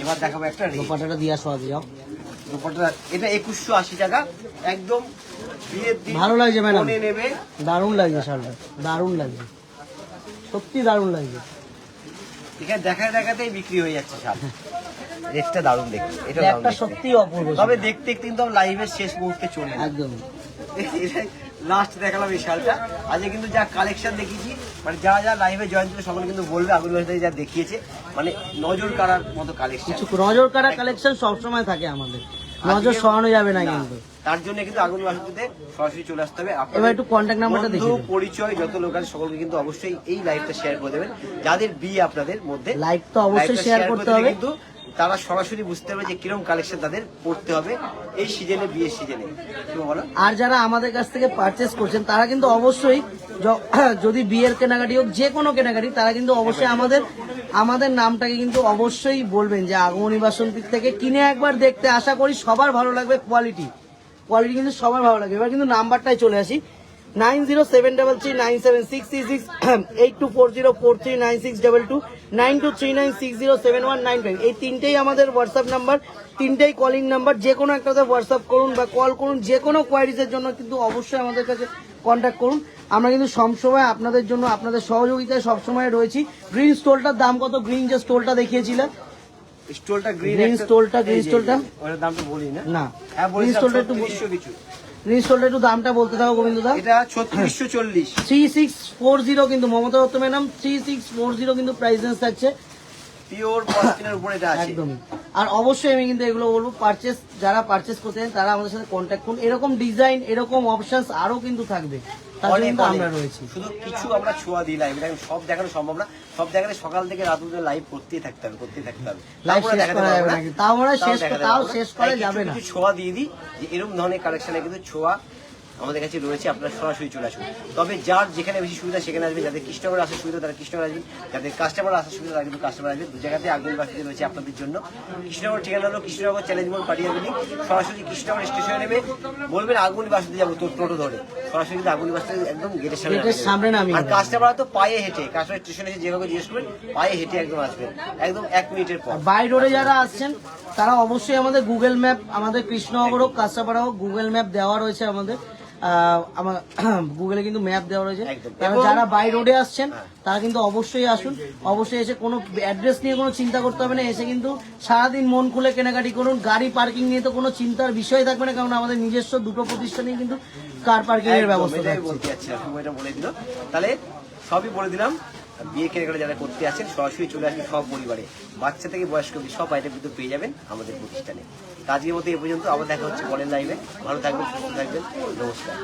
এবার দেখাবো একটা রেট। দোপাট্টাটা দিয়ে আসো আগে যাও। দুপাট্টা এটা 2180 টাকা, একদম বিয়ের দিন ভালো লাগছে ম্যাডাম, কোণে নেবে। দারুণ লাগছে শালটা, দারুণ লাগছে, সত্যি দারুণ লাগছে। এখানে দেখাতে দেখাতেই বিক্রি হয়ে যাচ্ছে শাল। রেটটা দারুণ দেখতে, এটা একটা সত্যি অপূর্ব তবে শাল। দেখতে কিন্তু লাইভের শেষ মুহূর্তে চলে না। একদম লাস্ট দেখালাম এই শালটা। আজকে কিন্তু যা কালেকশন দেখিয়েছি, মানে যারা যারা লাইভে জয়েন ছিল সকলে কিন্তু বলবে আগুন বাসুদেব যা দেখিয়েছে মানে নজর কাড়ার মতো কালেকশন। কিছু নজর কাড়া কালেকশন সবসময় থাকে আমাদের, নজর সরানো যাবে না কিন্তু। তার জন্য কিন্তু আগুন বাসুদেবতে সরাসরি চলে আসতে হবে। আপনাদের এবার একটু কন্ট্যাক্ট নাম্বারটা বন্ধু, দেখিয়ে দিন। পরিচয় যত লোক আছে সকলকে কিন্তু অবশ্যই এই লাইভটা শেয়ার করে দেবেন। যাদের বিয়ে আপনাদের মধ্যে লাইভ তো অবশ্যই লাইভটা শেয়ার করতে হবে। কিন্তু তারা সরাসরি বুঝতে পারবে যে কিরকম কালেকশন তাদের পড়তে হবে এই সিজনে, বিয়ের সিজনে। তুমি বলো। আর যারা আমাদের কাছ থেকে পারচেস করছেন তারা কিন্তু অবশ্যই যদি বিয়ের কেনাকাটি হোক, যে কোনো কেনাকাটি, তারা কিন্তু অবশ্যই আমাদের নামটাকে কিন্তু অবশ্যই বলবেন যে আগমনী বাসন্তীর থেকে কিনে একবার দেখতে। আশা করি সবার ভালো লাগবে, কোয়ালিটি কিন্তু সবার ভালো লাগবে। এবার কিন্তু নাম্বারটাই চলে আসি, 9073397666 8240439622 9239607195। এই তিনটেই আমাদের হোয়াটসঅ্যাপ নাম্বার, তিনটেই কলিং নাম্বার। যে কোনো একটাতে হোয়াটসঅ্যাপ করুন বা কল করুন, যে কোনো কোয়ারিজের জন্য কিন্তু অবশ্যই আমাদের কাছে কন্ট্যাক্ট করুন। আমরা কিন্তু সবসময় আপনাদের জন্য, আপনাদের সহযোগিতায় সবসময় রয়েছি। গ্রিন স্টোলটার দাম কত? গ্রিন যে স্টোলটা দেখিয়েছিলেন, স্টোলটা গ্রিন স্টোলটা ওটার দামটা বলি না। না, হ্যাঁ গ্রিন বলি, স্টোলটা একটু গ্রিন স্টোলটা একটু দামটা বলতে থাকো গোবিন্দ দা। এটা 3640। 3640 কিন্তু মমতা দত্ত ম্যাডাম 3640 কিন্তু প্রাইস রেঞ্জ থাকছে পিওর পলিথিনের উপরে এটা আছে একদমই। আর অবশ্যই আমি কিন্তু এগুলো বলবো, যারা পারচেস করতে চান তারা আমাদের সাথে কন্ট্যাক্ট করুন। এরকম ডিজাইন, এরকম অপশনস আরো কিন্তু থাকবে, তার জন্য অনেক কিন্তু অনেক। আমরা রয়েছি। শুধু কিছু আমরা ছোঁয়া দিই লাইভ, সব দেখানো সম্ভব না। সব দেখালে সকাল থেকে রাত পর্যন্ত লাইভ করতেই থাকতে হবে। লাইভ তারপরে শেষ দেখাতে করা পারবো যাবে না। না, তাও আমরা দেখাতে তাও পারবো না। শেষ তাই করা কিছু যাবে না। কিছু ছোঁয়া দিয়ে দিই যে এরকম ধরনের কালেকশনে কিন্তু ছোঁয়া আমাদের কাছে রয়েছে। আপনারা সরাসরি চলে আসুন। তবে যার যেখানে বেশি সুবিধা সেখানে আসবেন। যাদের কৃষ্ণনগর আসার সুবিধা তারা কৃষ্ণনগর আসবেন, যাদের কাস্টমার আসার সুবিধা তারা কিন্তু কাস্টমার আসবেন। দু জায়গাতে আগুন বাসুদেব রয়েছে আপনাদের জন্য। কৃষ্ণনগর ঠিকানা হলো কৃষ্ণনগর চ্যালেঞ্জ মোড় পাঠিয়ে বিল্ডিং। সরাসরি কৃষ্ণনগর স্টেশনে নেবে, বলবেন আগুন বাসুদেব যাবো, তোর টোটো ধরে সরাসরি কিন্তু আগুন বাসুদেব একদম গেটের সামনে নামিয়ে আর দেবে। কাস্টমার তো পায়ে হেঁটে, কাস্টমার স্টেশনে এসে যেভাবে জিজ্ঞেস করবেন পায়ে হেঁটে একদম আসবেন, একদম 1 মিনিটের পর। বাই রোডে যারা আসছেন তারা অবশ্যই আমাদের গুগল ম্যাপ, আমাদের কৃষ্ণনগর হোক কাঁচাপাড়া হোক, গুগল ম্যাপ দেওয়া রয়েছে আমাদের। আমার গুগলে কিন্তু ম্যাপ দেওয়া রয়েছে। একদম। তারা যারা বাই রোডে আসছেন তারা কিন্তু অবশ্যই আসুন। অবশ্যই এসে কোনো অ্যাড্রেস নিয়ে কোনো চিন্তা করতে হবে না। এসে কিন্তু সারাদিন মন খুলে কেনাকাটি করুন। গাড়ি পার্কিং নিয়ে তো কোনো চিন্তার বিষয় থাকবে না, কারণ আমাদের নিজস্ব দুটো প্রতিষ্ঠানেই কিন্তু কার পার্কিং এর ব্যবস্থা এটাই থাকছে। বলতে যাচ্ছি, আপনি এটা বলে দিল। তাহলে সবই বলে দিলাম। বিয়ে কেনাকাটা যারা করতে আছেন সরাসরি চলে আসবেন, সব পরিবারে, বাচ্চা থেকে বয়স্ক অবধি সব আইটেম কিন্তু পেয়ে যাবেন আমাদের প্রতিষ্ঠানে। আজকের মতো এ পর্যন্ত, আবার দেখা হচ্ছে পরের লাইভে। ভালো থাকবেন, সুস্থ থাকবেন, নমস্কার।